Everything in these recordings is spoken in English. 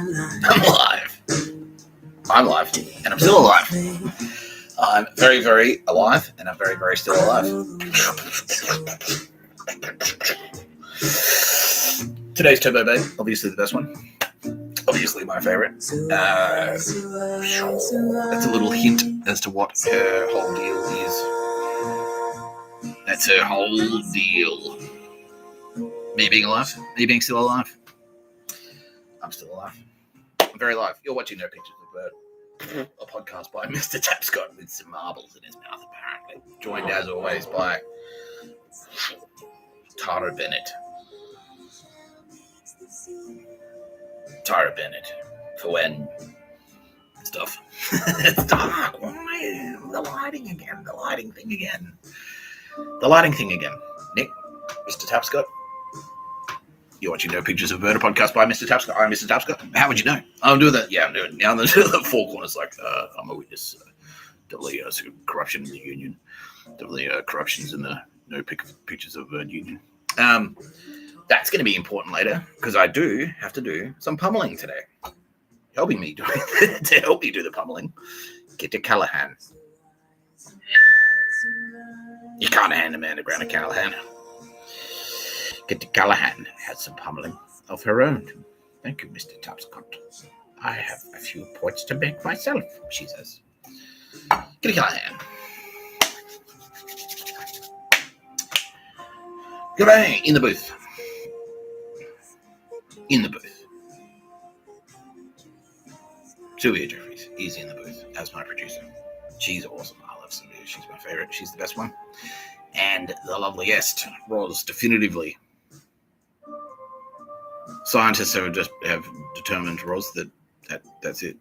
I'm alive. I'm alive, and I'm still alive. I'm very, very alive, and I'm very, very still alive. Today's Turbo Babe, obviously the best one. Obviously my favorite. That's a little hint as to what her whole deal is. That's her whole deal. Me being alive. Me being still alive. I'm still alive. I'm very alive. You're watching No Pictures of Burr, a podcast by Mr. Tapscott with some marbles in his mouth, apparently. Joined, as always, by Tara Bennett. Tara Bennett. For when stuff. It's dark. Why? The lighting again. The lighting thing again. Nick, Mr. Tapscott. You're watching No Pictures of Burr, a podcast by Mr. Tapscott. I'm Mr. Tapscott. How would you know? I'm doing that. Yeah, I'm doing it. Now I'm doing the four corners like I'm a witness. Definitely corruption in the union. Definitely corruptions in the No Pictures of Burr union. That's going to be important later because I do have to do some pummelling today. Helping me do it to help me do the pummelling. Get to Callahan. You can't hand a man around to Callahan. Get to Callahan had some pummelling of her own. Thank you, Mr. Tapscott. I have a few points to make myself, she says. Get to Callahan. Goodbye, in the booth. Sylvia Jeffries is in the booth as my producer. She's awesome. I love Sylvia. She's my favorite. She's the best one. And the loveliest, Roz, definitively. Scientists have determined, Roz, that's it.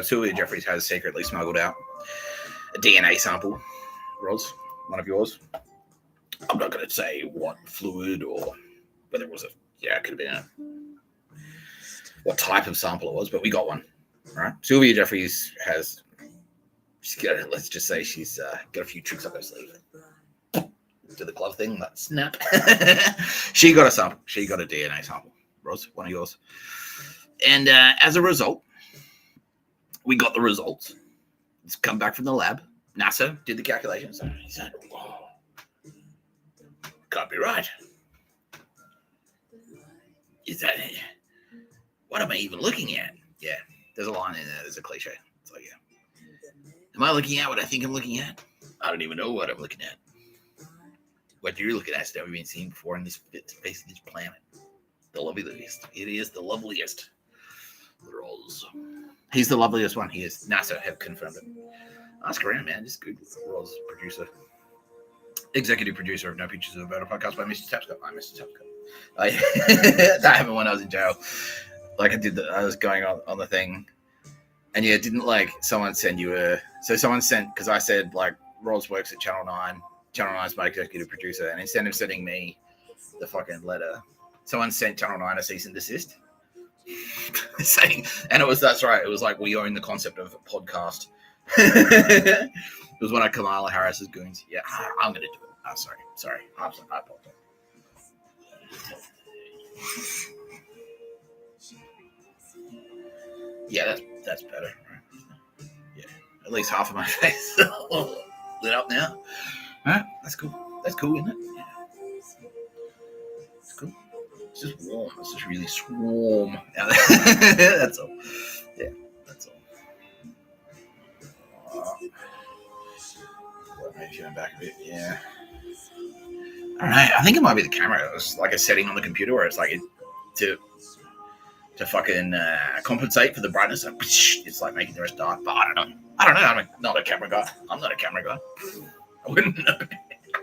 Sylvia Jeffries has secretly smuggled out a DNA sample, Roz, one of yours. I'm not going to say what fluid or whether it was it could have been what type of sample it was, but we got one. Right? Sylvia Jeffries she's got a few tricks up her sleeve. Do the glove thing, that snap. She got a sample. She got a DNA sample. Roz, one of yours. And as a result, we got the results. It's come back from the lab. NASA did the calculations. He said, whoa, can't be right. Is that it? What am I even looking at? Yeah, there's a line in there. There's a cliche. It's like, yeah. Am I looking at what I think I'm looking at? I don't even know what I'm looking at. What you're looking at has never been seen before in this face of this planet. The loveliest. It is the loveliest. Roz. He's the loveliest one. He is. NASA have confirmed it. Ask around, man. Just Google Roz, producer. Executive producer of No Pictures of a Burr podcast by Mr. Tapscott. I'm Mr. Tapscott. That happened when I was in jail. Like I was going on the thing. And yeah, didn't someone send you someone sent, because I said Roz works at Channel 9. Channel 9 is my executive producer. And instead of sending me the fucking letter, someone sent Channel 9 a cease and desist. Saying, and that's right. It was like, we own the concept of a podcast. It was one of Kamala Harris's goons. Yeah, I'm going to do it. Oh, sorry. I apologize. Yeah, that's better. Right? Yeah, at least half of my face lit up now. All right, that's cool. That's cool, isn't it? Yeah. It's cool. It's just warm. It's just really warm. That's all. Yeah, that's all. Maybe going back a bit. Yeah. I don't know. I think it might be the camera. It's like a setting on the computer where it's to fucking compensate for the brightness. It's like making the rest dark. But I don't know. I'm not a camera guy. I wouldn't know.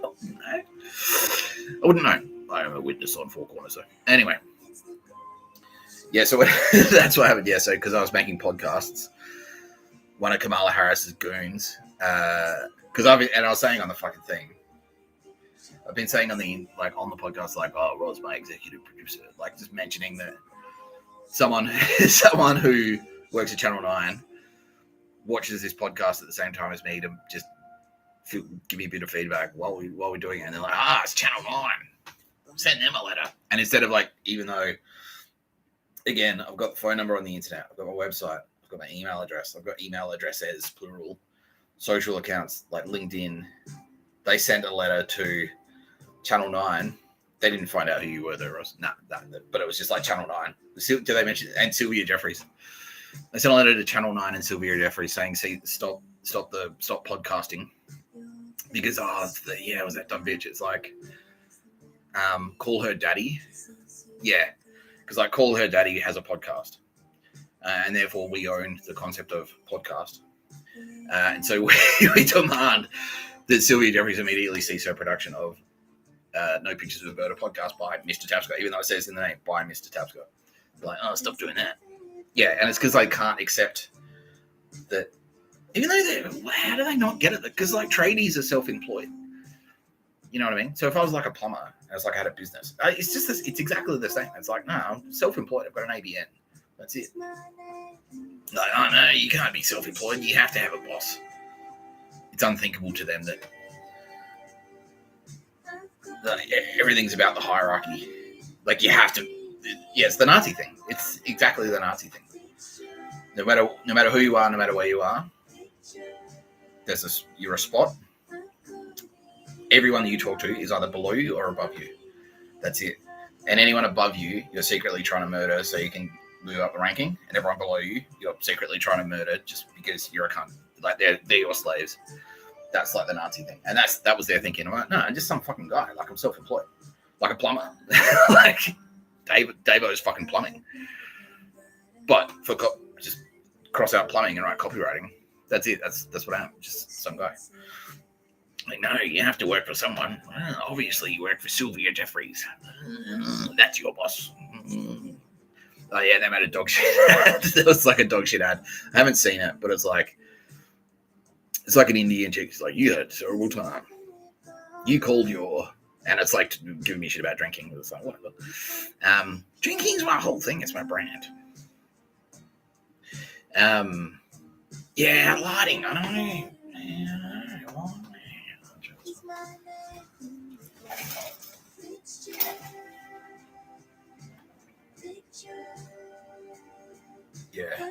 I wouldn't know. I am a witness on Four Corners, though. Anyway. Yeah, so that's what happened. Yeah, so because I was making podcasts, one of Kamala Harris's goons, because I was saying on the fucking thing, I've been saying on the podcast, Rod's my executive producer, just mentioning that someone who works at Channel 9 watches this podcast at the same time as me to just give me a bit of feedback while we're doing it, and they're like, it's Channel 9. Send them a letter. And instead of even though Again, I've got the phone number on the internet. I've got my website. I've got my email address. I've got email addresses, plural. Social accounts like LinkedIn. They sent a letter to Channel 9. They didn't find out who you were there. But it was just like Channel 9. Did they mention it? And Sylvia Jeffries? They sent a letter to Channel 9 and Sylvia Jeffries saying, "See, stop podcasting because was that dumb bitch? It's like, call her daddy, yeah, because like call her daddy has a podcast, and therefore we own the concept of podcast, and so we demand that Sylvia Jeffries immediately cease her production of No Pictures of a Bird, a podcast by Mr. Tapscott, even though it says in the name by Mr. Tapscott. They're like, oh, stop doing that. Yeah, and it's because they can't accept that. Even though how do they not get it? Because like tradies are self-employed. You know what I mean? So if I was like a plumber, I was like I had a business. It's just this. It's exactly the same. It's like, no, I'm self-employed. I've got an ABN. That's it. Like, oh no, you can't be self-employed. You have to have a boss. It's unthinkable to them that everything's about the hierarchy. Like you have to. Yeah, it's the Nazi thing. It's exactly the Nazi thing. No matter who you are, no matter where you are, you're a spot. Everyone that you talk to is either below you or above you. That's it. And anyone above you, you're secretly trying to murder so you can move up the ranking. And everyone below you, you're secretly trying to murder just because you're a cunt. Like they're your slaves. That's like the Nazi thing. And that was their thinking. I'm like, no, I'm just some fucking guy. Like I'm self-employed. Like a plumber. Like Davo's fucking plumbing. But just cross out plumbing and write copywriting. That's it. That's what I am. Just some guy. Like, no, you have to work for someone. Well, obviously, you work for Sylvia Jeffries. That's your boss. Oh, yeah, they made a dog shit ad. It was like a dog shit ad. I haven't seen it, but it's like an Indian chick. It's like, you had a terrible time. You called your... And it's like giving me shit about drinking. It's like, whatever. Drinking's my whole thing. It's my brand. Yeah, lighting. I don't know. Yeah.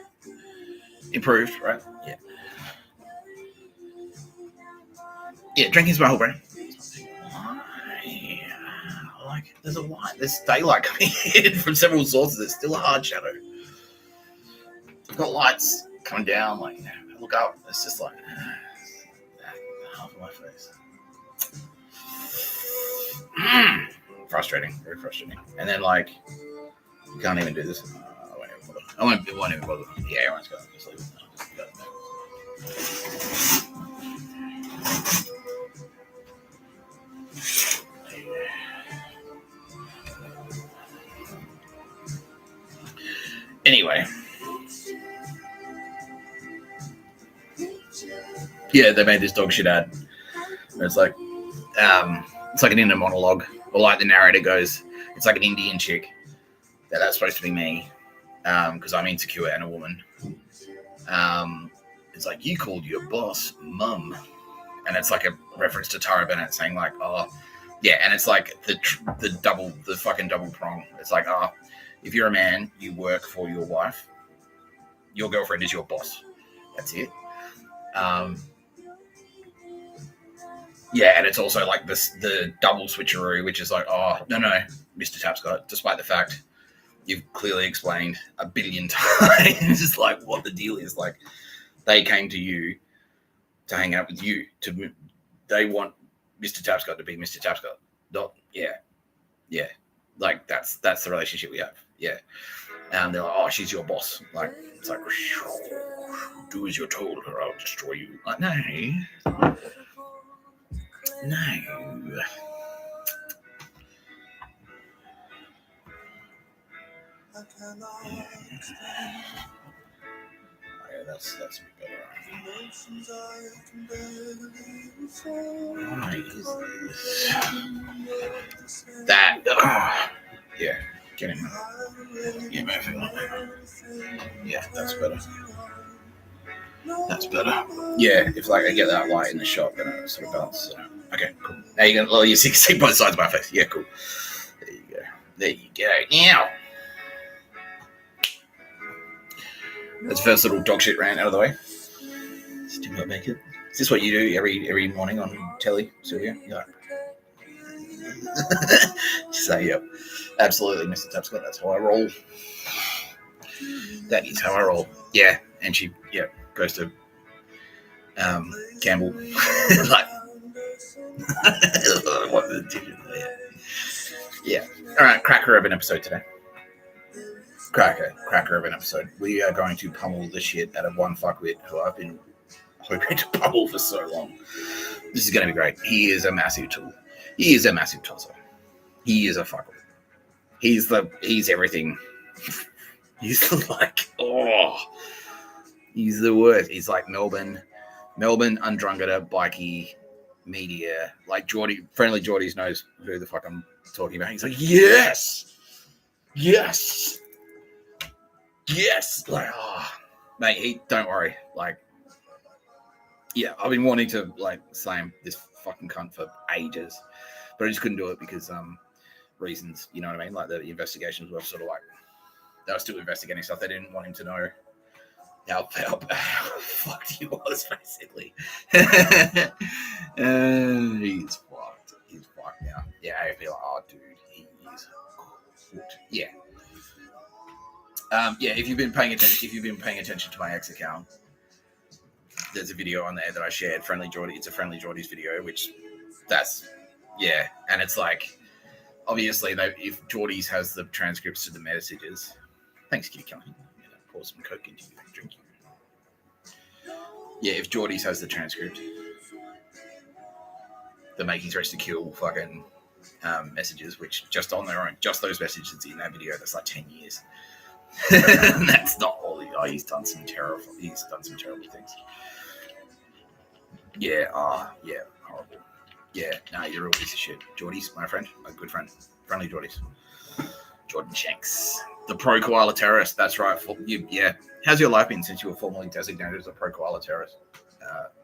Improved, right? Yeah. Yeah, drinking's my whole brand. Like, there's a light. There's daylight coming in from several sources. It's still a hard shadow. I've got lights coming down. Like, I look up. It's just like half of my face. Frustrating. Very frustrating. And then, like, you can't even do this. I won't even bother. Yeah, everyone's got to just leave it. Anyway. Yeah, they made this dog shit ad. It's like an inner monologue. Or like the narrator goes, it's like an Indian chick. That's supposed to be me. Because I'm insecure and a woman. It's like, you called your boss mum. And it's like a reference to Tara Bennett saying like, oh, yeah. And it's like the fucking double prong. It's like, oh, if you're a man, you work for your wife. Your girlfriend is your boss. That's it. Yeah, and it's also like the double switcheroo, which is like, oh, no, Mr. Tapscott, despite the fact you've clearly explained a billion times, it's like what the deal is. Like, they came to you to hang out with you. They want Mr. Tapscott to be Mr. Tapscott. Yeah. Like, that's the relationship we have. Yeah. And they're like, oh, she's your boss. Like, it's like, do as you're told or I'll destroy you. Like, no. Yeah, that's better. Why is this? That. Yeah, get him. Yeah, yeah, that's better. That's better. Yeah, if like I get that light in the shot, then it sort of balances it out. Okay, cool. Now you can you see both sides of my face. Yeah, cool. There you go. Now. That's the first little dog shit rant out of the way. Still not make it. Is this what you do every morning on telly, Sylvia? You're like, so, yep. Absolutely, Mr. Tapscott. That's how I roll. That is how I roll. Yeah. And she, goes to Campbell. Like, what the digit there? Yeah. All right. Cracker of an episode today. Cracker of an episode. We are going to pummel the shit out of one fuckwit who I've been hoping to pummel for so long. This is going to be great. He is a massive tool. He is a massive torso. He is a fuckwit. He's everything. He's like, he's the worst. He's like Melbourne Undrungada, bikie, media. Like Friendlyjordies knows who the fuck I'm talking about. He's like, yes. Like, mate, don't worry. Like, yeah, I've been wanting to like slam this fucking cunt for ages, but I just couldn't do it because reasons. You know what I mean? Like the investigations were sort of like they were still investigating stuff. They didn't want him to know how fucked he was, basically. He's fucked. He's fucked now. Yeah, I feel like, dude, he is cooked. Yeah. If you've been paying attention to my X account, there's a video on there that I shared. It's a Friendlyjordies video, which and it's like obviously if Jordies has the transcripts to the messages. Thanks, Kitty Kelly. Pour some Coke into you and drink you. Yeah, if Jordies has the transcript, the making threats to kill fucking messages, which just on their own, just those messages in that video, that's like 10 years. That's not all. He's done some terrible things. Yeah, horrible. Yeah, no, you're a real piece of shit. Jordies, my friend, my good friend, Friendlyjordies. Jordan Shanks, the pro koala terrorist. That's right. How's your life been since you were formally designated as a pro koala terrorist,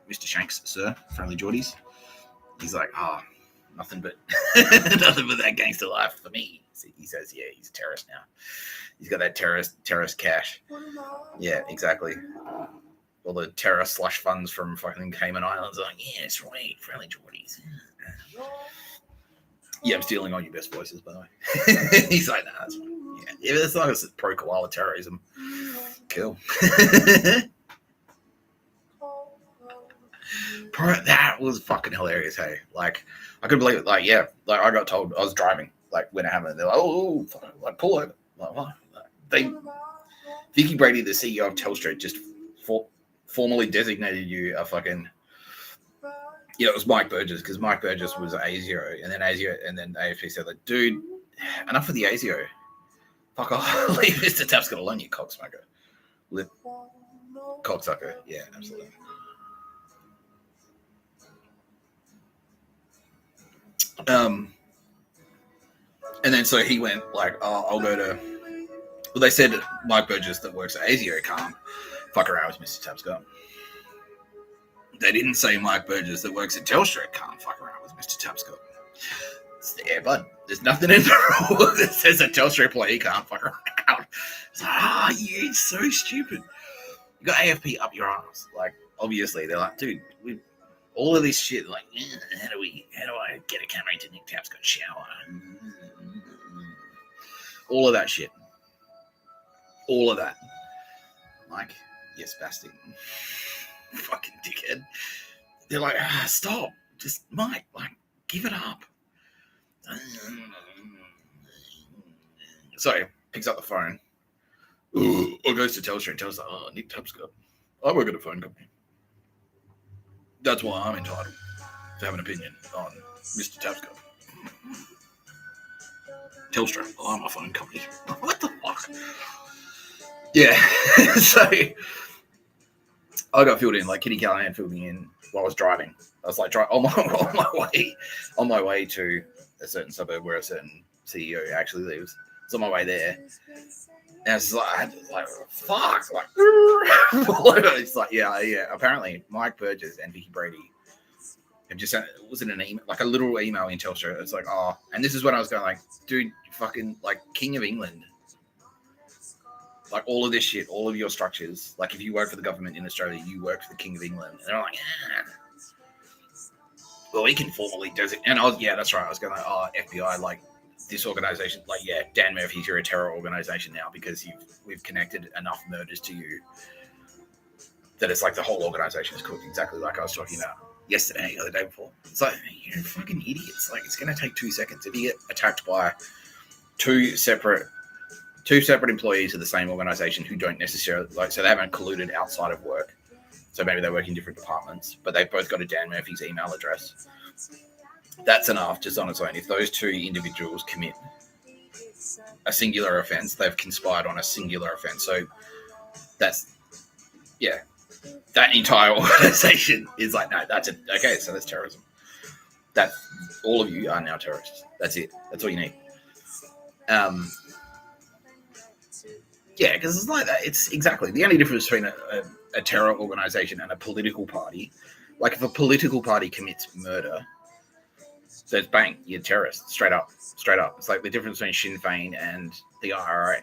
Mr. Shanks, sir? Friendlyjordies. He's like, nothing but that gangster life for me. He says, yeah, he's a terrorist now. He's got that terrorist cash. Yeah, exactly. All the terror slush funds from fucking Cayman Islands. Like, yeah, that's right, Friendlyjordies. Yeah, I'm stealing all your best voices, by the way. He's like, nah, that's fine. Yeah, as long as it's pro koala terrorism. Cool. That was fucking hilarious, hey. Like, I couldn't believe it. Like, yeah, like I got told I was driving, like when it happened. They're like, like pull over. Like, what? Vicky Brady, the CEO of Telstra, just formally designated you a fucking. Yeah, it was Mike Burgess because Mike Burgess was A0, and then AFP said, like, dude, enough of the A0. Fuck off. Leave Mr. Tapscott alone, you cocksmoker. Cocksucker. Yeah, absolutely. And then so he went like, I'll go to. Well, they said Mike Burgess that works at ASIO can't fuck around with Mr. Tapscott. They didn't say Mike Burgess that works at Telstra can't fuck around with Mr. Tapscott. Yeah, bud. There's nothing in the rule that says a Telstra employee can't fuck around. It's like, you're so stupid. You got AFP up your arms. Like, obviously, they're like, dude, all of this shit, like, how do I get a camera into Nick Tapscott shower? All of that shit. All of that. Like, yes, spastic. Fucking dickhead. They're like, stop. Just, Mike, like, give it up. So, picks up the phone. Or goes to Telstra and tells her, Nick Tapscott, I work at a phone company. That's why I'm entitled to have an opinion on Mr. Tapscott. Telstra, I'm a phone company. What the fuck? Yeah. So I got filled in, like Kitty Callahan filled me in while I was driving. I was like on my way to a certain suburb where a certain CEO actually lives. It's on my way there. And it's like, fuck, like, it's like, yeah. Apparently, Mike Burgess and Vicky Brady have just sent, was it an email, like a little email in Telstra. It's like, and this is when I was going, like, dude, fucking, like, King of England Like all of this shit, all of your structures. Like if you work for the government in Australia, you work for the King of England. And they're like, well, we can formally designate. And that's right. I was going like, FBI, like this organization, like, yeah, Dan Murphy's, you're a terror organization now because we've connected enough murders to you that it's like the whole organization is cooked, exactly like I was talking about yesterday or the day before. It's like, you're fucking idiots. Like, it's going to take 2 seconds. If you get attacked by two separate employees of the same organization who don't necessarily, like, so they haven't colluded outside of work. So maybe they work in different departments, but they've both got a Dan Murphy's email address. That's enough just on its own. If those two individuals commit a singular offense, they've conspired on a singular offense. So that's, yeah, that entire organization is like, no, that's it. Okay, so that's terrorism. That all of you are now terrorists. That's it. That's all you need. Yeah, because it's like that. It's exactly the only difference between a terror organization and a political party. Like if a political party commits murder, so it's bang, you're terrorist, straight up. It's like the difference between Sinn Féin and the IRA.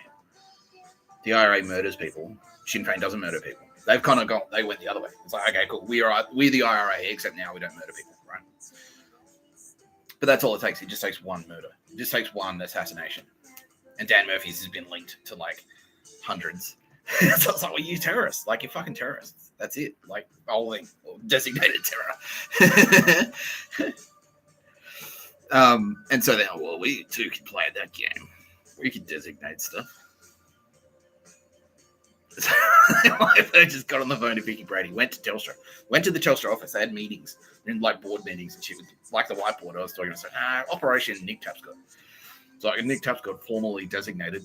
The IRA murders people. Sinn Féin doesn't murder people. They've kind of they went the other way. It's like, okay, cool. We're the IRA, except now we don't murder people, right? But that's all it takes. It just takes one murder. It just takes one assassination. And Dan Murphy's has been linked to like hundreds. So it's like, well, you terrorists. Like, you're fucking terrorists. That's it. Like, whole thing. Designated terror. And so then, well, we too can play that game. We can designate stuff. So I just got on the phone to Vicky Brady, went to Telstra, went to the Telstra office. They had meetings, in like board meetings and shit, with like the whiteboard I was talking about. Operation Nick Tapscott. So like Nick Tapscott formally designated.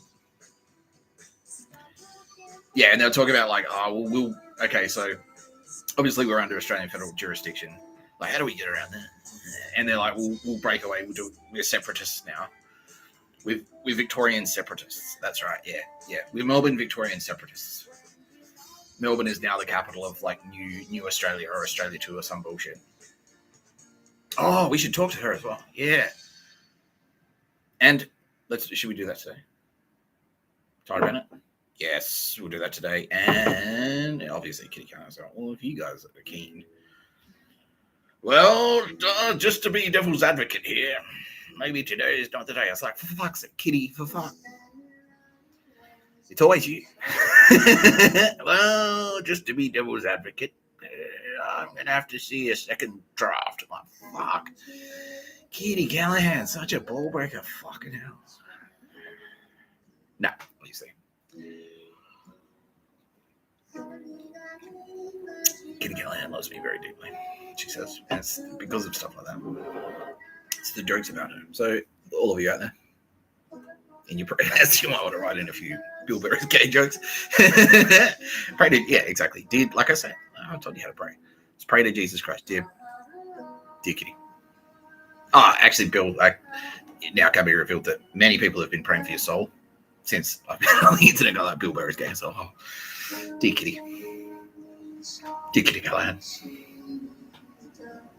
Yeah, and they'll talk about like, okay, so obviously we're under Australian federal jurisdiction. Like, how do we get around that? And they're like, we'll break away. We're separatists now. We're Victorian separatists. That's right. Yeah. We're Melbourne Victorian separatists. Melbourne is now the capital of like New Australia or Australia 2 or some bullshit. Oh, we should talk to her as well. Yeah. And should we do that today? Tyler Bennett? Yes, we'll do that today. And obviously Kitty Carter's like, well, if you guys are keen. Well, just to be devil's advocate here, maybe today is not the day. I was like, for fuck's sake, Kitty, for fuck. It's always you. Well, just to be devil's advocate, I'm going to have to see a second draft. I'm like, fuck. Kitty Callahan, such a ball breaker. Fucking hell. No, obviously. Kitty Callahan loves me very deeply, she says. And it's because of stuff like that. It's the jokes about her. So, all of you out there, in your prayers, you might want to write in a few Bill Burr's gay jokes. Pray to, yeah, exactly. Dear, like I said, I told you how to pray. Just pray to Jesus Christ. Dear Kitty. Actually, Bill, now can be revealed that many people have been praying for your soul since I've been on the internet. Got like Bill Burr's gay. So, dear Kitty. Dear Kitty Callahan.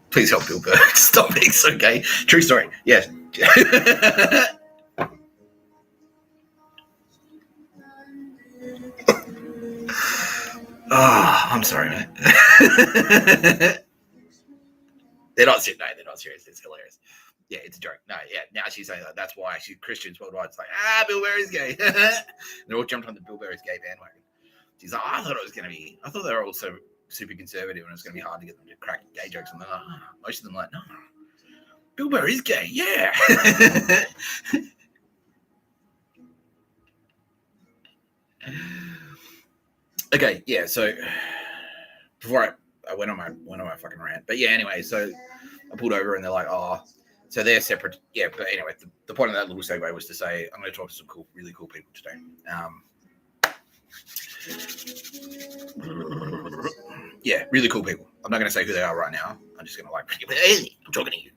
Please help Bill Burr stop being so gay. True story. Yes. I'm sorry, mate. They're not serious. It's hilarious. Yeah, it's a joke. No, yeah. Now she's saying that. That's why Christians worldwide. It's like, Bill Burr is gay. They all jumped on the Bill Burr is gay bandwagon. She's like, I thought they were also super conservative and it was going to be hard to get them to crack gay jokes. And they're like, most of them are like, no, Bill Burr is gay. Yeah. Okay, yeah, so before I went on my fucking rant. But yeah, anyway, so I pulled over and they're like, so they're separate. Yeah, but anyway, the point of that little segue was to say I'm going to talk to some really cool people today. Yeah, really cool people. I'm not going to say who they are right now. I'm just going to hey, I'm talking to you.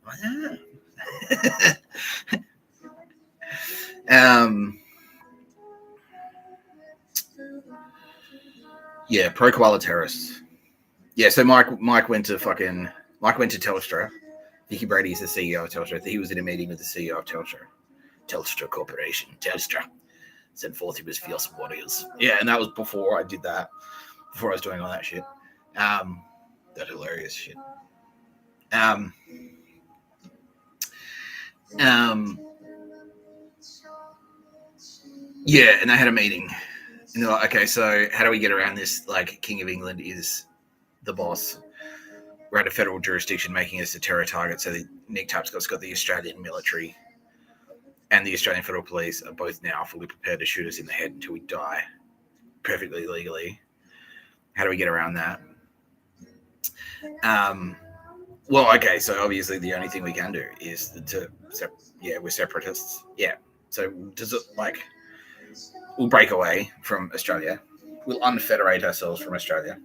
Yeah, pro koala terrorists. Yeah, so Mike went to Telstra. Vicky Brady is the CEO of Telstra. He was in a meeting with the CEO of Telstra Corporation. Telstra. Send forth his fierce warriors. Yeah, and that was before I did that. Before I was doing all that shit. That hilarious shit. Yeah, and they had a meeting. And they're like, okay, so how do we get around this? Like, King of England is the boss. We're at a federal jurisdiction making us a terror target. So Nick Tapscott's got the Australian military and the Australian Federal Police are both now fully prepared to shoot us in the head until we die, perfectly legally. How do we get around that? Well, okay, so obviously the only thing we can do is we're separatists. Yeah. So does it we'll break away from Australia. We'll unfederate ourselves from Australia.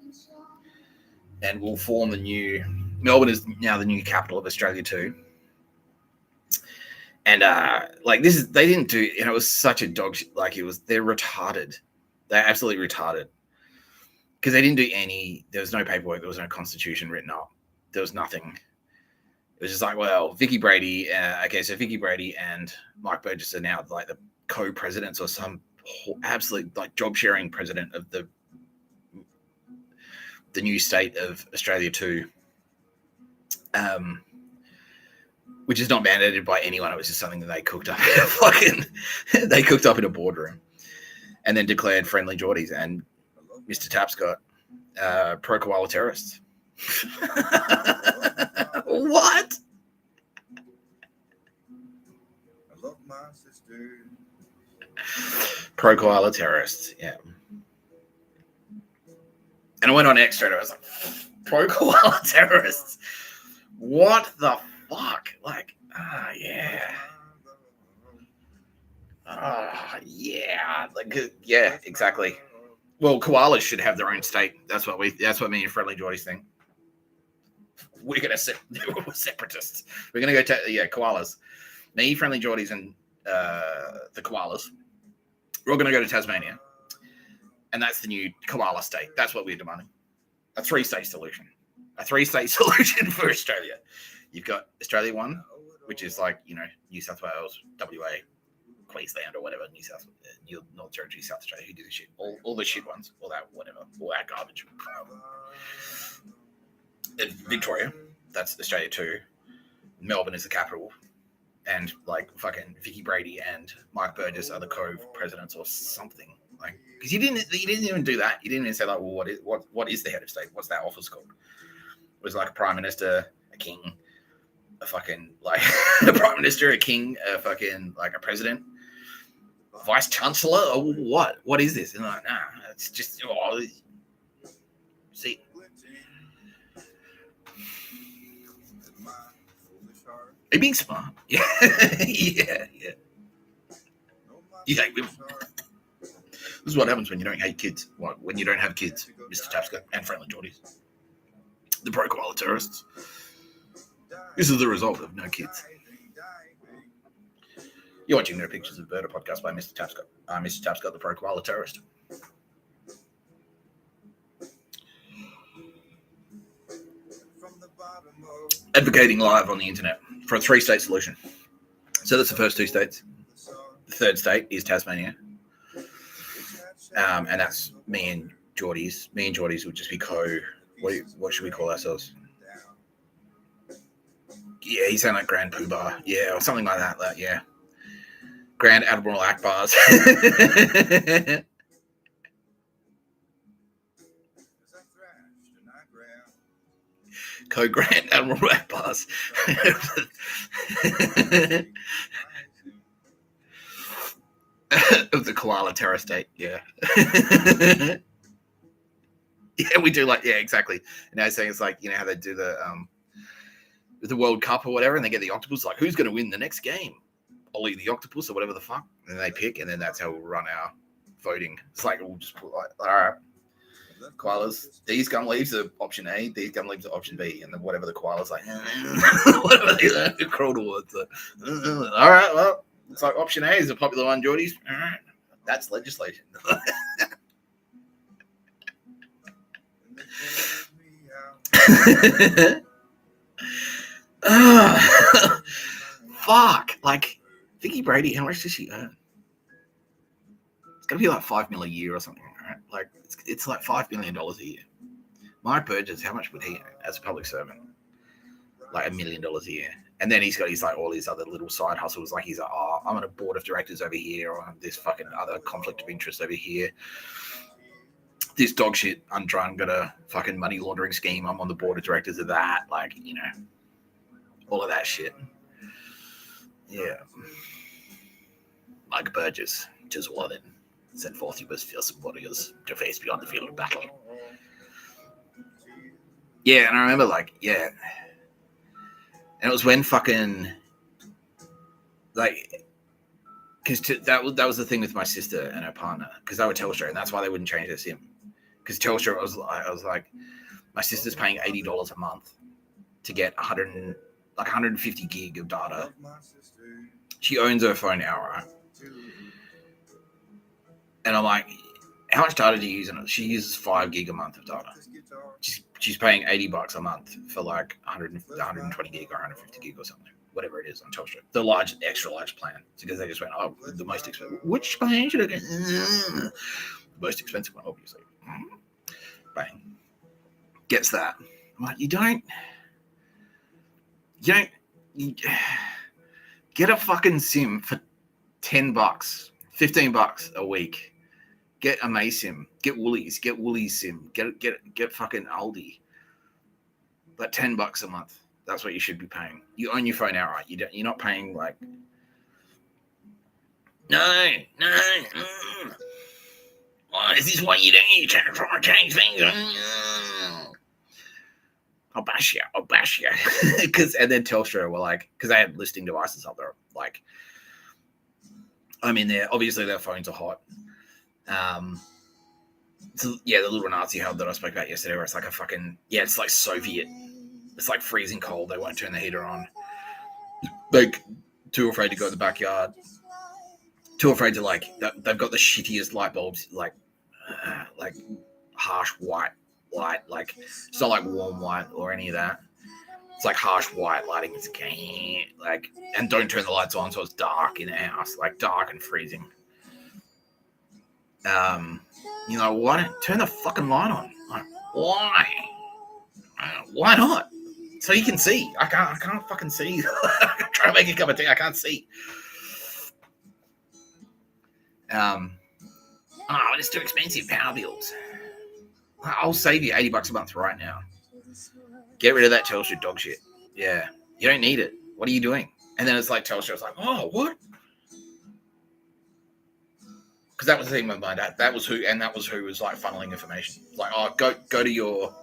And we'll form the new... Melbourne is now the new capital of Australia too. And they didn't do... And it was such a dog shit. They're retarded. They're absolutely retarded. Because they didn't do there was no paperwork. There was no constitution written up. There was nothing. It was just like, well, Vicky Brady... so Vicky Brady and Mike Burgess are now the co-presidents or some absolute job-sharing president of the new state of Australia too, which is not mandated by anyone. It was just something that they cooked up. They cooked up in a boardroom, and then declared Friendlyjordies and Mr. Tapscott pro-koala terrorists. What? I love my sister. Pro-koala terrorists, yeah. And I went on Extra and I was like, pro-koala terrorists. What the fuck? Yeah. Yeah, exactly. Well, koalas should have their own state. That's what me and Friendlyjordies think. We're separatists. We're gonna go koalas. Me, Friendlyjordies, and the koalas. We're all gonna go to Tasmania. And that's the new koala state. That's what we're demanding. A three-state solution. A three-state solution for Australia. You've got Australia 1, which is New South Wales, WA, Queensland, or whatever, North Territory, South Australia, who do the shit. All the shit ones. All that garbage. And Victoria, that's Australia 2. Melbourne is the capital. And fucking Vicky Brady and Mike Burgess are the co-presidents or something. Because you didn't even do that. You didn't even say what is the head of state? What's that office called? It was a prime minister, a king, a fucking a prime minister, a king, a fucking a president, vice chancellor, or what? What is this? And it's just see. Are you being smart? Yeah, yeah. You hate women. This is what happens when you don't hate kids. When you don't have kids, Mr. Tapscott and Friendlyjordies. The pro-koala terrorists. This is the result of no kids. You're watching No Pictures of Burr, a podcast by Mr. Tapscott. I'm Mr. Tapscott, the pro-koala terrorist. Advocating live on the internet for a three-state solution. So that's the first two states. The third state is Tasmania. And that's me and Geordies. Me and Geordies would just be what should we call ourselves? Yeah, he's saying Grand Poobah. Yeah, or something like that. Yeah. Grand Admiral Akbars. Co-Grand Admiral Akbars. Of the koala terror state, yeah. Yeah, we do exactly. And I was saying it's how they do the World Cup or whatever, and they get the octopus, who's going to win the next game? Ollie the octopus or whatever the fuck. And they pick, and then that's how we'll run our voting. It's we'll just put all right, koalas, these gum leaves are option A, these gum leaves are option B, and then whatever the koala's whatever they crawl towards. All right, well, it's option A is a popular one, Geordies. All right, that's legislation. Fuck. Vicky Brady, how much does she earn? going to be like $5 million a year or something, right? Like, it's like $5 million a year. Mike Burgess, how much would he earn as a public servant? Like $1 million a year. And then he's got like all these other little side hustles. Like he's like, oh, I'm on a board of directors over here, or this fucking other conflict of interest over here. This dog shit undrunk got a fucking money laundering scheme. I'm on the board of directors of that. Like, you know, all of that shit. Yeah. Mike Burgess, 'tis war then. Sent forth he was fearsome warriors to face beyond the field of battle. Yeah, and I remember like, yeah. And it was when fucking, like, because that was the thing with my sister and her partner, because they were Telstra, and that's why they wouldn't change their SIM. Because Telstra, I was like, my sister's paying $80 a month to get 150 gig of data. She owns her phone outright. And I'm like, how much data do you use? She uses 5 gig a month of data. She's paying $80 a month for like 120 gig or 150 gig or something, whatever it is on Telstra. The extra large plan. It's because they just went, oh, the most expensive. Which plan should I get? The most expensive one, obviously. Bang. Gets that. I'm like, you get a fucking SIM for $10, $15 a week. Get a May SIM. Get Woolies. Get Woolies SIM. Get fucking Aldi. Like $10 a month. That's what you should be paying. You own your phone outright. You're not paying like. No. Oh, is this what you do? You try to change things? I'll bash you. And then Telstra were like, because they had listing devices up there. Like, I mean, obviously their phones are hot. So yeah, the little Nazi hub that I spoke about yesterday, where it's like a fucking, it's like Soviet. It's like freezing cold. They won't turn the heater on. Like, too afraid to go in the backyard. Too afraid to like. They've got the shittiest light bulbs, like harsh white light. Like, it's not like warm white or any of that. It's like harsh white lighting. It's like, and don't turn the lights on so it's dark in the house, like dark and freezing. You know, why don't turn the fucking light on? Like, why? Why not? So you can see. I can't fucking see. I'm trying to make a cup of tea. I can't see. It's too expensive. Power bills. I'll save you $80 a month right now. Get rid of that Telstra dog shit. Yeah, you don't need it. What are you doing? And then it's like Telstra's like, oh, what? Because that was the thing with my dad. That was who was like funneling information. Like, oh, go to your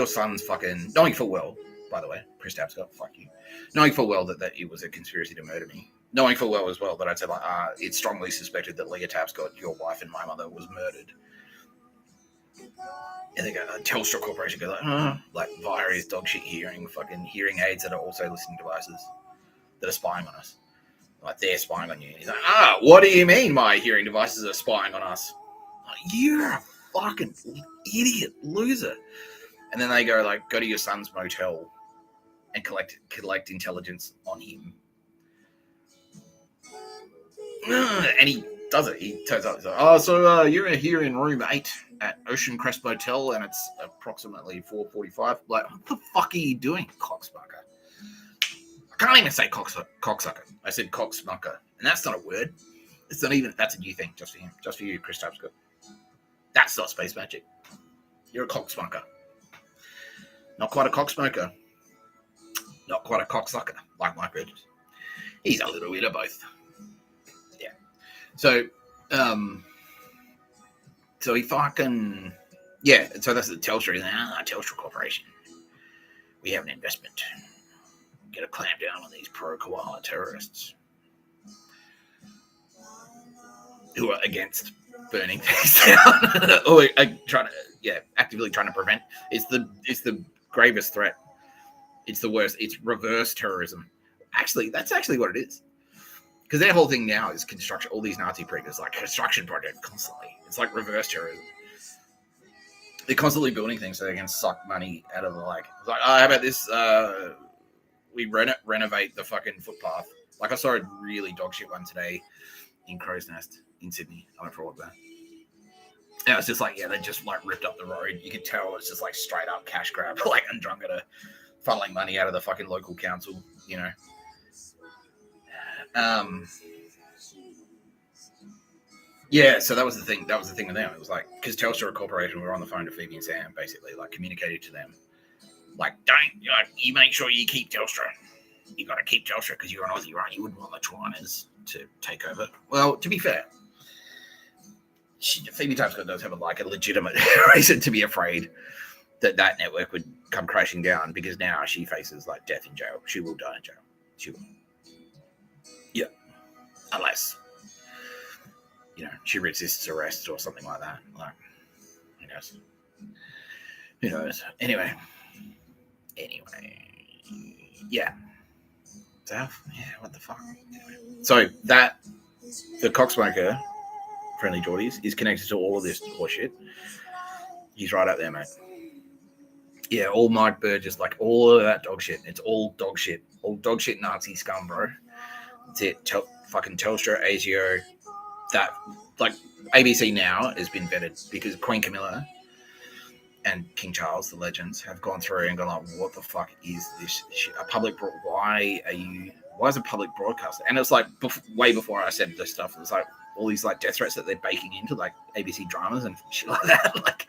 son's fucking, knowing full well, by the way, Chris Tapscott, fuck you. Knowing full well that it was a conspiracy to murder me. Knowing full well as well that I'd said like, it's strongly suspected that Leah Tapscott, your wife and my mother, was murdered. And they go, Telstra Corporation goes like via his dog shit hearing aids that are also listening devices that are spying on us. Like, they're spying on you. And he's like, what do you mean my hearing devices are spying on us? Like, you're a fucking idiot, loser. And then they go to your son's motel and collect intelligence on him. And he does it. He turns up. He's like, you're here in room 8 at Ocean Crest Motel, and it's approximately 4:45. Like, what the fuck are you doing, cocksmucker? I can't even say cocksucker. I said cocksmucker, and that's not a word. It's not even. That's a new thing, just for him, just for you, Chris Tapscott. That's not space magic. You're a cocksmucker. Not quite a cocksmoker. Not quite a cocksucker, like Mike Burgess. He's a little bit of both. Yeah. So he fucking, so that's the Telstra. He's like, Telstra Corporation. We have an investment. Get a clamp down on these pro-koala terrorists who are against burning things down or actively trying to prevent. It's the gravest threat. It's the worst. It's reverse terrorism. Actually, that's actually what it is. Because their whole thing now is construction. All these Nazi preachers, like construction project constantly. It's like reverse terrorism. They're constantly building things so they can suck money out of the like. It's like, how about this? We renovate the fucking footpath. Like, I saw a really dog shit one today in Crow's Nest in Sydney. I went for a walk there. And it was just like, yeah, they just like ripped up the road. You could tell it's just like straight up cash grab, like Andromeda funneling money out of the fucking local council, you know. Yeah, so that was the thing. That was the thing with them. It was like, because Telstra Corporation were on the phone to Phoebe and Sam, basically, like communicated to them, like, you make sure you keep Telstra. You got to keep Telstra because you're an Aussie, right? You wouldn't want the Chawiners to take over. Well, to be fair, Phoebe Tapscott does have a legitimate reason to be afraid that network would come crashing down, because now she faces like death in jail. She will die in jail. She will. Yeah. Unless, you know, she resists arrest or something like that. Like, who knows? Who knows? Anyway. Yeah. Yeah, what the fuck? Anyway. So the cocksmoker, Friendlyjordies, is connected to all of this horseshit. He's right up there, mate. Yeah, all Mike Burr, just like all of that dog shit. It's all dog shit. All dog shit Nazi scum, bro. That's it. Fucking Telstra, ASIO. That, like, ABC Now has been vetted because Queen Camilla and King Charles, the legends, have gone through and gone like, what the fuck is this shit? Why is a public broadcaster? And it's like way before I said this stuff. It was like all these like death threats that they're baking into like ABC dramas and shit like that. Like,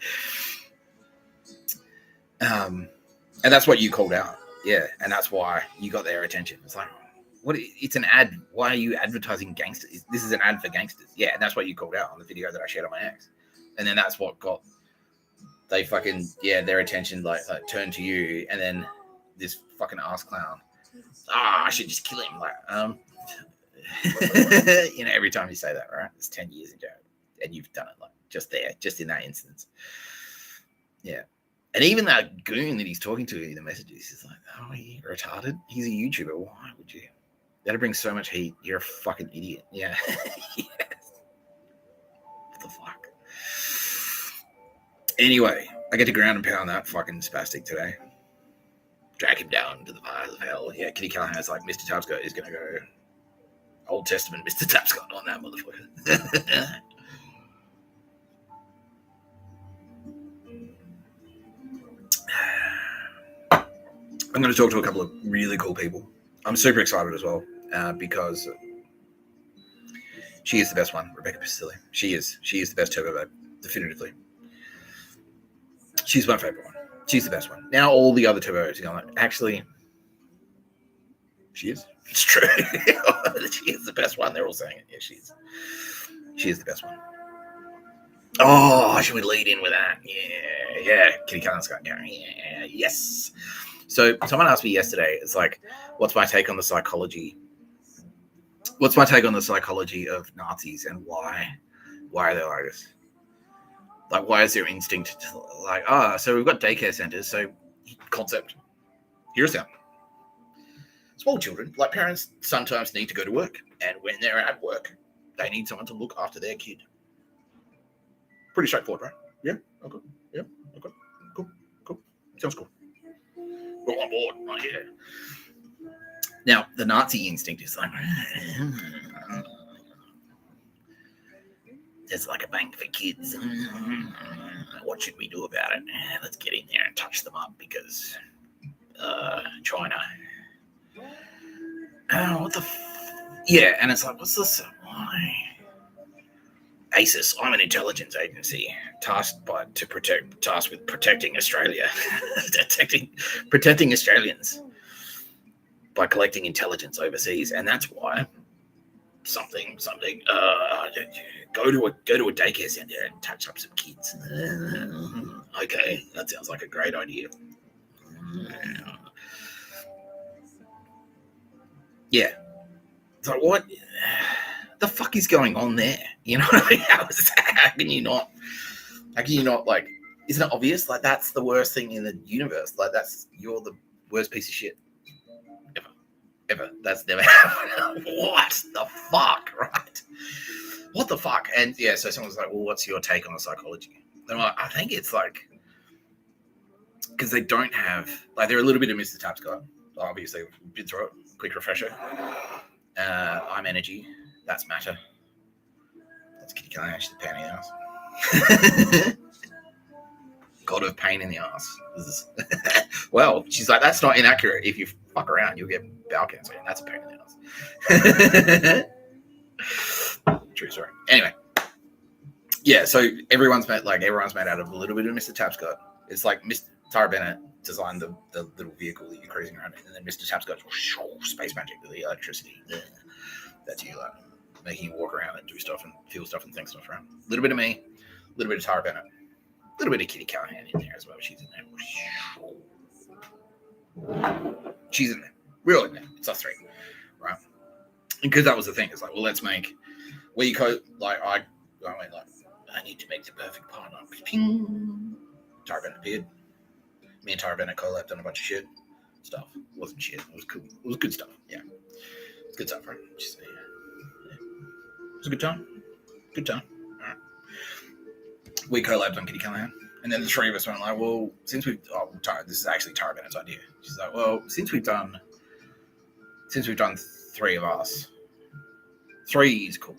and that's what you called out. Yeah. And that's why you got their attention. It's like, what? It's an ad. Why are you advertising gangsters? This is an ad for gangsters. Yeah. And that's what you called out on the video that I shared on my ex. And then that's what got they fucking, their attention like turned to you, and then this fucking ass clown. I should just kill him. Like, you know, every time you say that, right? It's 10 years in jail, and you've done it like just in that instance. Yeah, and even that goon that he's talking to in the messages is like, oh, are you retarded? He's a YouTuber. Why would you? That'd bring so much heat. You're a fucking idiot. Yeah. Yes. What the fuck? Anyway, I get to ground and pound that fucking spastic today. Drag him down to the bars of hell. Yeah, Kitty Callahan's like, Mr. Tapscott is going to go Old Testament Mr. Tapscott on that motherfucker. I'm going to talk to a couple of really cool people. I'm super excited as well because she is the best one, Rebecca Pistilli. She is the best turbo babe, definitively. She's my favorite one. She's the best one. Now all the other turbos are going, actually, she is. It's true. She is the best one. They're all saying it. Yeah, she is the best one. Oh, should we lead in with that? Yeah. Kitty Cullen's got going. Yeah, yes. So someone asked me yesterday, it's like, what's my take on the psychology? What's my take on the psychology of Nazis, and why are they like this? Like, why is their instinct to, like, so we've got daycare centers, so concept. Here's how. Small children, like parents, sometimes need to go to work. And when they're at work, they need someone to look after their kid. Pretty straightforward, right? Yeah, okay. Yeah, okay. Cool. Sounds cool. We're on board, right here. Now, the Nazi instinct is like, there's like a bank for kids. What should we do about it? Let's get in there and touch them up because China. What the? Yeah, and it's like, what's this? Why? ASIS. I'm an intelligence agency tasked with protecting Australia, protecting Australians by collecting intelligence overseas, and that's why something. Go to a daycare center and touch up some kids. Okay, that sounds like a great idea. Yeah. It's like, what the fuck is going on there? You know what I mean? How can you not, like, isn't it obvious? Like, that's the worst thing in the universe. Like, you're the worst piece of shit ever. That's never happened. What the fuck, right? What the fuck? And yeah, so someone's like, well, what's your take on the psychology? And I'm like, I think it's like, because they don't have, like, they're a little bit of Mr. Tapscott. Obviously, we've been through it. Quick refresher. I'm energy. That's matter. It's Kitty Callahan. She's a pain in the ass. God of pain in the ass. Well, she's like, that's not inaccurate. If you fuck around, you'll get bowel cancer, and that's a pain in the ass. True story. Anyway, yeah. So everyone's made out of a little bit of Mr. Tapscott. It's like Mr. Tara Bennett designed the little vehicle that you're cruising around in, and then Mr. Tapscott, space magic with the electricity. That's you, like making you walk around and do stuff and feel stuff and think stuff around. A little bit of me, a little bit of Tara Bennett. A little bit of Kitty Callahan in there as well. She's in there. She's in there. We're all in there. It's us three, right? Because that was the thing. It's like, well, let's make. I need to make the perfect partner. Ping. Tara Bennett appeared. Me and Tara Bennett collabed on a bunch of shit stuff. It wasn't shit. It was cool. It was good stuff. Yeah, it's good stuff, right? Yeah. It was a good time. Good time. We collabed on Kitty Callahan, and then the three of us went like, well, since we've this is actually Tara Bennett's idea. She's like, well, since we've done three of us, 3 is cool,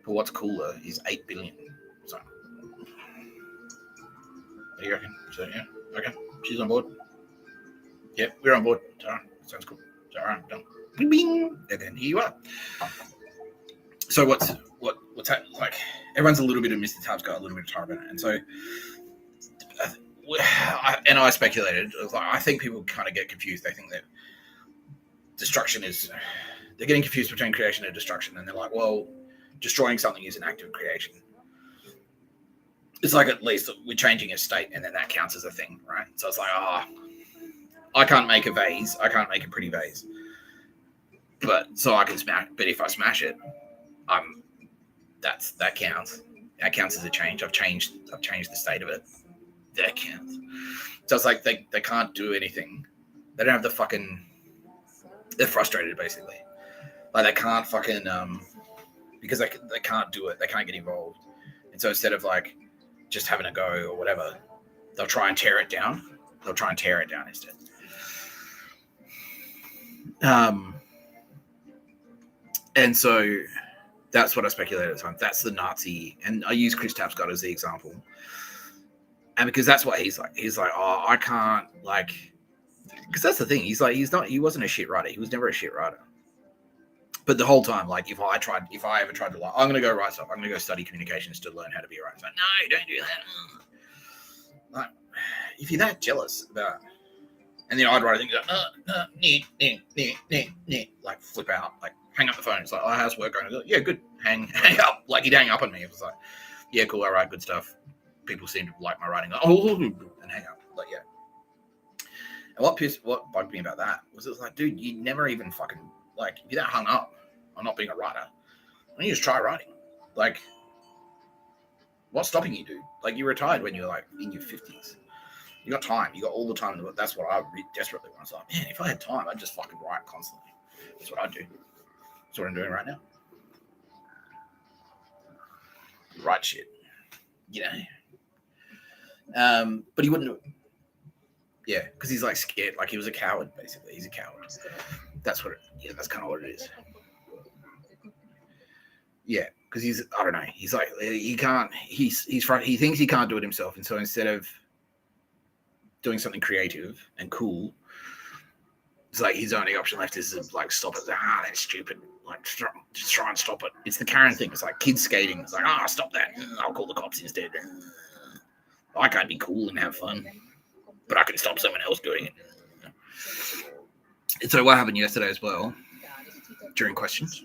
but what's cooler is 8 billion. So, what do you reckon? So yeah, okay, she's on board. Yep, we're on board. Tara, sounds cool. So, all right, done. Bing, bing. And then here you are. So what's happening? Like, everyone's a little bit of Mr. Tapscott, a little bit of Tara Bennett, and so I speculated. I think people kind of get confused. They think that destruction is. They're getting confused between creation and destruction, and they're like, well, destroying something is an act of creation. It's like, at least we're changing a state, and then that counts as a thing, right? So it's like, I can't make a vase. I can't make a pretty vase, but I can smash. But if I smash it, that counts. That counts as a change. I've changed the state of it. That counts. So it's like they can't do anything. They don't have the fucking. They're frustrated basically. Like they can't fucking because they can't do it. They can't get involved. And so instead of like just having a go or whatever, they'll try and tear it down. They'll try and tear it down instead. And so that's what I speculated at the time. That's the Nazi, and I use Chris Tapscott as the example. And because that's what he's like. He's like, oh, I can't, like, because that's the thing. He's like, he wasn't a shit writer. He was never a shit writer. But the whole time, like, if I ever tried to, like, I'm going to go write stuff. I'm going to go study communications to learn how to be a writer. It's like, no, don't do that. Like, if you're that jealous about, and then I'd write a thing like flip out, like hang up the phone. It's like, oh, how's work going? Like, yeah, good. Hang up. Like he'd hang up on me. It was like, yeah, cool. I write good stuff. People seem to like my writing. Like, oh, and hang up. Like, yeah. And what bugged me about that was it was like, dude, you never even fucking, like, if you're that hung up on not being a writer, why don't you just try writing? Like, what's stopping you, dude? Like, you retired when you were like in your 50s. You got time. You got all the time. That's what I desperately want. So, man, if I had time, I'd just fucking write constantly. That's what I'd do. That's what I'm doing right now. Write shit. You know? But he wouldn't do it. Yeah, because he's like scared. Like he was a coward, basically. He's a coward. That's that's kind of what it is. Yeah, because I don't know. He's like, he can't, he thinks he can't do it himself. And so instead of doing something creative and cool, it's like his only option left is to like stop it. Like, that's stupid. Like just try and stop it. It's the Karen thing. It's like kids skating. It's like, stop that. I'll call the cops instead. I can't be cool and have fun, but I can stop someone else doing it. And so what happened yesterday as well, during questions,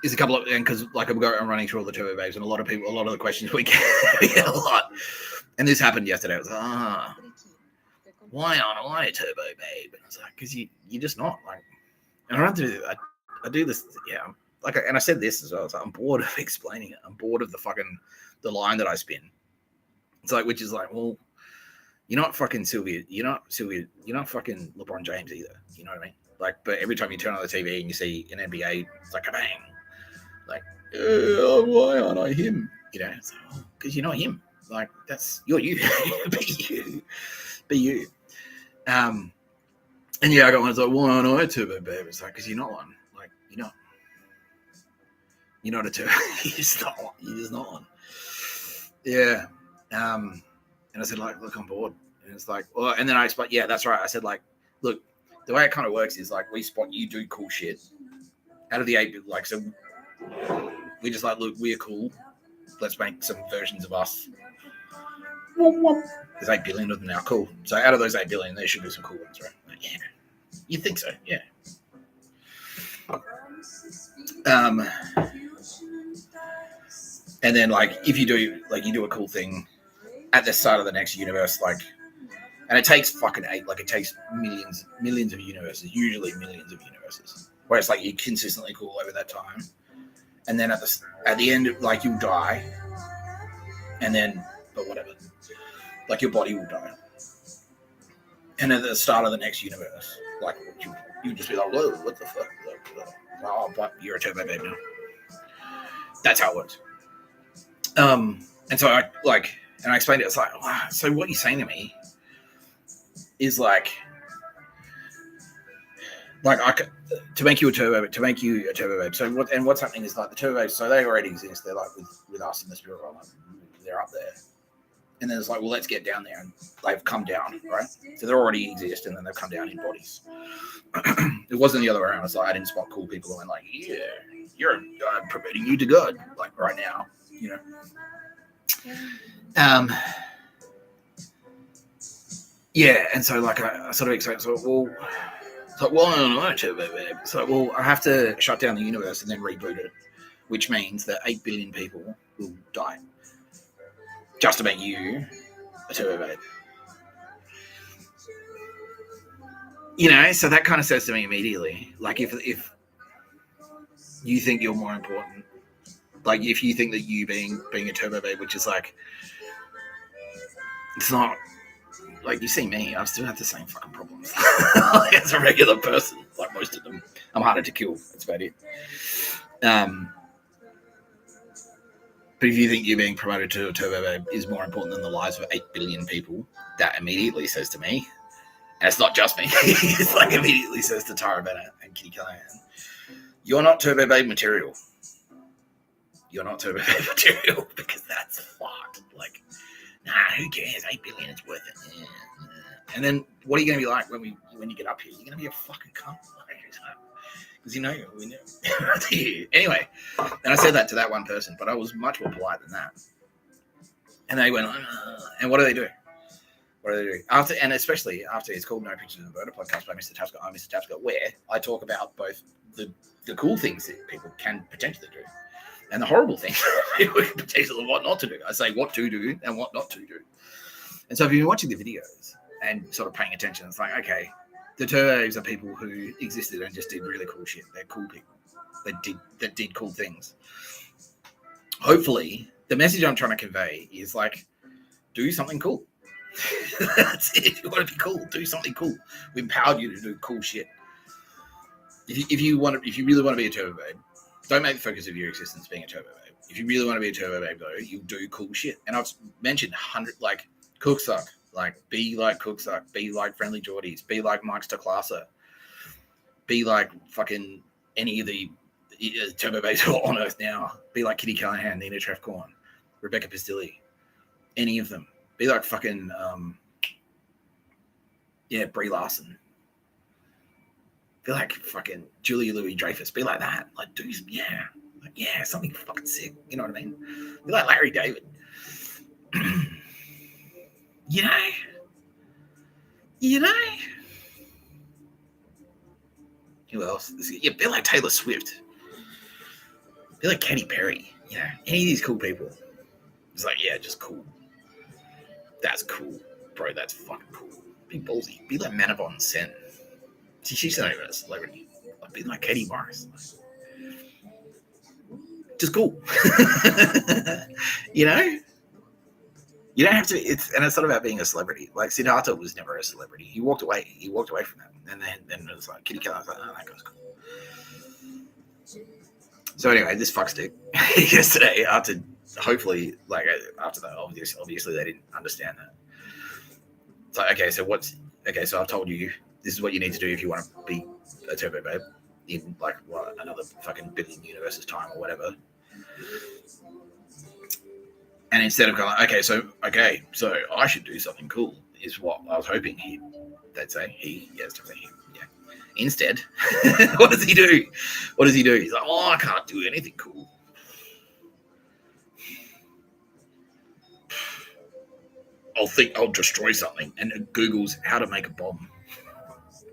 is a couple of, and because like I'm running through all the turbo babes, and a lot of the questions we get a lot. And this happened yesterday. It was why aren't I a turbo babe? And I was like, because you're just not, like, and I don't do that. I do this, yeah. Like, and I said this as well. Like, I'm bored of explaining it. I'm bored of the line that I spin. It's like, which is like, well, you're not fucking Sylvia. You're not fucking LeBron James either. You know what I mean? Like, but every time you turn on the TV and you see an NBA, it's like a bang. Like, why aren't I him? You know, it's like, because you're not him. Like, you're you. Be you. And yeah, I got one that's like, why aren't I a turbo babe? It's like, because you're not one. Like, you're not. You're not a turbo. You're just not one. Yeah. And I said, like, look, I'm bored. And it's like, well, and then I explained, yeah, that's right. I said, like, look, the way it kind of works is like we spot you do cool shit out of the 8, like, so we just like, look, we're cool. Let's make some versions of us. There's 8 billion of them now. Cool. So out of those 8 billion, there should be some cool ones, right? Like, yeah. You think so? Yeah. And then, like, if you do, like, you do a cool thing at the start of the next universe, like, and it takes fucking 8, like, it takes millions of universes, usually millions of universes, where it's like you're consistently cool over that time, and then at the end, like, you'll die, and then, but whatever, like, your body will die, and at the start of the next universe, like, you just be like, whoa, what the fuck? Oh, but you're a turbo babe now. That's how it works. And so I explained it. It's like, wow, so what you're saying to me is like I could, to make you a turbo babe. So what's happening is like the turbo babes, so they already exist. They're like with us in the spirit realm. Like, they're up there. And then it's like, well, let's get down there, and they've come down, right? So they already exist, and then they've come down in bodies. It wasn't the other way around. It's like I didn't spot cool people and went like, yeah, I'm promoting you to God, like right now, you know. Yeah, and so like I sort of explained, so well, it's like, well, I don't know, so well, I have to shut down the universe and then reboot it, which means that 8 billion people will die just to make you a turbo babe. You know, so that kind of says to me immediately, like if you think you're more important, like if you think that you being a turbo babe, which is like, it's not like, you see me, I still have the same fucking problems like, as a regular person, like most of them. I'm harder to kill. That's about it. But if you think you being promoted to a turbo babe is more important than the lives of 8 billion people, that immediately says to me, and it's not just me, it's like immediately says to Tara Bennett and Kitty Callahan, you're not turbo babe material. You're not turbo babe material, because that's fucked. Like, nah, who cares? 8 billion is worth it. Yeah. And then what are you going to be like when you get up here? You're going to be a fucking cunt. Because you know, we know. Anyway, and I said that to that one person, but I was much more polite than that. And they went, and what do they do? What do they do? After, and especially after it's called No Pictures of the Bird, a podcast by Mr. Tapscott. I'm Mr. Tapscott, where I talk about both the cool things that people can potentially do and the horrible things people can potentially what not to do. I say what to do and what not to do. And so if you've been watching the videos and sort of paying attention, it's like, okay, the turbos are people who existed and just did really cool shit. They're cool people that did cool things. Hopefully, the message I'm trying to convey is like, do something cool. That's it. If you want to be cool, do something cool. We empowered you to do cool shit. If you really want to be a turbo babe, don't make the focus of your existence being a turbo babe. If you really want to be a turbo babe, though, you'll do cool shit. And I've mentioned 100, like, Cooksuck. Like, be like Cooksuck, be like Friendlyjordies, be like Mike's Classa, be like fucking any of the turbo babes who are on Earth now. Be like Kitty Callahan, Nina Trefcorn, Rebecca Pistilli, any of them. Be like fucking, Brie Larson. Be like fucking Julia Louis-Dreyfus. Be like that. Like, do some, something fucking sick. You know what I mean? Be like Larry David. You know. Who else? Yeah, be like Taylor Swift. Be like Katy Perry. You know, any of these cool people. It's like, yeah, just cool. That's cool, bro. That's fucking cool. Be ballsy. Be like Manavon Sen. See, she's not even a celebrity. Like, be like Katie Morris. Just cool. You know. You don't have to. It's not about being a celebrity. Like Siddhartha was never a celebrity. He walked away. He walked away from that, and then it was like Kitty Callahan. I was like, oh, that guy's cool. So anyway, this fuckstick yesterday, after that, obviously they didn't understand that. It's like, so I've told you this is what you need to do if you want to be a turbo babe. in like what, another fucking billion universes time or whatever. And instead of going, okay, so I should do something cool, is what I was hoping they'd say. Yes, definitely he. Yeah. Instead, what does he do? He's like, I can't do anything cool. I'll destroy something, and it Googles how to make a bomb.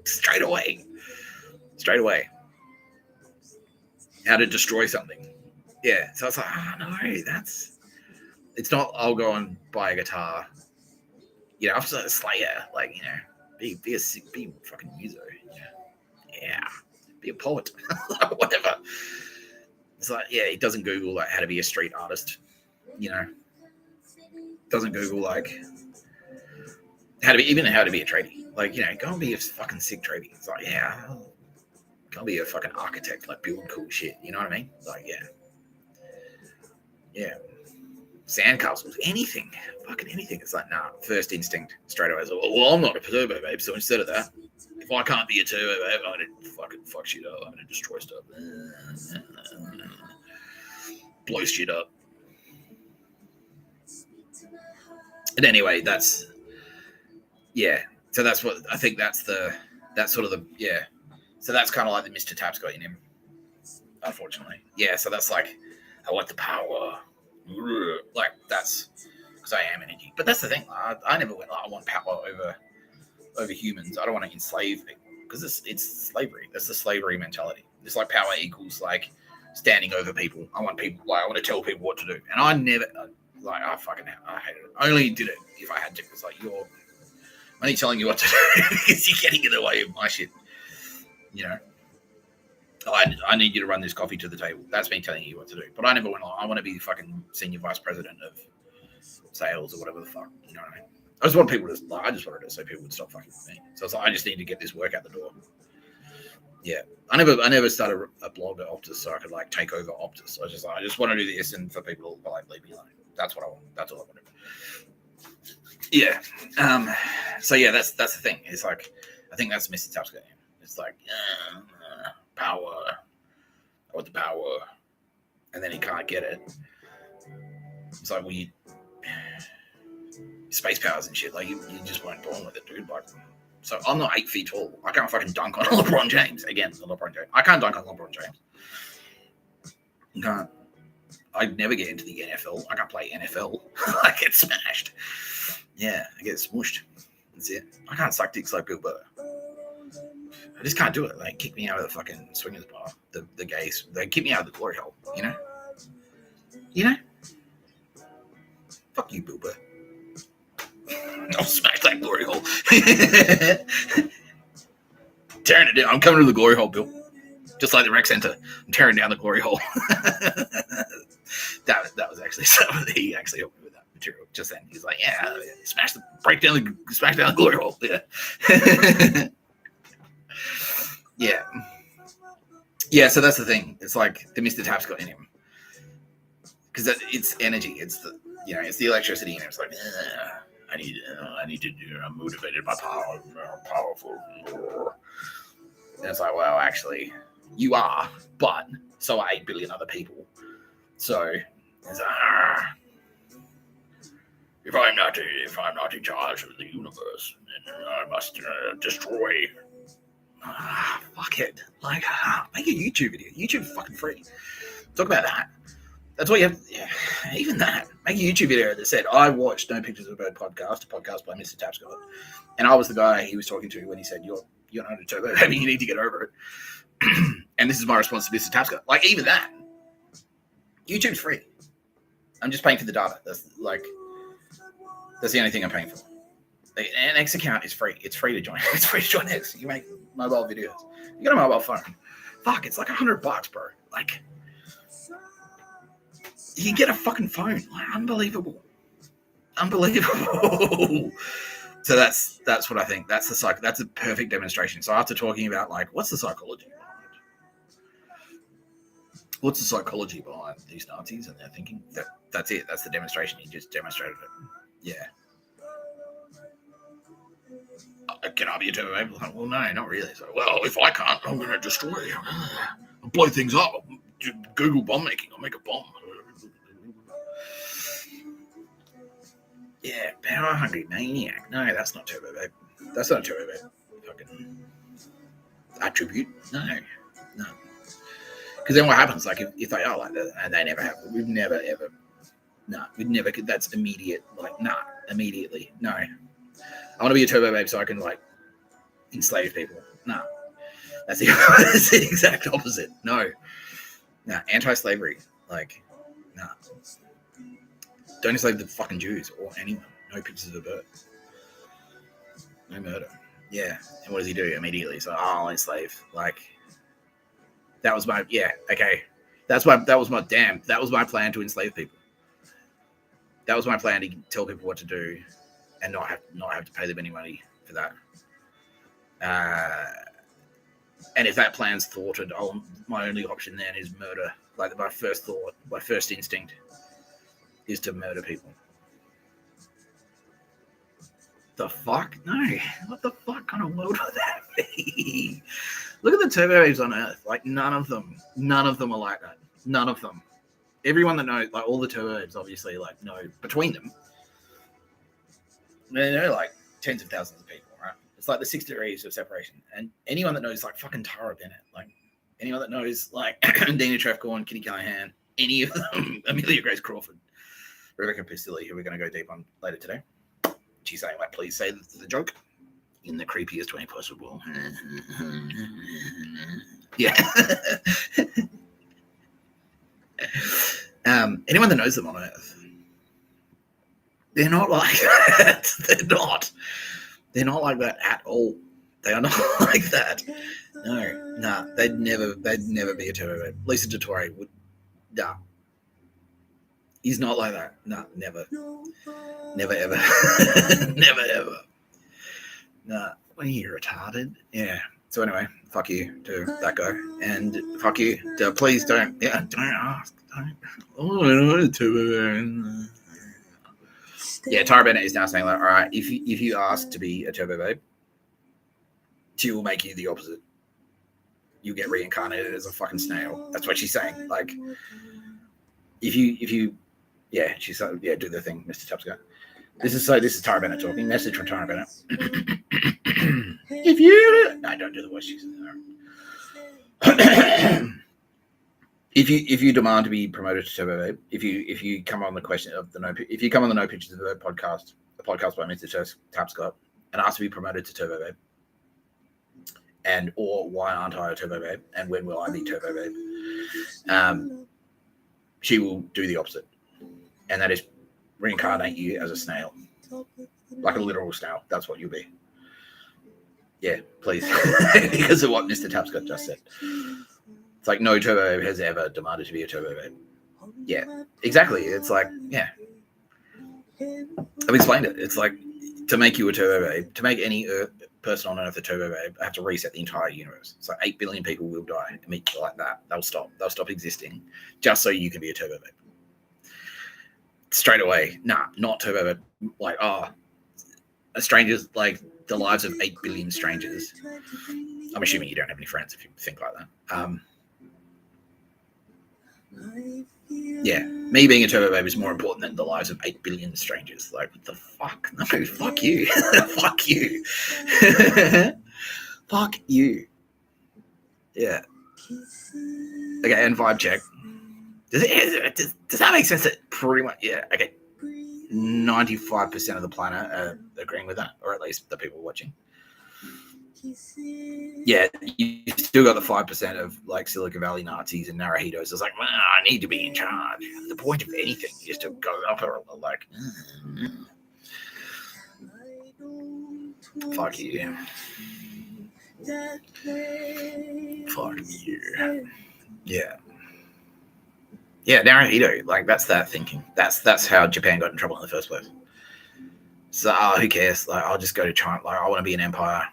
Straight away. How to destroy something. Yeah. So I was like, no, it's not, I'll go and buy a guitar. You know, I'm just a Slayer, like, you know, be a fucking user. Yeah. Be a poet. Whatever. It's like, yeah, he doesn't Google like how to be a street artist, you know. Doesn't Google like how to be a tradie. Like, you know, go and be a fucking sick tradie. It's like, yeah, go and be a fucking architect, like build cool shit. You know what I mean? Like, yeah. Sandcastles, anything, fucking anything. It's like, nah, first instinct straight away. It's like, well, I'm not a turbo babe, so instead of that, if I can't be a turbo babe, I'm gonna fucking fuck shit up. I'm gonna destroy stuff, blow shit up. And anyway, that's So that's what I think. That's sort of the. So that's kind of like the Mr. Tapscott in him, unfortunately. Yeah. So that's like, I want the power. Like, that's because I am energy. But that's the thing. I never went like, I want power over humans. I don't want to enslave people because it's slavery. That's the slavery mentality. It's like power equals like standing over people. I want people, like, I want to tell people what to do. And I never, like, I hated it. I only did it if I had to. It's like, you're only telling you what to do because you're getting in the way of my shit. You know, I need you to run this coffee to the table. That's me telling you what to do. But I never went, I want to be the fucking senior vice president of sales or whatever the fuck. You know what I mean? I just want people to, like, I just wanted it so people would stop fucking with me. So it's like, I just need to get this work out the door. Yeah. I never started a blog at Optus so I could like take over Optus. I just want to do this and for people to like leave me alone. That's what I want. That's all I want to do. Yeah. So yeah, that's the thing. It's like, I think that's Mr. Tapscott. It's like, power. I want the power. And then he can't get it. It's like, space powers and shit. Like, you just weren't born with it, dude. Like, so I'm not 8 feet tall. I can't fucking dunk on LeBron James. Again, LeBron James. I can't dunk on LeBron James. I can't. I'd never get into the NFL. I can't play NFL. I get smashed. Yeah, I get smooshed. That's it. I can't suck dicks like Bill Burr. I just can't do it. Like, kick me out of the fucking swingers bar. The gays. They kick me out of the glory hole. You know? You know? Fuck you, Bill Burr. I'll smash that glory hole. Tearing it down. I'm coming to the glory hole, Bill. Just like the rec center. I'm tearing down the glory hole. that was actually something. He actually helped me with that material just then. He's like, smash down the glory hole. Yeah. Yeah. Yeah, so that's the thing. It's like the Mr. Tapscott in him. Because it's energy. It's the electricity in him. It's like, I need to do. I'm motivated by power. I'm powerful. And it's like, well, actually, you are, but so are 8 billion other people. So it's like, if I'm not in charge of the universe, then I must destroy. Fuck it. Like, make a YouTube video. YouTube is fucking free. Talk about that. That's what you have. Yeah, even that. Make a YouTube video that said, I watched No Pictures of a Bird podcast, a podcast by Mr. Tapscott. And I was the guy he was talking to when he said, you're not a turbo baby, you need to get over it. And this is my response to Mr. Tapscott. Like, even that. YouTube's free. I'm just paying for the data. That's the only thing I'm paying for. An X account is free. It's free to join. It's free to join X. You make mobile videos. You got a mobile phone. Fuck, it's like $100, bro. Like, you can get a fucking phone. Like, unbelievable. So that's what I think. That's that's a perfect demonstration. So after talking about, like, what's the psychology behind these Nazis and their thinking, that's it. That's the demonstration. He just demonstrated it. Yeah. can I be a turbo babe? Like, well, no, not really. So, well, if I can't, I'm going to destroy you. I'll blow things up. Google bomb making. I'll make a bomb. Yeah, power hungry maniac. No, that's not turbo babe. That's not a turbo babe. Fucking attribute. No. Because then what happens? Like if they are like that, and they never have, we've never ever. No, we'd never. That's immediate. Like, nah, immediately. No. I want to be a turbo babe so I can like enslave people. No. That's the exact opposite. No. Anti-slavery. Like, nah. Don't enslave the fucking Jews or anyone. No pictures of Burr. No murder. Yeah. And what does he do immediately? So, I'll enslave. Like, that was my, okay. That was my plan to enslave people. That was my plan to tell people what to do and not have to pay them any money for that. And if that plan's thwarted, my only option then is murder. Like my first instinct is to murder people. The fuck? No. What the fuck kind of world would that be? Look at the turbo babes on Earth. Like none of them are like that. None of them. Everyone that knows, like all the turbo babes, obviously, like know between them. They know like tens of thousands of people, right? It's like the 6 degrees of separation. And anyone that knows like fucking Tara Bennett, like anyone that knows like Dina Trefcorn, Kitty Callahan, any of them, Amelia Grace Crawford, Rebecca Pistilli, who we're going to go deep on later today. She's saying like, please say the joke in the creepiest way possible. Yeah. Anyone that knows them on Earth, they're not like that. They're not like that at all. They are not like that. No, they'd never be a turbo babe. Lisa Dottore would, nah. He's not like that. No, never ever, never ever. Nah, when you're retarded, yeah. So anyway, fuck you to that guy, and fuck you to please don't ask. Yeah, Tara Bennett is now saying like, all right, if you ask to be a turbo babe, she will make you the opposite. You get reincarnated as a fucking snail. That's what she's saying. Like, if you, yeah, she's like, yeah, do the thing, Mr. Tapscott. This is Tara Bennett talking. Message from Tara Bennett. No, don't do the voice. She's If you demand to be promoted to turbo babe, if you come on the question of the if you come on the No Pictures of the Bird podcast, the podcast by Mr. Tapscott, and ask to be promoted to turbo babe, and or why aren't I a turbo babe, and when will I be turbo babe, she will do the opposite, and that is reincarnate you as a snail, like a literal snail. That's what you'll be. Yeah, please, because of what Mr. Tapscott just said. It's like no turbo babe has ever demanded to be a turbo babe. Yeah, exactly. It's like, yeah. I've explained it. It's like to make you a turbo babe, to make any person on Earth a turbo babe, I have to reset the entire universe. So 8 billion people will die immediately like that. They'll stop existing just so you can be a turbo babe. Straight away, nah, not turbo babe. Like, strangers, like the lives of 8 billion strangers. I'm assuming you don't have any friends if you think like that. Yeah, me being a turbo babe is more important than the lives of 8 billion strangers. Like, what the fuck? No, fuck you. Fuck you. Fuck you. Yeah. Okay, and vibe check. Does that make sense? That pretty much, yeah, okay. 95% of the planet are agreeing with that, or at least the people watching. Yeah, you still got the 5% of like Silicon Valley Nazis and Naruhitos. It's like, well, I need to be in charge. The point of anything is to go up or like, fuck you. Fuck you. Yeah. Yeah, Naruhito, like that's that thinking. That's how Japan got in trouble in the first place. So who cares? Like, I'll just go to China. Like, I want to be an empire.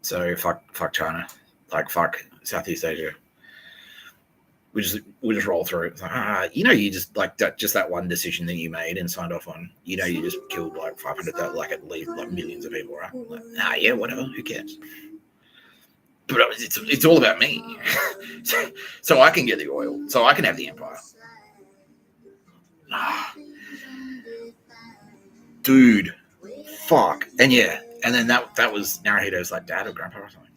So fuck China. Like, fuck Southeast Asia. we'll just roll through. It's like, you just like just that one decision that you made and signed off on. You just killed like 500, like at least like millions of people, right? Like, yeah, whatever. Who cares? But it's all about me, so I can get the oil, so I can have the empire. Dude, fuck, and then that was Naruhito's like dad or grandpa or something.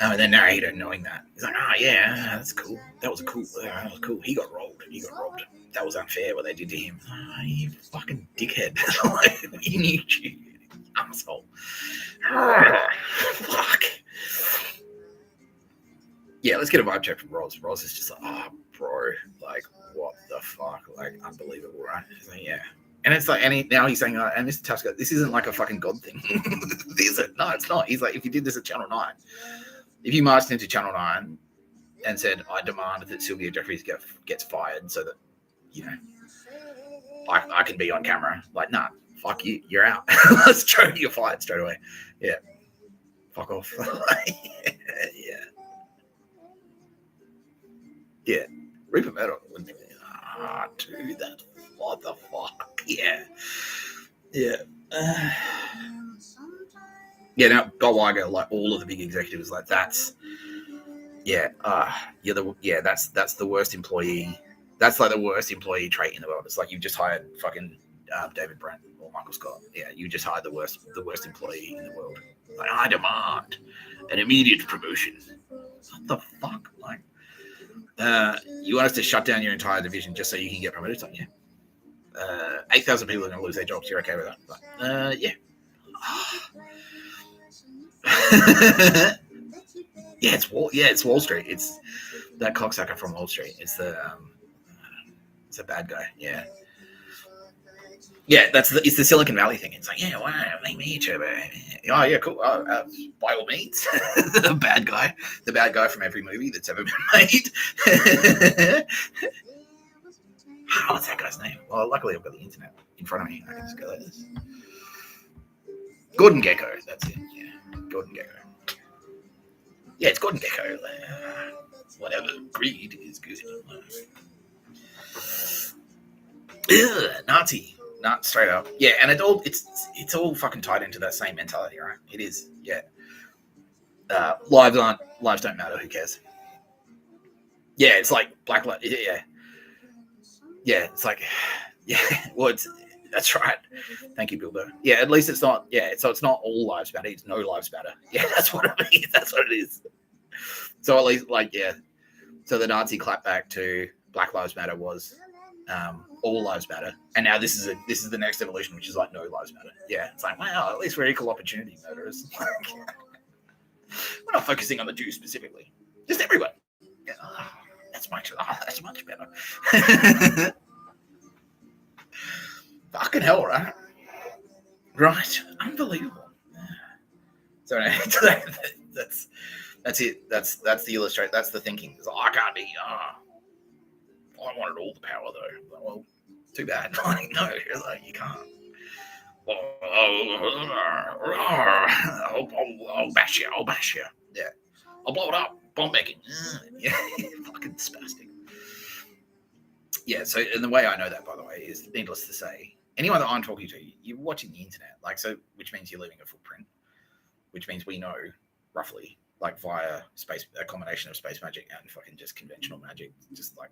And then Naruhito knowing that, he's like, that's cool. That was cool. He got robbed. That was unfair what they did to him. You fucking dickhead. He knew you, asshole. Fuck. Yeah, let's get a vibe check from Roz. Roz is just like, bro, like, what the fuck? Like, unbelievable, right? He's like, yeah. And it's like, now he's saying, and Mr. Tapscott, this isn't like a fucking God thing. No, it's not. He's like, if you did this at Channel 9, if you marched into Channel 9 and said, I demand that Sylvia Jeffries gets fired so that, I can be on camera. Like, nah, fuck you. You're out. Let's show you're fired straight away. Yeah. Fuck off. Yeah. Yeah. Rupert Murdoch wouldn't even, dude, that, what the fuck? Yeah. Yeah. Now Bob Iger, like all of the big executives, like that's that's the worst employee. That's like the worst employee trait in the world. It's like you've just hired fucking David Brent or Michael Scott. Yeah, you just hired the worst employee in the world. Like, I demand an immediate promotion. What the fuck? Like, you want us to shut down your entire division just so you can get promoted? It's like, 8,000 people are going to lose their jobs. You're okay with that? Like, yeah. It's Wall Street. It's that cocksucker from Wall Street. It's a bad guy. Yeah, it's the Silicon Valley thing. It's like, wow, make me a turbo. Oh yeah, cool. By all means, the bad guy from every movie that's ever been made. What's that guy's name? Well, luckily I've got the internet in front of me. I can just go like this. Gordon Gekko. That's it. Yeah, Gordon Gekko. Yeah, it's Gordon Gekko. Whatever. Greed is good. Nazi. Not straight up. Yeah, and it's all fucking tied into that same mentality, right? It is. Yeah. Lives don't matter. Who cares? Yeah, it's like black lives. Yeah. Yeah, it's like, well, that's right. Thank you, Bill Burr. Yeah, at least it's not. Yeah, so it's not all lives matter. It's no lives matter. Yeah, that's what it means. That's what it is. So at least, like, yeah. So the Nazi clapback to Black Lives Matter was all lives matter, and now this is the next evolution, which is like no lives matter. Yeah, it's like, wow, at least we're equal opportunity murderers. We're not focusing on the Jews specifically, just everyone. Yeah, that's much better. Fucking hell, right? Right, unbelievable. So that's it. That's the illustrate. That's the thinking. It's like, I can't be. I wanted all the power though. Like, well, too bad. Like, no, like, you can't. I'll bash you. Yeah, I'll blow it up. Bomb making. Yeah, fucking spastic. Yeah. So, and the way I know that, by the way, is needless to say, anyone that I'm talking to, you're watching the internet, like, so, which means you're leaving a footprint, which means we know roughly, like, via space, a combination of space magic and fucking just conventional magic, just like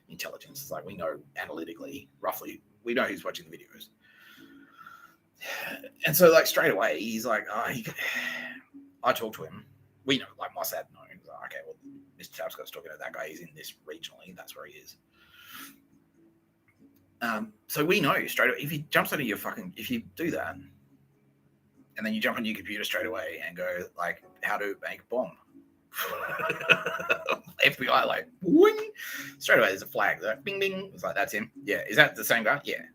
intelligence. It's like we know analytically, roughly, we know who's watching the videos. And so, like, straight away, he's like, I talk to him. We know, like, my dad knows. Like, okay, well, Mr. Tapscott's talking to that guy. He's in this regionally. That's where he is. So we know straight away, if he jumps onto if you do that, and then you jump on your computer straight away and go, like, how to make a bomb. FBI, like, wing. Straight away, there's a flag. Like, bing, bing. It's like, that's him. Yeah. Is that the same guy? Yeah.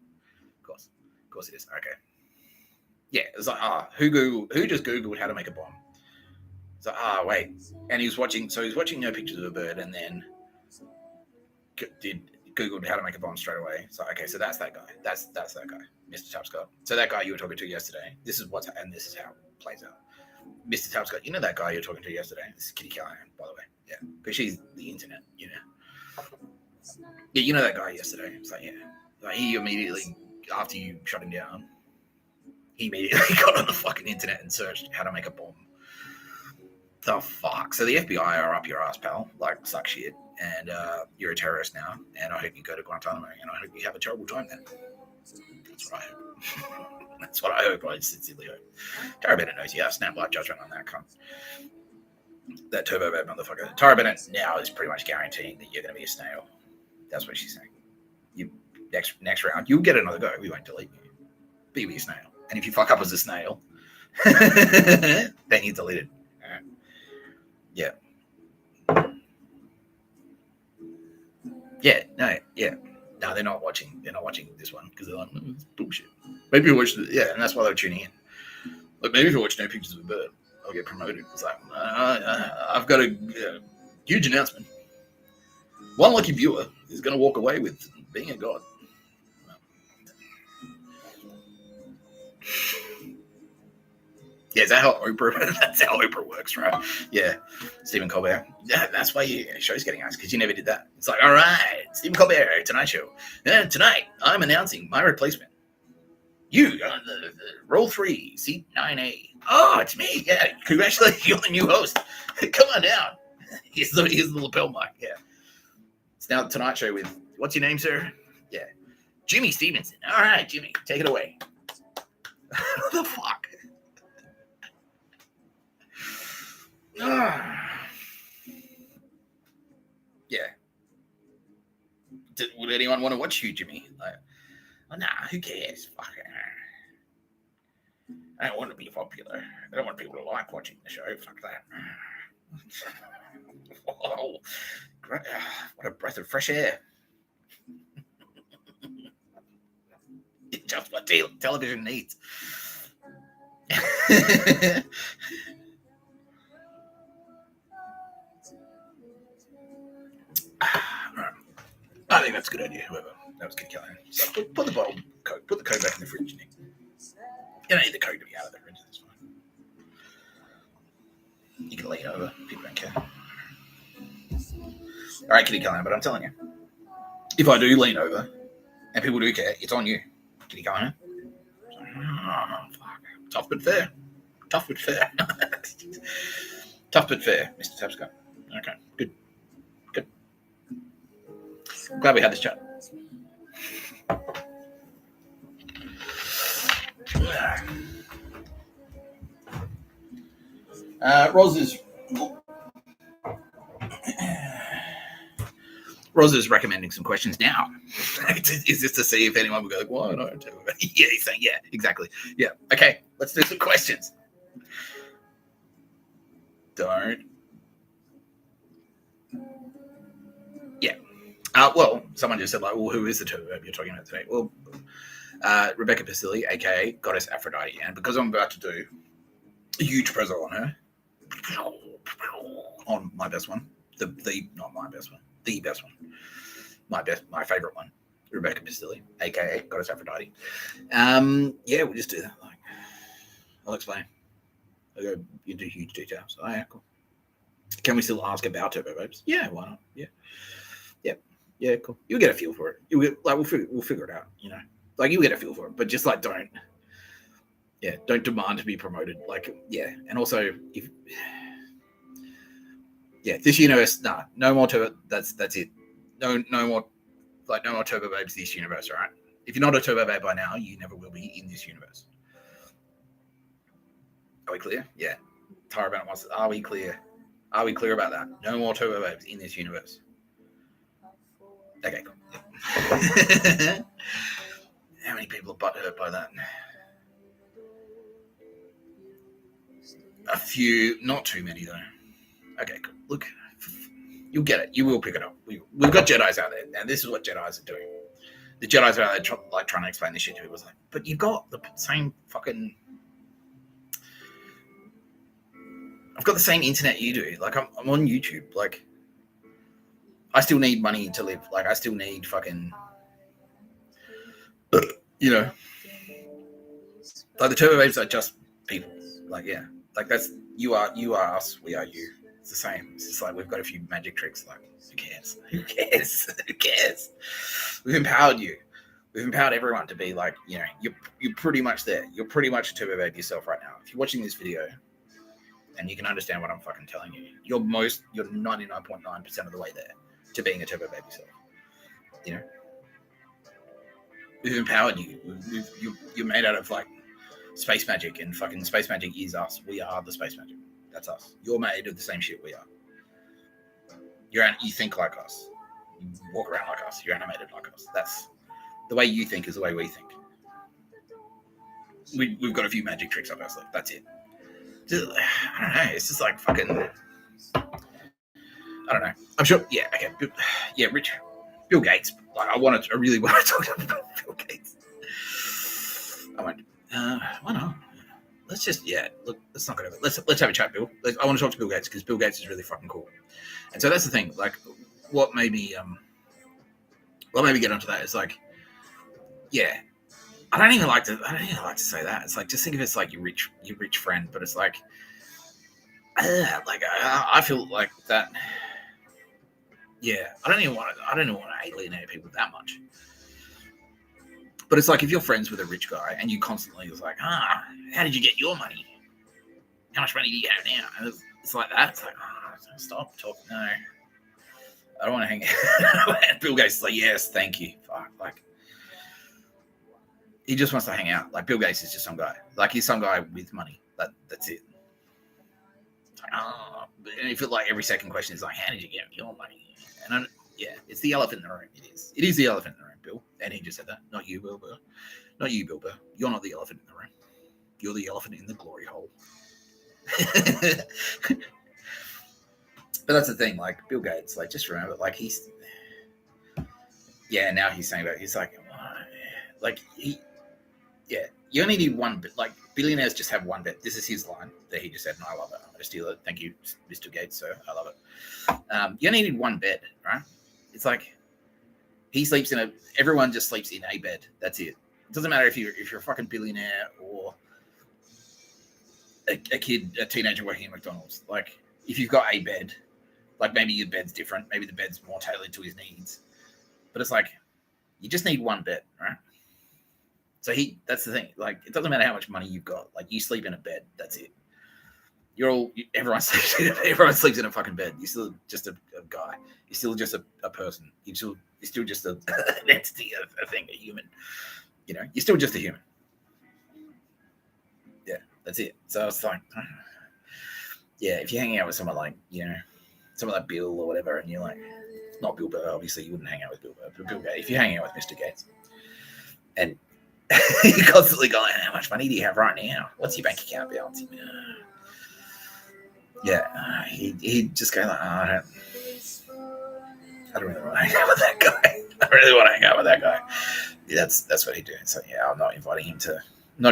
Of course it is. Okay. Yeah. It's like, who just Googled how to make a bomb? It's like, wait. And he was watching pictures of a bird and then Googled how to make a bomb straight away. So, okay, so that's that guy. That's that guy, Mr. Tapscott. So that guy you were talking to yesterday, this is how it plays out. Mr. Tapscott, you know that guy you were talking to yesterday? This is Kitty Callahan, by the way. Yeah, because she's the internet, you know. Yeah, you know that guy yesterday. It's like, yeah. Like, he immediately, after you shut him down, he immediately got on the fucking internet and searched how to make a bomb. The fuck? So the FBI are up your ass, pal. Like, suck shit. And you're a terrorist now. And I hope you go to Guantanamo. And I hope you have a terrible time then. That's what I hope. That's what I hope. I sincerely hope. Tara Bennett knows you have snap like judgment on that cunt. That turbo bad motherfucker. Tara Bennett now is pretty much guaranteeing that you're going to be a snail. That's what she's saying. You next round, you'll get another go. We won't delete you. But you'll be a snail. And if you fuck up as a snail, then you're deleted. Yeah. Yeah, no, yeah. No, they're not watching. They're not watching this one because they're like, it's bullshit. Maybe you watch yeah, and that's why they're tuning in. Like, maybe if you watch No Pictures of a Bird, I'll get promoted. It's like, I've got a huge announcement. One lucky viewer is going to walk away with being a god. Yeah, is that how Oprah? That's how Oprah works, right? Yeah, Stephen Colbert. Yeah, that's why your show's getting asked because you never did that. It's like, all right, Stephen Colbert, Tonight Show. And tonight, I'm announcing my replacement. You on the roll 3, seat 9A. Oh, it's me. Yeah, congratulations, you're the new host. Come on down. Here's the lapel mic. Yeah, it's now the Tonight Show with what's your name, sir? Yeah, Jimmy Stevenson. All right, Jimmy, take it away. What the fuck? Yeah. Would anyone want to watch you, Jimmy? Like, oh, nah, who cares? Fuck it. I don't want to be popular. I don't want people to like watching the show. Fuck that. Whoa. What a breath of fresh air. Just what television needs. I think that's a good idea, whoever. That was good, Callahan. So put the bottle, Coke, put the Coke back in the fridge, Nick. You don't need the Coke to be out of the fridge, that's fine. You can lean over, people don't care. Alright, Kitty Callahan, but I'm telling you, if I do lean over, and people do care, it's on you, Kitty Callahan. Oh, fuck. Tough but fair. Tough but fair. Tough but fair, Mr. Tapscott. Okay, good. Good. Glad we had this chat. Roz is recommending some questions now. Is this to see if anyone would go like, why not? Yeah, he's saying, yeah, exactly. Yeah, okay, let's do some questions. Don't. Yeah. Well, someone just said, like, well, who is the turbo you're talking about today? Well, Rebecca Pistilli, a.k.a. Goddess Aphrodite. And because I'm about to do a huge presser on her, on my best one, not my best one, the best one, my favorite one, Rebecca Pistilli, a.k.a. Goddess Aphrodite. Yeah, we'll just do that. Like, I'll explain. I'll go into huge details. Oh, yeah, cool. Can we still ask about turbo babes? Yeah, why not? Yeah. Yeah, cool. You'll get a feel for it. We'll figure it out, you know. Like, you'll get a feel for it, but just like don't demand to be promoted. Like, yeah, and also if this universe, no more turbo. That's it. No more turbo babes this universe. All right. If you're not a turbo babe by now, you never will be in this universe. Are we clear? Yeah. Tara Bennett wants. Are we clear? Are we clear about that? No more turbo babes in this universe. Okay, cool. How many people are butthurt by that? A few, not too many though. Okay, cool. Look, you'll get it. You will pick it up. We've got Jedis out there, and this is what Jedis are doing. The Jedis are out there trying to explain this shit to people. It's like, but you've got the same fucking. I've got the same internet you do. Like, I'm on YouTube. Like, I still need money to live. Like, I still need fucking, you know, like the turbo babes are just people. Like, yeah, like you are us, we are you. It's the same. It's just like we've got a few magic tricks. Like, who cares? Who cares? Who cares? We've empowered you. We've empowered everyone to be like, you're pretty much there. You're pretty much a turbo babe yourself right now. If you're watching this video and you can understand what I'm fucking telling you, you're 99.9% of the way there to being a turbo babe yourself. We've empowered you. You're made out of like space magic, and fucking space magic is us. We are the space magic. That's us. You're made of the same shit we are. You think like us. You walk around like us. You're animated like us. That's the way you think is the way we think. We've got a few magic tricks up our sleeve. That's it. Just, I don't know. It's just like fucking. I don't know. I'm sure. Yeah. Okay. Yeah. Bill Gates. Like I really want to talk about Bill Gates. I won't. Why not? Let's just look. Let's not go over. Let's have a chat, Bill. I want to talk to Bill Gates because Bill Gates is really fucking cool. And so that's the thing. Like, what made me get onto that is like, yeah. I don't even like to say that. It's like, just think of it as like your rich friend, but it's like, I feel like that. Yeah, I don't even want to alienate people that much. But it's like if you're friends with a rich guy and you constantly is like, how did you get your money? How much money do you have now? And it's like that. It's like, stop talking. No, I don't want to hang out. And Bill Gates is like, yes, thank you. Fuck, like. He just wants to hang out. Like Bill Gates is just some guy. Like he's some guy with money. That's it. It's like, and if it like every second question is like, how did you get your money? And it's the elephant in the room. It is the elephant in the room, Bill. And he just said that. Not you, Bill Burr. Not you, Bill Burr. You're not the elephant in the room. You're the elephant in the glory hole. But that's the thing. Like Bill Gates. Like just remember. Like he's. Yeah. Now he's saying that he's like. Like he. Yeah, you only need one bit. Like billionaires just have one bit. This is his line that he just said, and I love it. I'm going to steal it. Thank you, Mr. Gates, sir. I love it. You only need one bed, right? It's like he sleeps in everyone just sleeps in a bed. That's it. It doesn't matter if you're a fucking billionaire or a teenager working at McDonald's. Like if you've got a bed, like maybe your bed's different. Maybe the bed's more tailored to his needs. But it's like you just need one bed, right? So that's the thing. Like, it doesn't matter how much money you've got. Like, you sleep in a bed. That's it. Everyone sleeps in a fucking bed. You're still just a guy. You're still just a person. You're still just an entity, a thing, a human. You're still just a human. Yeah, that's it. So it's like, yeah, if you're hanging out with someone like, someone like Bill or whatever, and you're like, not Bill Burr, obviously you wouldn't hang out with Bill Burr, but Bill Gates. If you're hanging out with Mr. Gates, and you're constantly going, how much money do you have right now? What's your bank account balance? Yeah, he'd just go like, I don't really want to hang out with that guy. I really want to hang out with that guy. Yeah, that's what he'd do. So yeah, I'm not going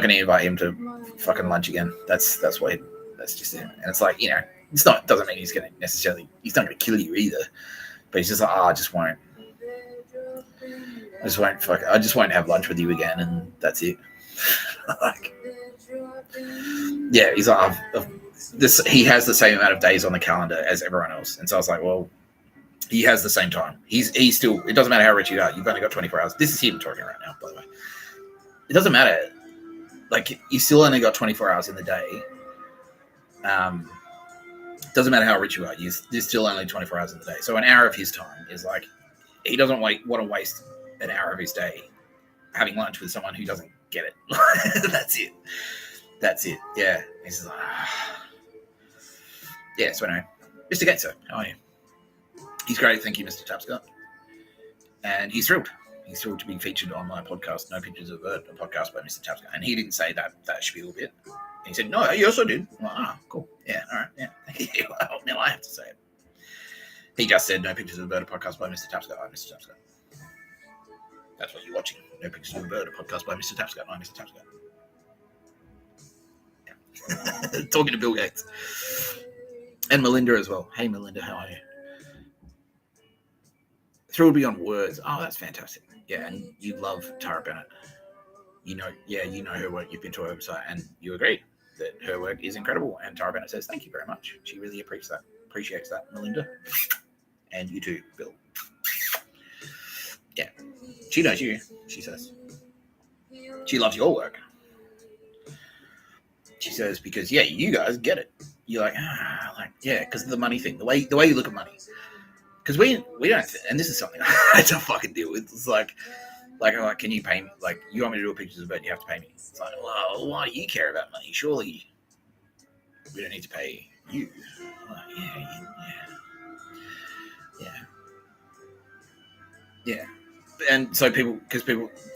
to invite him to fucking lunch again. That's just it. And it's like, doesn't mean he's not going to kill you either. But he's just like, I just won't have lunch with you again, and that's it. Like, yeah, he's like, he has the same amount of days on the calendar as everyone else, and so I was like, well, he has the same time. He's still. It doesn't matter how rich you are. You've only got 24 hours. This is him talking right now, by the way. It doesn't matter. Like, you still only got 24 hours in the day. Doesn't matter how rich you are. There's still only 24 hours in the day. So an hour of his time is like, he doesn't want to waste an hour of his day having lunch with someone who doesn't get it. That's it. Yeah. He's just like, yeah. So anyway, Mr. Gates, sir, how are you? He's great. Thank you, Mr. Tapscott. And he's thrilled. He's thrilled to be featured on my podcast, No Pictures of a podcast by Mr. Tapscott. And he didn't say that spiel bit. He said, no, yes, I did. I'm like, cool. Yeah, all right. Yeah. Thank you. Well, now I have to say it. He just said, No Pictures of a Bird, a podcast by Mr. Tapscott. I'm Mr. Tapscott. That's what you're watching. No Pictures of a Bird, a podcast by Mr. Tapscott. I'm Mr. Tapscott. Yeah. Talking to Bill Gates. And Melinda as well. Hey, Melinda, how are you? Thrilled beyond words. Oh, that's fantastic. Yeah, and you love Tara Bennett. You know her work. You've been to her website, and you agree that her work is incredible. And Tara Bennett says, thank you very much. She really appreciates that. appreciates that, Melinda. And you too, Bill. Yeah. She knows you, she says. She loves your work. She says, because, yeah, you guys get it. You're like, yeah, because of the money thing, the way you look at money. Because we don't, and this is something I had to fucking deal with. It's like, can you pay me? Like, you want me to do a pictures of it, you have to pay me. It's like, well, why do you care about money? Surely we don't need to pay you. Like, yeah. And so people,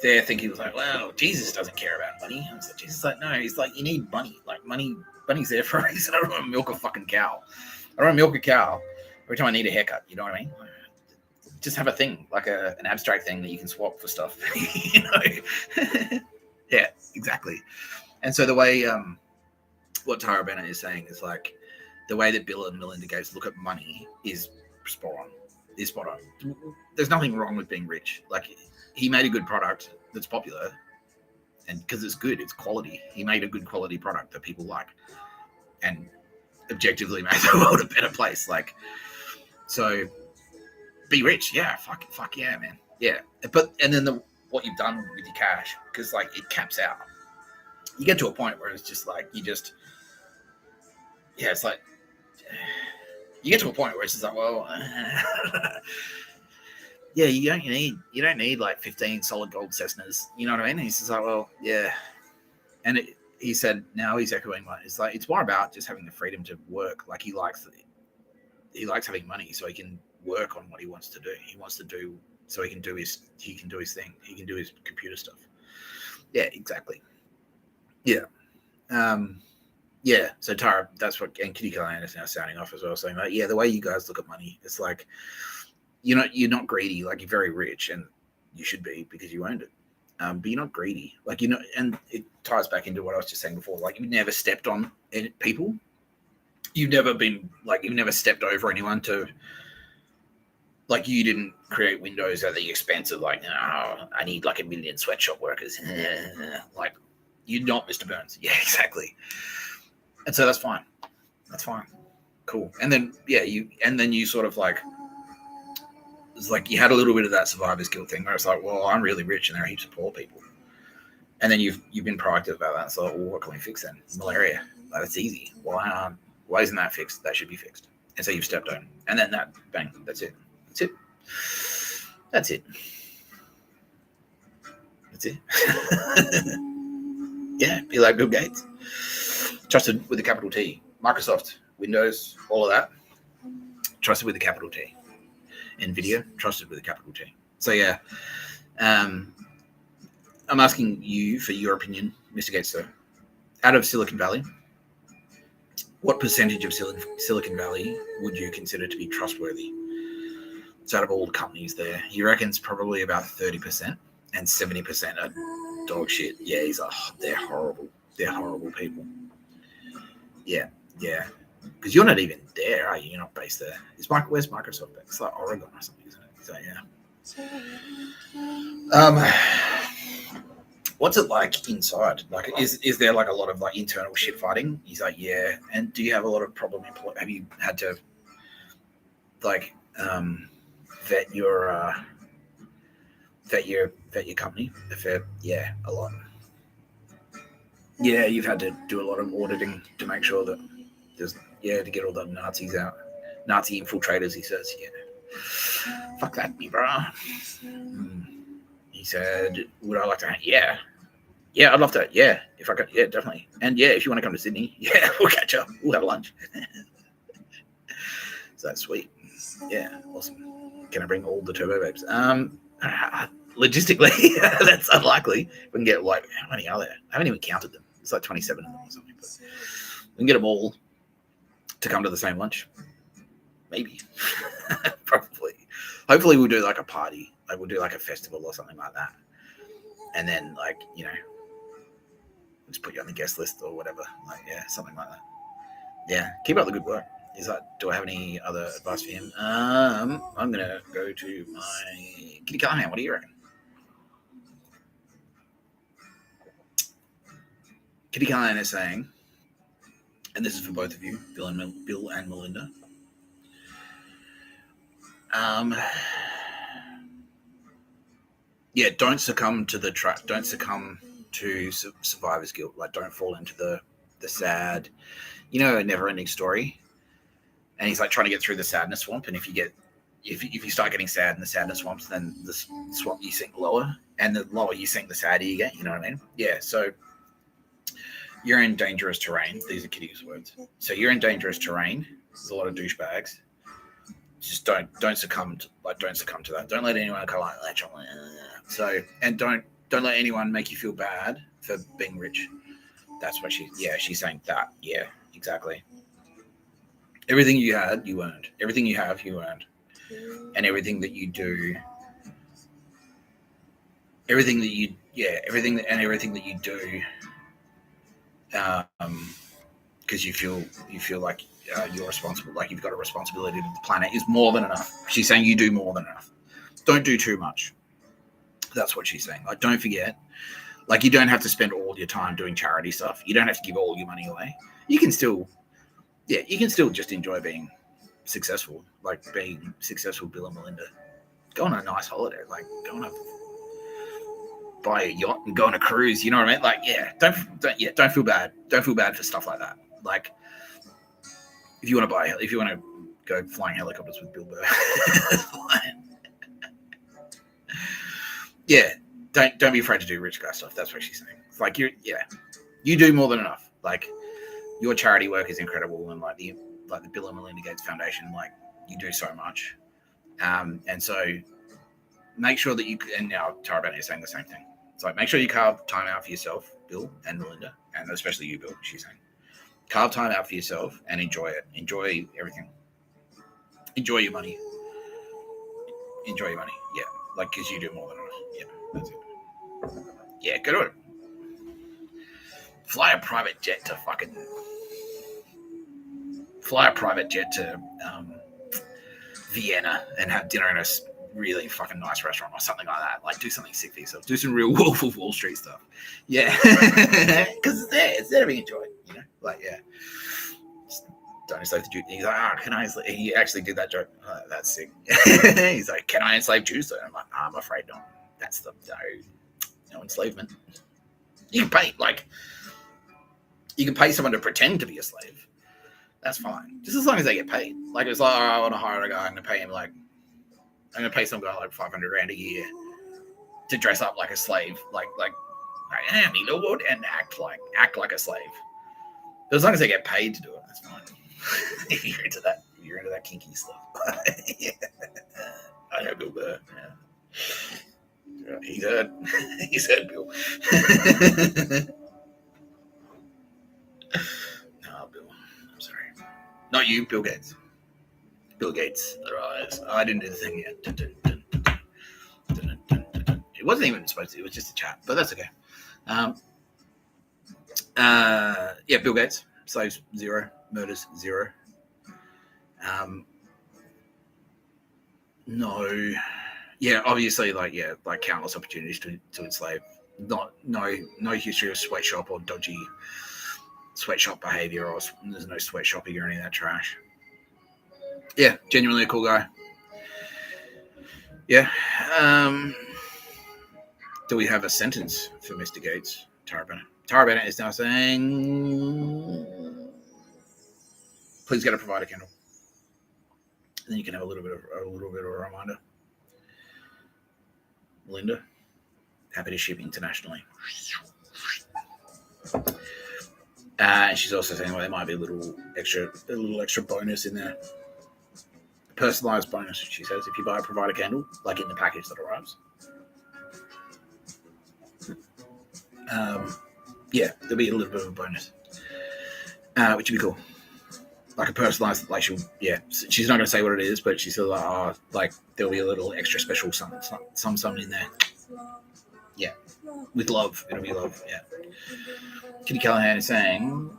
they're thinking, like, well, Jesus doesn't care about money. And so Jesus is like, no, he's like, you need money. Like, money's there for a reason. I don't want to milk a fucking cow. I don't want to milk a cow every time I need a haircut. You know what I mean? Just have a thing, like an abstract thing that you can swap for stuff. You know? Yeah, exactly. And so the way, what Tara Bennett is saying is like, the way that Bill and Melinda Gates look at money is spot on. There's nothing wrong with being rich. Like, he made a good product that's popular, and because it's good, it's quality. He made a good quality product that people like, and objectively made the world a better place. Like, so be rich, yeah, fuck yeah, man, yeah. But and then what you've done with your cash, because like it caps out. You get to a point where it's just like it's like you get to a point where it's just like, well, yeah, you don't need like 15 solid gold Cessnas, you know what I mean? And he's just like, well, yeah. And he said now he's echoing like, it's like, it's more about just having the freedom to work. Like, he likes having money so he can work on what he wants to do. He wants to do so he can do his thing. He can do his computer stuff. Yeah, exactly. Yeah. Yeah, so Tara, that's what, and Kitty Callahan is now sounding off as well, saying like, yeah, the way you guys look at money, it's like, you're not greedy. Like, you're very rich, and you should be because you earned it. But you're not greedy. Like, and it ties back into what I was just saying before. Like, you've never stepped on people. You've never stepped over anyone to, like, you didn't create Windows at the expense of like, oh, I need like 1 million sweatshop workers. Like, you're not Mr. Burns. Yeah, exactly. And so that's fine. Cool. And then, yeah, you sort of like, it's like you had a little bit of that survivor's guilt thing where it's like, well, I'm really rich and there are heaps of poor people. And then you've been proactive about that. So, well, what can we fix then? Malaria. Like, that's easy. Why isn't that fixed? That should be fixed. And so you've stepped on. And then bang, that's it. Yeah, be like Bill Gates. Trusted with a capital T. Microsoft, Windows, all of that. Trusted with a capital T. NVIDIA, trusted with a capital T. So, yeah. I'm asking you for your opinion, Mr. Gates, sir. Out of Silicon Valley, what percentage of Silicon Valley would you consider to be trustworthy? So out of all the companies there, he reckons probably about 30%, and 70% are dog shit. Yeah, he's like, they're horrible. They're horrible people. Yeah. Because you're not even there, are you? You're not based there. Where's Microsoft based? It's like Oregon or something, isn't it? So, yeah. What's it like inside? Like, is there like a lot of like internal shit fighting? He's like, yeah. And do you have a lot of problem? Have you had to like vet your company? Yeah, a lot. Yeah, you've had to do a lot of auditing to make sure that to get all the Nazis out. Nazi infiltrators, he says. Yeah. Fuck that, me, bro. He said, would I like to? Yeah, I'd love to. Yeah, if I could. Yeah, definitely. And yeah, if you want to come to Sydney, yeah, we'll catch up. We'll have lunch. So that's sweet. Yeah, awesome. Can I bring all the turbo babes? Logistically, that's unlikely. We can get like, how many are there? I haven't even counted them. It's like 27 of them or something. But we can get them all to come to the same lunch. Maybe. Probably. Hopefully we'll do like a party. Like, we'll do like a festival or something like that. And then, like, just put you on the guest list or whatever. Like, yeah, something like that. Yeah, keep up the good work. Is that? Do I have any other advice for him? I'm gonna go to my Kitty Callahan. What do you reckon? Kitty Callahan is saying, and this is for both of you, Bill and Melinda. Yeah, don't succumb to the trap. Don't succumb to survivor's guilt. Like, don't fall into the sad, a never-ending story. And he's like trying to get through the sadness swamp. And if you start getting sad in the sadness swamps, then the swamp you sink lower, and the lower you sink, the sadder you get. You know what I mean? Yeah. So you're in dangerous terrain. These are Kitty's words. So you're in dangerous terrain. There's a lot of douchebags. Just don't succumb to that. Don't let anyone come like that. So, and don't let anyone make you feel bad for being rich. That's what she's saying that. Yeah, exactly. Everything you had, you earned. Everything you have, you earned. And everything that you do, everything that you do, because you feel like you're responsible, like you've got a responsibility to the planet, is more than enough. She's saying you do more than enough. Don't do too much. That's what she's saying. Like, don't forget, like, you don't have to spend all your time doing charity stuff. You don't have to give all your money away. You can still just enjoy being successful, like being successful. Bill and Melinda, go on a nice holiday, like go on buy a yacht and go on a cruise. You know what I mean? Like, don't feel bad. Don't feel bad for stuff like that. Like, if you want to go flying helicopters with Bill Burr, yeah, don't be afraid to do rich guy stuff. That's what she's saying. It's like you do more than enough. Like, your charity work is incredible, and like the Bill and Melinda Gates Foundation, like, you do so much. And so make sure that and now Tara Bennett is saying the same thing. It's like, make sure you carve time out for yourself, Bill and Melinda, and especially you, Bill, she's saying. Carve time out for yourself and enjoy it. Enjoy everything. Enjoy your money. Yeah. Like, because you do more than enough. Yeah, that's it. Yeah, go to it. Fly a private jet to Vienna and have dinner in a really fucking nice restaurant or something like that. Like, do something sick for yourself. Do some real Wolf of Wall Street stuff. Yeah. Because it's there to be enjoyed, Like, yeah. Just don't enslave the Jews. He's like, can I enslave? He actually did that joke. Oh, that's sick. He's like, can I enslave Jews? I'm like, I'm afraid not. That's no enslavement. You can pay someone to pretend to be a slave. That's fine. Just as long as they get paid. Like, it's like, I want to hire a guy. I'm going to pay him I'm going to pay some guy like $500,000 a year to dress up like a slave, like I am, Lord, and act like a slave. But as long as they get paid to do it, that's fine. If you're into that kinky stuff. Yeah. I know Bill Burr. Yeah. He's heard Bill. No, Bill. I'm sorry. Not you, Bill Gates. Bill Gates, arise. I didn't do the thing yet. It wasn't even supposed to. It was just a chat, but that's okay. Bill Gates, slaves 0, murders 0. No. Yeah, obviously, like countless opportunities to enslave. No history of sweatshop or dodgy sweatshop behavior, or there's no sweatshopping or any of that trash. Yeah, genuinely a cool guy. Yeah. Do we have a sentence for Mr. Gates? Tara Bennett is now saying, please get a provider candle. And then you can have a little bit of a reminder. Melinda, happy to ship internationally. She's also saying, well, there might be a little extra bonus in there. Personalized bonus, she says, if you buy a provider candle, like in the package that arrives. There'll be a little bit of a bonus, which would be cool. Like a personalized, like she's not going to say what it is, but she's still like, there'll be a little extra special something in there. Yeah, with love, it'll be love. Yeah. Kitty Callahan is saying,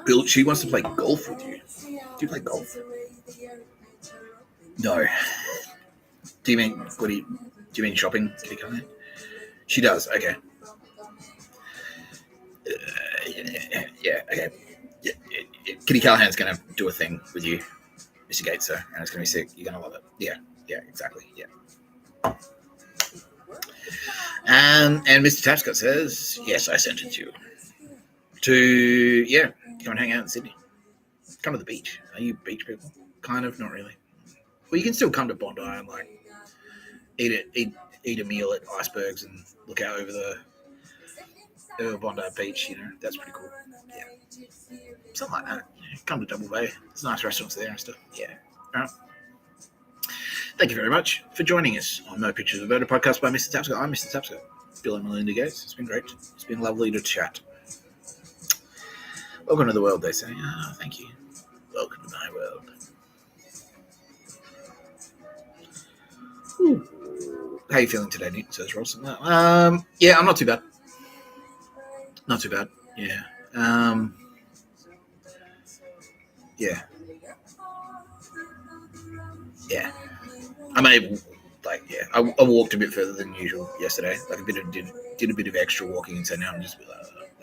Bill, she wants to play golf with you. Do you play golf? No. Do you mean shopping, Kitty Callahan? She does. Okay. Okay. Yeah. Kitty Callahan's going to do a thing with you. Mr. Gates, sir, and it's going to be sick. You're going to love it. Yeah, exactly. Yeah. And Mr. Tapscott says, yes, I sent it to you. To, come and hang out in Sydney. Come to the beach. Are you beach people? Kind of, not really. Well, you can still come to Bondi and like eat a meal at Icebergs and look out over the Bondi Beach. That's pretty cool. Yeah, something like that. Come to Double Bay. There's nice restaurants there and stuff. Yeah. All right. Thank you very much for joining us on No Pictures of a podcast by Mr. Tapscott. I'm Mr. Tapscott. Bill and Melinda Gates. It's been great. It's been lovely to chat. Welcome to the world, they say. Oh, thank you. Welcome to my world. Ooh. How are you feeling today, Nick? Says Ross. Yeah, I'm not too bad. Not too bad. Yeah. Yeah. Yeah. I'm able, I walked a bit further than usual yesterday. Like did a bit of extra walking, and so now I'm just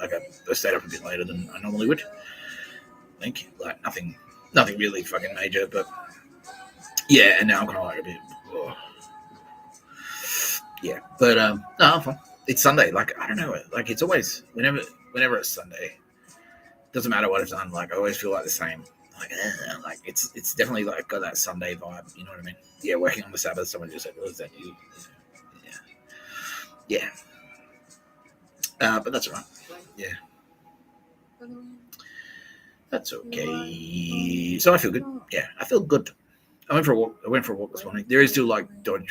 I stayed up a bit later than I normally would. I think nothing really fucking major, but yeah. And now I'm kind of like a bit. Oh. Yeah, but no, I'm fine. It's Sunday. I don't know. It's always whenever it's Sunday. Doesn't matter what I've done. I always feel like the same. It's definitely got that Sunday vibe. You know what I mean? Yeah, working on the Sabbath. Someone just said, "Well, is that you?" Yeah. But that's all right. Yeah. That's okay. So I feel good. Yeah, I feel good. I went for a walk this morning. There is still dog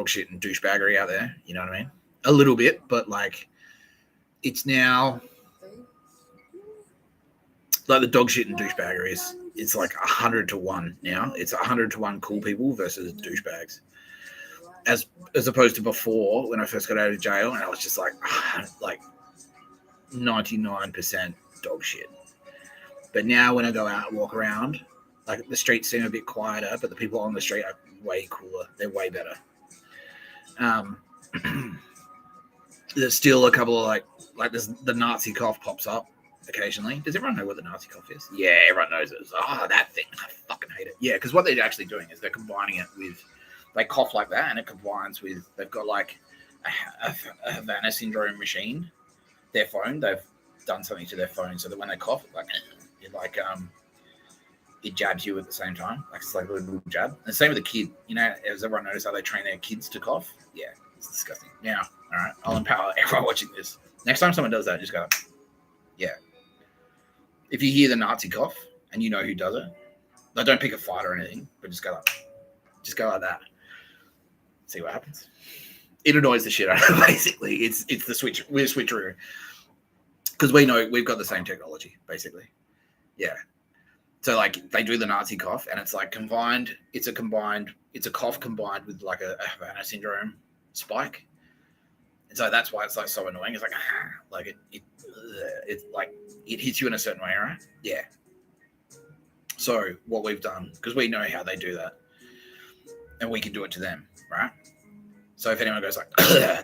shit and douchebaggery out there. You know what I mean? A little bit, but it's now. The dog shit and douchebaggery it's 100 to 1 now. It's 100 to 1 cool people versus douchebags. As opposed to before when I first got out of jail and I was just 99% dog shit. But now when I go out and walk around, the streets seem a bit quieter, but the people on the street are way cooler. They're way better. There's still a couple of the Nazi cough pops up occasionally. Does everyone know what the Nazi cough is? Yeah, everyone knows it. That thing. I fucking hate it. Yeah, because what they're actually doing is they're combining it with, they cough like that, and it combines with, they've got a Havana syndrome machine. Their phone, they've done something to their phone so that when they cough, it jabs you at the same time. It's like a little jab. And the same with the kid. Has everyone noticed how they train their kids to cough? Yeah, it's disgusting. Now, all right, I'll empower everyone watching this. Next time someone does that, just go, yeah. If you hear the Nazi cough and you know who does it, don't pick a fight or anything, but just go like that. See what happens. It annoys the shit out of it, basically. It's the switch. We're switcheroo. Because we know we've got the same technology, basically. Yeah. So they do the Nazi cough and it's combined. It's a cough combined with a Havana syndrome spike. And so that's why it's so annoying. It's it hits you in a certain way, right? Yeah. So what we've done, because we know how they do that, and we can do it to them, right? So if anyone goes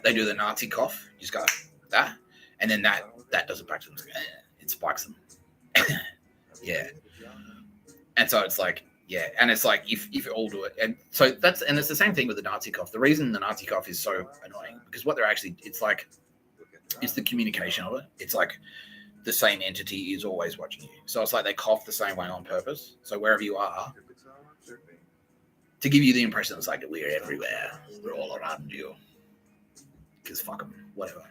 they do the Nazi cough, you just go that, and then that does it back to them. It spikes them. Yeah. And so it's yeah, and it's if you all do it, and so it's the same thing with the Nazi cough. The reason the Nazi cough is so annoying because what they're actually, it's the communication of it. It's the same entity is always watching you. So it's they cough the same way on purpose. So wherever you are, to give you the impression it's we're everywhere, we're all around you. Because fuck them, whatever.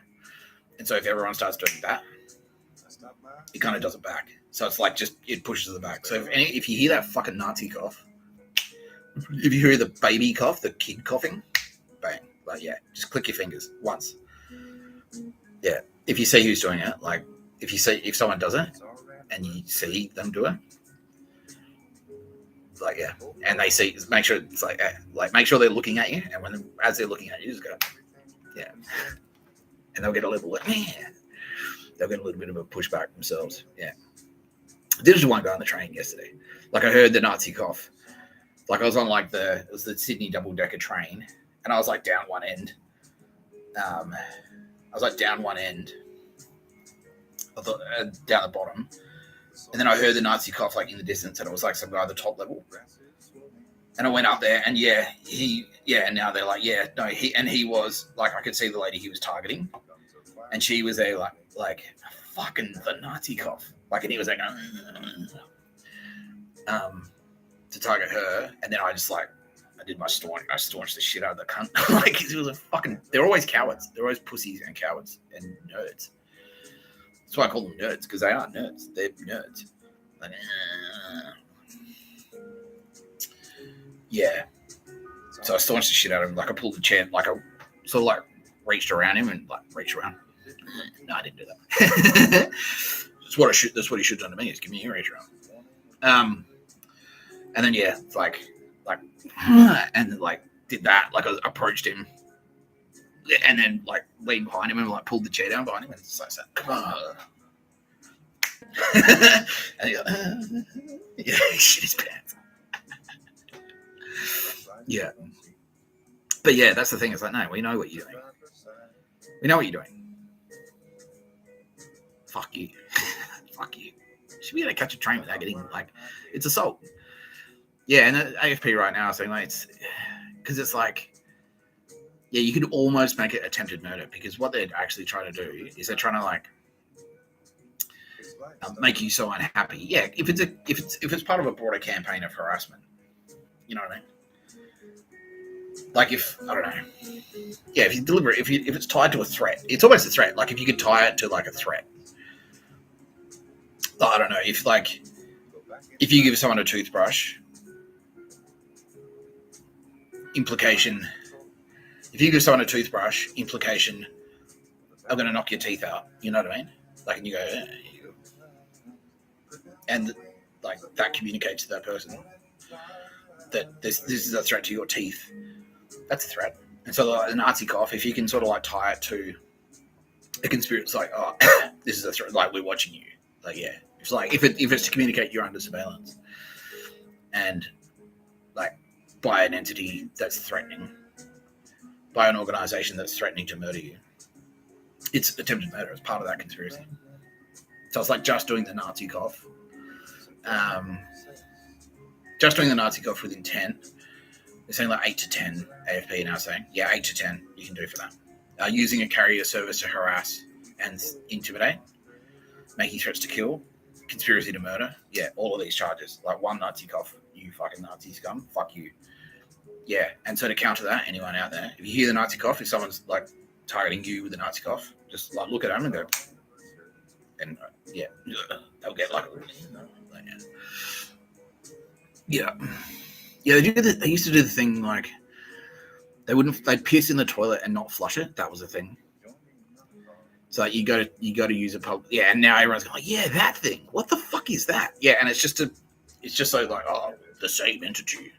And so if everyone starts doing that, it kind of does it back. So it's it pushes it back. So if you hear that fucking Nazi cough, if you hear the baby cough, the kid coughing, bang. Just click your fingers once. Yeah. If you see who's doing it, if someone does it and you see them do it, yeah, and they see, make sure it's make sure they're looking at you, and as they're looking at you, just go, yeah, and they'll get a little bit of a pushback themselves. Yeah. I did it to one guy on the train yesterday. I heard the Nazi cough. I was on it was the Sydney double-decker train, and I was down one end. Down the bottom, And then I heard the Nazi cough like in the distance, and it was like some guy at the top level. And I went up there, and and now they're like, he was like, I could see the lady he was targeting, and she was there like fucking the Nazi cough, like, and he was like, to target her, and then I just like, I did my staunch, I staunched the shit out of the cunt, like, it was a fucking, they're always cowards, they're always pussies and cowards and nerds. That's why I call them nerds, because they are nerds, they're nerds. Like, yeah. So I staunched the shit out of him. Like, I pulled the chair, like, I sort of like reached around him and like reached around. No, I didn't do that. That's what he should have done to me, is give me a reach around. And then it's like, and like did that. Like, I approached him, and then like leaned behind him and like pulled the chair down behind him and just like said, "Come on." And he shit his pants. Yeah. But yeah, that's the thing. It's like, no, we know what you're doing. We know what you're doing. Fuck you. Fuck you. You should be able to catch a train without getting, like, it's assault. Yeah, and the AFP right now is saying, like, it's because it's like, yeah, you could almost make it attempted murder, because what they're actually trying to do is they're trying to like make you so unhappy. Yeah, if it's part of a broader campaign of harassment, you know what I mean? Like, if I don't know, yeah, if you deliver, if it's tied to a threat, it's almost a threat. Like, if you could tie it to like a threat, I don't know, if you give someone a toothbrush, implication. If you give someone a toothbrush, implication, I'm going to knock your teeth out. You know what I mean? Like, and you go, and like that communicates to that person that this is a threat to your teeth. That's a threat. And so the Nazi cough, if you can sort of like tie it to a conspiracy, it's like, oh, this is a threat. Like, we're watching you. Like, yeah, it's like if it's to communicate you're under surveillance, and like by an entity that's threatening, by an organization that's threatening to murder you, it's attempted murder as part of that conspiracy. So it's like just doing the Nazi cough. Just doing the Nazi cough with intent. They're saying like 8 to 10. AFP now saying, 8 to 10 you can do for that. Using a carrier service to harass and intimidate, making threats to kill, conspiracy to murder. Yeah, all of these charges. Like, one Nazi cough, you fucking Nazi scum, fuck you. Yeah, and so to counter that, anyone out there, if you hear the Nazi cough, if someone's like targeting you with the Nazi cough, just like look at them and go, and they'll get like, they used to do the thing like they'd piss in the toilet and not flush it. That was a thing. So you got to use a pub. Yeah, and now everyone's going, yeah, that thing. What the fuck is that? Yeah, and it's just so like, oh, the same entity.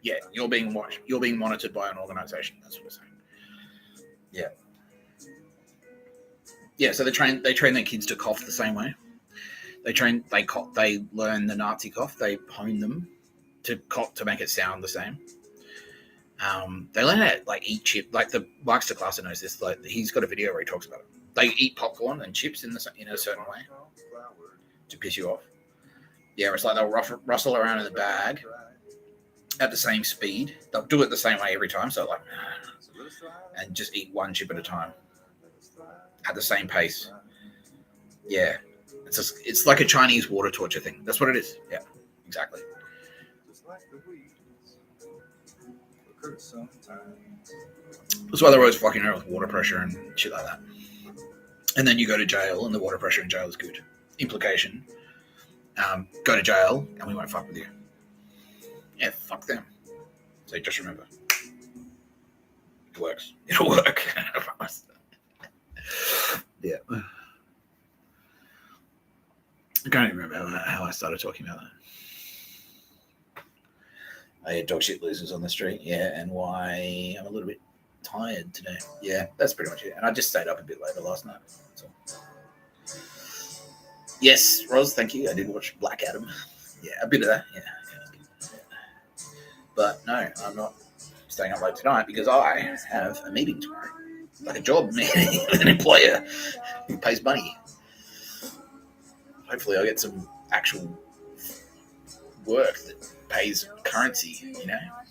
Yeah, you're being watched. You're being monitored by an organization. That's what we're saying. Yeah. Yeah, so they train their kids to cough the same way. They learn the Nazi cough. They hone them to cough to make it sound the same. They learn how to like eat chip. Like the Markster Classer knows this. Like, he's got a video where he talks about it. They eat popcorn and chips in a certain way to piss you off. Yeah, it's like they'll rustle around in the bag at the same speed. They'll do it the same way every time. So like, and just eat one chip at a time at the same pace. Yeah, it's like a Chinese water torture thing. That's what it is. Yeah, exactly. That's why they're always fucking around with water pressure and shit like that. And then you go to jail, and the water pressure in jail is good. Implication: go to jail, and we won't fuck with you. Yeah, fuck them. So just remember, it works. It'll work. I promise. Yeah. I can't even remember how I started talking about that. I had dog shit losers on the street, and why I'm a little bit tired today. Yeah, that's pretty much it. And I just stayed up a bit later last night. So. Yes, Roz, thank you. I did watch Black Adam. Yeah, a bit of that. Yeah. But no, I'm not staying up late tonight because I have a meeting tomorrow. Like a job meeting with an employer who pays money. hopefully I'll get some actual work that pays currency,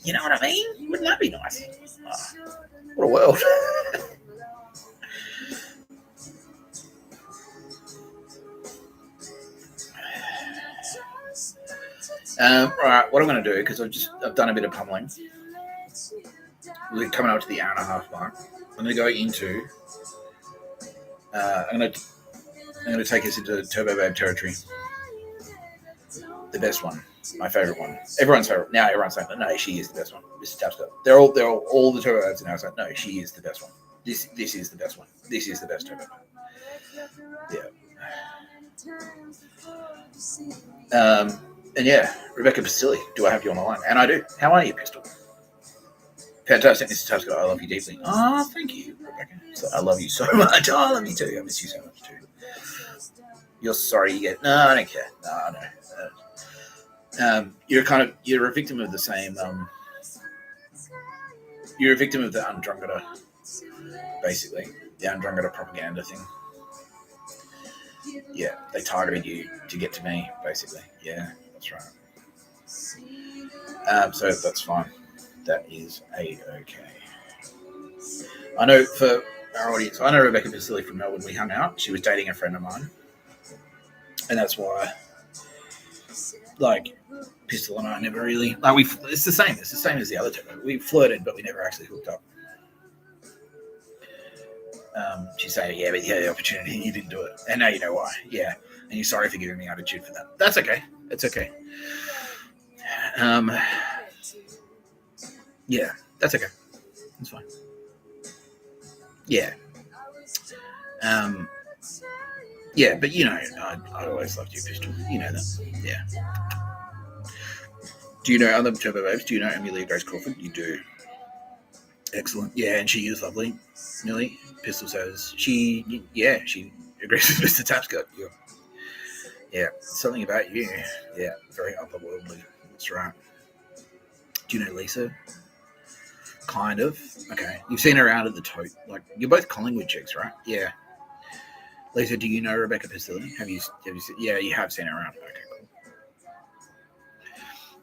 You know what I mean? Wouldn't that be nice? Oh, what a world. Right, what I'm going to do, because I've done a bit of pummeling. We're coming up to the hour and a half mark. I'm going to go into. I'm going to take us into Turbo Babe territory. The best one, my favorite one, everyone's favorite. Now everyone's saying, no, she is the best one. This is Tapscott. They're all the Turbo Babes now saying, no, she is the best one. This is the best one. This is the best Turbo Babe. Yeah. And yeah, Rebecca Pistilli, do I have you on the line? And I do. How are you, Pistol? Fantastic, Mr. Tapscott. I love you deeply. Oh, thank you, Rebecca. So I love you so much. Oh, I love you too. I miss you so much too. You're sorry you get. No, I don't care. No. You're a victim of the same. You're a victim of the Undrungada, basically. The Undrungada propaganda thing. Yeah, they targeted you to get to me, basically. Yeah, that's right. So that's fine. That is okay. I know for our audience, I know Rebecca Pistilli from Melbourne. We hung out. She was dating a friend of mine. And that's why, Pistol and I never really, it's the same. It's the same as the other two. We flirted, but we never actually hooked up. She's saying, yeah, but you had the opportunity and you didn't do it. And now you know why. Yeah. And you're sorry for giving me attitude for that. That's okay. It's okay. Yeah, that's okay. That's fine. Yeah. Yeah, but I always loved you, Pistol. You know that. Yeah. Do you know other Turbo Babes? Do you know Amelia Grace Crawford? You do. Excellent. Yeah, and she is lovely. Millie. Pistol says she agrees with Mr. Tapscott. Yeah, something about you. Yeah, very otherworldly. That's right. Do you know Lisa? Kind of. Okay. You've seen her out at the tote. You're both Collingwood chicks, right? Yeah. Lisa, do you know Rebecca Pistilli? Have you seen? Yeah, you have seen her around. Okay, cool.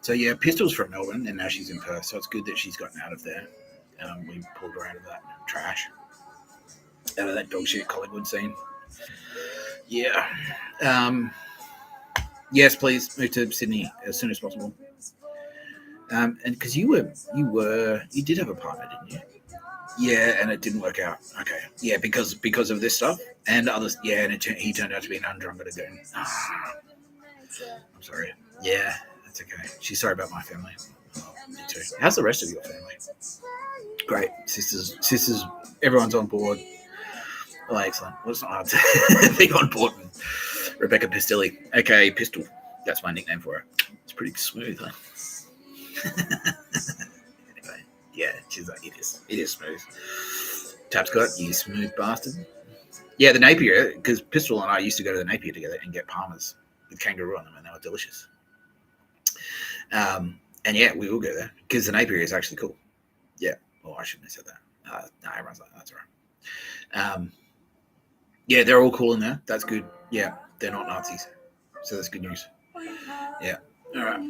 So yeah, Pistol's from Melbourne, and now she's in Perth. So it's good that she's gotten out of there. We pulled her out of that trash, out of that dog shit Collingwood scene. Yeah. Yes, please move to Sydney as soon as possible. And because you did have a partner, didn't you? Yeah, and it didn't work out. Okay. Yeah, because of this stuff and others. Yeah, and he turned out to be an undrungada goon. I'm sorry. Yeah, that's okay. She's sorry about my family. Oh, me too. How's the rest of your family? Great. Sisters, everyone's on board. Oh, excellent. Well, it's not hard to be on board with Rebecca Pistilli, aka Pistol. That's my nickname for her. It's pretty smooth, huh? Anyway, yeah, she's like, it is smooth. Tapscott, you smooth bastard. Yeah, the Napier, because Pistol and I used to go to the Napier together and get palmers with kangaroo on them, and they were delicious. And yeah, we will go there because the Napier is actually cool. Yeah. Oh, I shouldn't have said that. No, everyone's like, that's all right. Yeah, they're all cool in there. That's good. Yeah, they're not Nazis, so that's good news. Yeah. All right.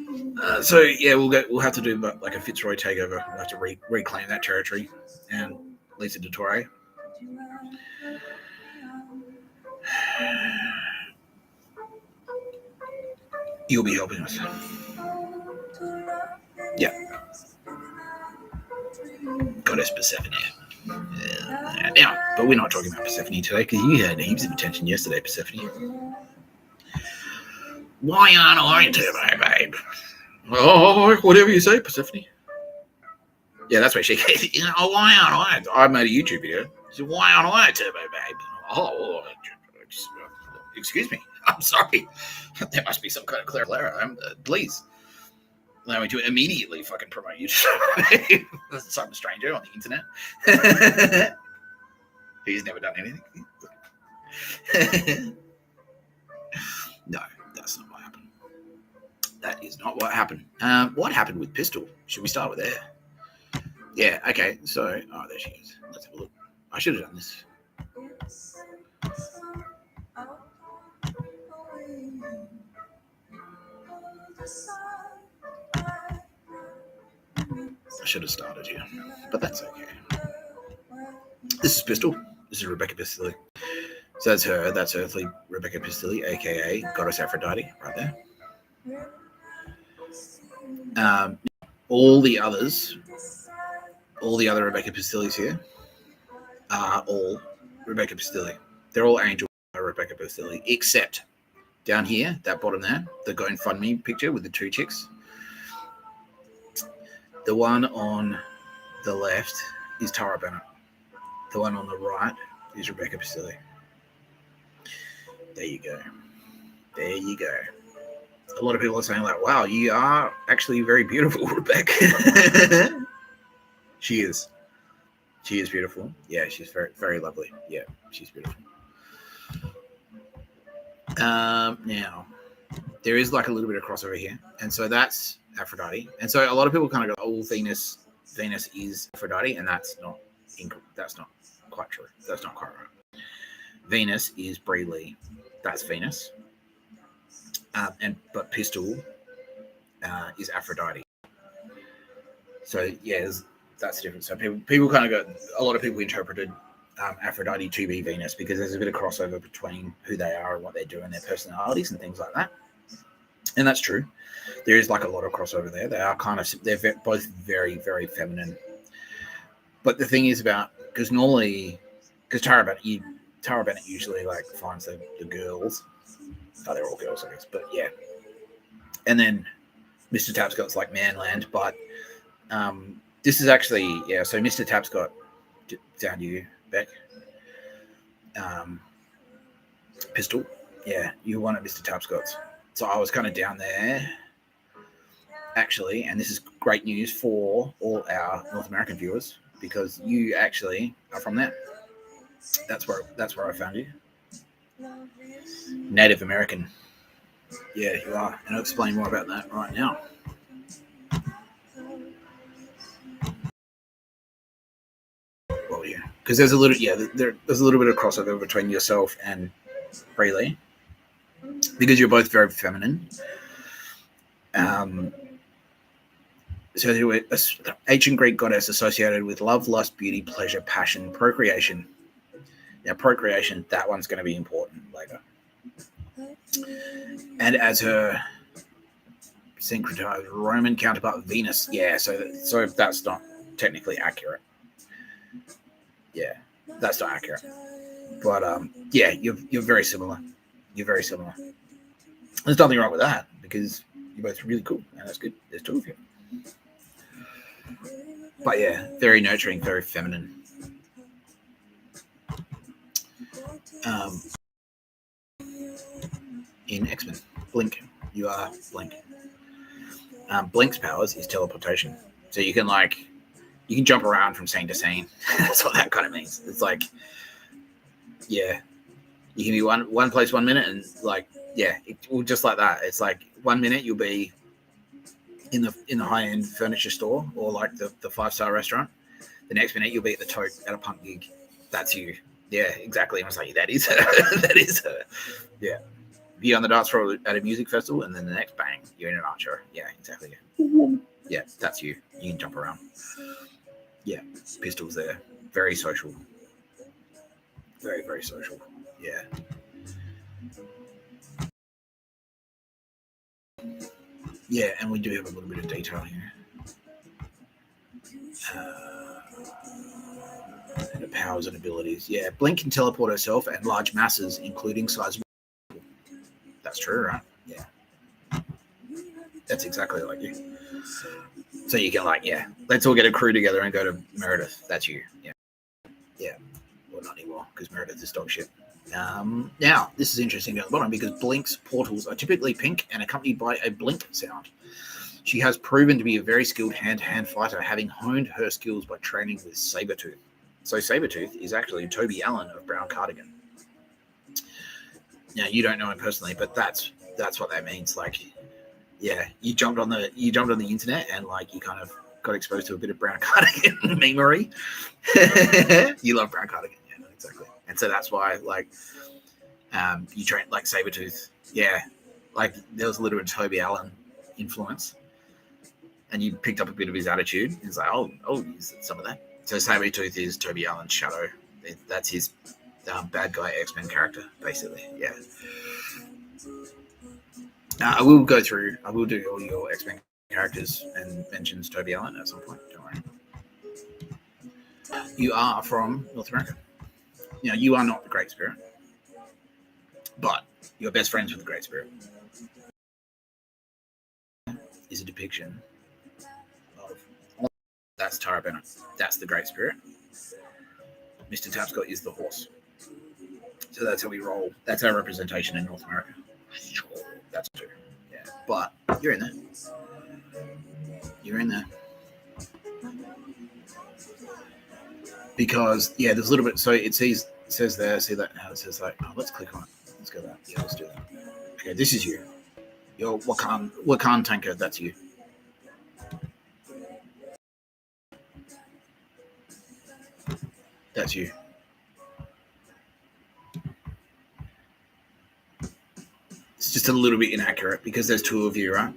So yeah, we'll have to do like a Fitzroy takeover. We'll have to reclaim that territory, and Lisa Dottore. You'll be helping us. Yeah. Goddess Persephone. Yeah, but we're not talking about Persephone today because you had heaps of attention yesterday, Persephone. Why aren't I Turbo Babe? Oh, whatever you say, Persephone. Yeah, that's where she came. Why aren't I? I made a YouTube video. She said, why aren't I Turbo Babe? Oh, excuse me. I'm sorry. There must be some kind of clear error. Please allow me to immediately fucking promote you to some stranger on the internet who's never done anything. No, that's not what happened. That is not what happened. What happened with Pistol? Should we start with there? Yeah, okay. So, there she is. Let's have a look. I should have done this. I should have started here, but that's okay. This is Pistol. This is Rebecca Pistilli. So that's her. That's earthly Rebecca Pistilli, aka Goddess Aphrodite, right there. All the other Rebecca Pistillis here are all Rebecca Pistilli. They're all angel Rebecca Pistilli, except down here, that bottom there, the GoFundMe picture with the two chicks. The one on the left is Tara Bennett. The one on the right is Rebecca Pistilli. There you go. There you go. A lot of people are saying, like, wow, you are actually very beautiful, Rebecca. She is. She is beautiful. Yeah, she's very, very lovely. Yeah, she's beautiful. Now, there is like a little bit of crossover here. And so that's Aphrodite. And so a lot of people kind of go, oh, Venus is Aphrodite. And that's not quite true. That's not quite right. Venus is Bree Lee. That's Venus. But Pistol is Aphrodite. So yeah, that's the difference. So people kind of go. A lot of people interpreted Aphrodite to be Venus because there's a bit of crossover between who they are and what they do and their personalities and things like that. And that's true. There is like a lot of crossover there. They're both very, very feminine. But the thing is because Tara Bennett usually like finds the girls. Oh, they're all girls, I guess. But yeah. And then Mr. Tapscott's like Manland, but this is actually, yeah, so Mr. Tapscott, down to you, Beck. Pistol. Yeah, you won at Mr. Tapscott's. So I was kind of down there, actually, and this is great news for all our North American viewers because you actually are from there. That's where I found you. Native American. Yeah, you are. And I'll explain more about that right now. Well, yeah, because there's a little bit of crossover between yourself and Bree Lee because you're both very feminine. So they were ancient Greek goddess associated with love, lust, beauty, pleasure, passion, procreation. Now, procreation, that one's going to be important later. And as her syncretized Roman counterpart, Venus. Yeah, so that's not technically accurate. Yeah, that's not accurate. But yeah, you're very similar. You're very similar. There's nothing wrong with that because you're both really cool, and that's good. There's two of you. But yeah, very nurturing, very feminine. In X-Men, Blink, you are Blink. Blink's powers is teleportation, so you can jump around from scene to scene. That's what that kind of means. It's like, yeah, you can be one place 1 minute, and just like that. It's like 1 minute you'll be in the high-end furniture store or like the 5-star restaurant. The next minute you'll be at the tote at a punk gig. That's you. Yeah, exactly. I was like, that is her. That is her. Yeah. Be on the dance floor at a music festival, and then the next bang, you're in an art show. Yeah, exactly. Yeah, that's you. You can jump around. Yeah, Pistol's there. Very social. Very, very social. Yeah. Yeah, and we do have a little bit of detail here. The powers and abilities. Yeah, Blink can teleport herself and large masses, including sizable. That's true, right? Yeah. That's exactly like you. So you can let's all get a crew together and go to Meredith. That's you. Yeah. Yeah. Well, not anymore because Meredith is dog shit. Now, this is interesting down the bottom because Blink's portals are typically pink and accompanied by a blink sound. She has proven to be a very skilled hand-to-hand fighter, having honed her skills by training with Sabretooth. So Sabretooth is actually Toby Allen of Brown Cardigan. Now, you don't know him personally, but that's what that means. Like, yeah, you jumped on the internet and you kind of got exposed to a bit of Brown Cardigan memory. You love Brown Cardigan, yeah, exactly. And so that's why you train like Sabretooth. Yeah, there was a little bit of Toby Allen influence, and you picked up a bit of his attitude. He's like, oh, use some of that. So Sabretooth is Toby Allen's shadow. That's his bad guy X-Men character, basically. Yeah. I will do all your X-Men characters and mentions Toby Allen at some point. Don't worry. You are from North America. You are not the Great Spirit, but you're best friends with the Great Spirit. Is a depiction of that's Tara Bennett. That's the Great Spirit. Mr. Tapscott is the horse. So that's how we roll. That's our representation in North America. That's true. Yeah. But you're in there. You're in there. Because, there's a little bit. So it says there, see that? How it says like, let's click on it. Let's go there. Yeah, let's do that. Okay, this is you. You're Wakan Tanker. That's you. That's you. It's just a little bit inaccurate because there's two of you, right?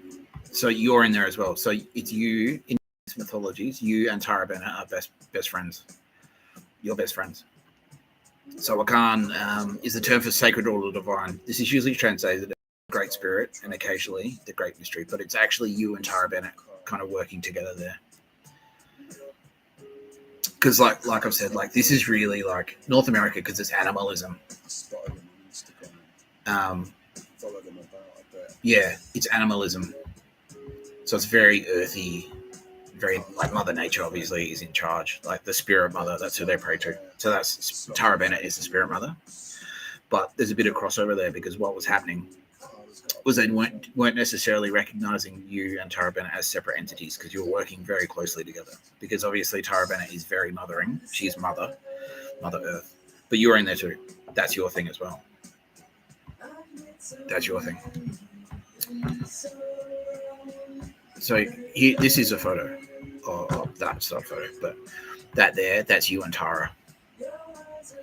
So you're in there as well. So it's you in mythologies. You and Tara Bennett are best friends. You're best friends. So Wakan is the term for sacred or divine. This is usually translated as Great Spirit and occasionally the Great Mystery, but it's actually you and Tara Bennett kind of working together there. Because like I've said, like this is really like North America because it's animalism. Yeah, it's animalism. So it's very earthy, very like Mother Nature obviously is in charge. Like the Spirit Mother, that's who they pray to. So that's Tara Bennett is the Spirit Mother. But there's a bit of crossover there because what was happening was they weren't necessarily recognizing you and Tara Bennett as separate entities because you were working very closely together. Because obviously Tara Bennett is very mothering. She's Mother Earth. But you're in there too. That's your thing as well. That's your thing. So this is a photo of that sort of photo, but that's you and Tara.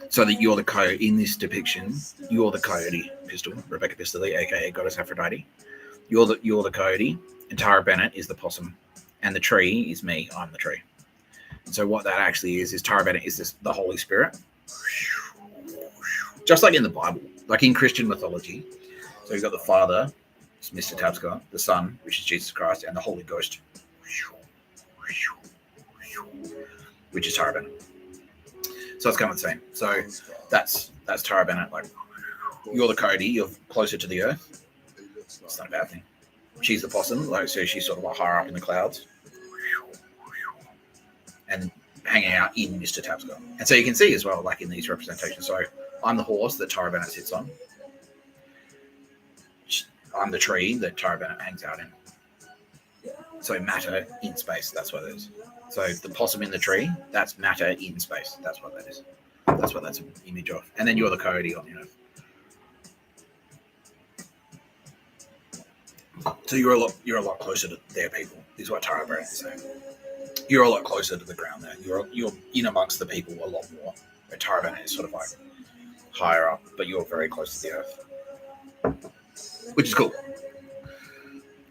So that you're the coyote in this depiction. You're the coyote, Pistol, Rebecca Pistilli, aka Goddess Aphrodite. You're the coyote, and Tara Bennett is the possum, and the tree is me. I'm the tree. So what that actually is Tara Bennett is the Holy Spirit, just like in the Bible, like in Christian mythology. So you've got the Father, Mr. Tapscott, the Son, which is Jesus Christ, and the Holy Ghost, which is Tara Bennett. So it's kind of the same. So that's Tara Bennett. Like you're the coyote, you're closer to the earth. It's not a bad thing. She's the possum, like so she's sort of like higher up in the clouds, and hanging out in Mr. Tapscott. And so you can see as well, like in these representations. So I'm the horse that Tara Bennett sits on. I'm the tree that Tara Bennett hangs out in. So matter in space, that's what it is. So the possum in the tree, that's matter in space. That's what that is. That's what that's an image of. And then you're the coyote on the earth. So you're a lot closer to their people, is what Tara Bennett is saying. You're a lot closer to the ground there. You're in amongst the people a lot more. Where Tara Bennett is sort of like higher up, but you're very close to the earth. Which is cool.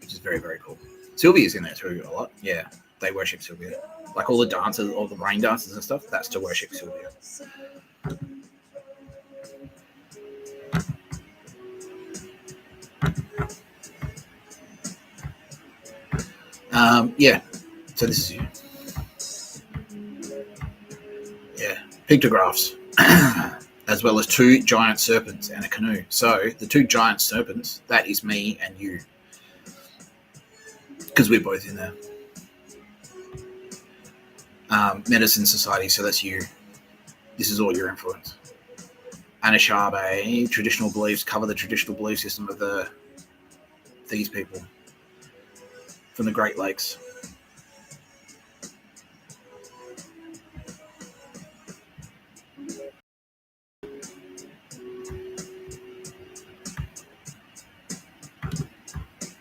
Which is very, very cool. Sylvia's in there too a lot. Yeah, they worship Sylvia. Like all the dances, all the rain dances and stuff, that's to worship Sylvia. Yeah, so this is you. Yeah, pictographs, as well as two giant serpents and a canoe. So the two giant serpents, that is me and you. Because we're both in there. Medicine Society, so that's you. This is all your influence. Anishinaabe, traditional beliefs, cover the traditional belief system of these people from the Great Lakes.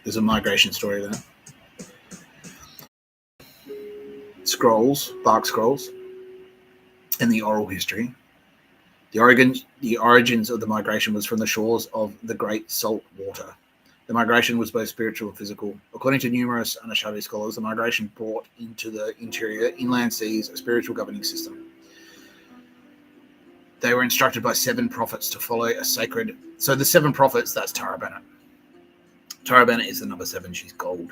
There's a migration story there. Scrolls, bark scrolls, and the oral history. The origins of the migration was from the shores of the Great Salt Water, The migration was both spiritual and physical. According to numerous Anishinaabe scholars, the migration brought into the interior inland seas a spiritual governing system. They were instructed by 7 prophets to follow a sacred... So the 7 prophets, that's Tara Bennett. Tara Bennett is the number 7. She's gold.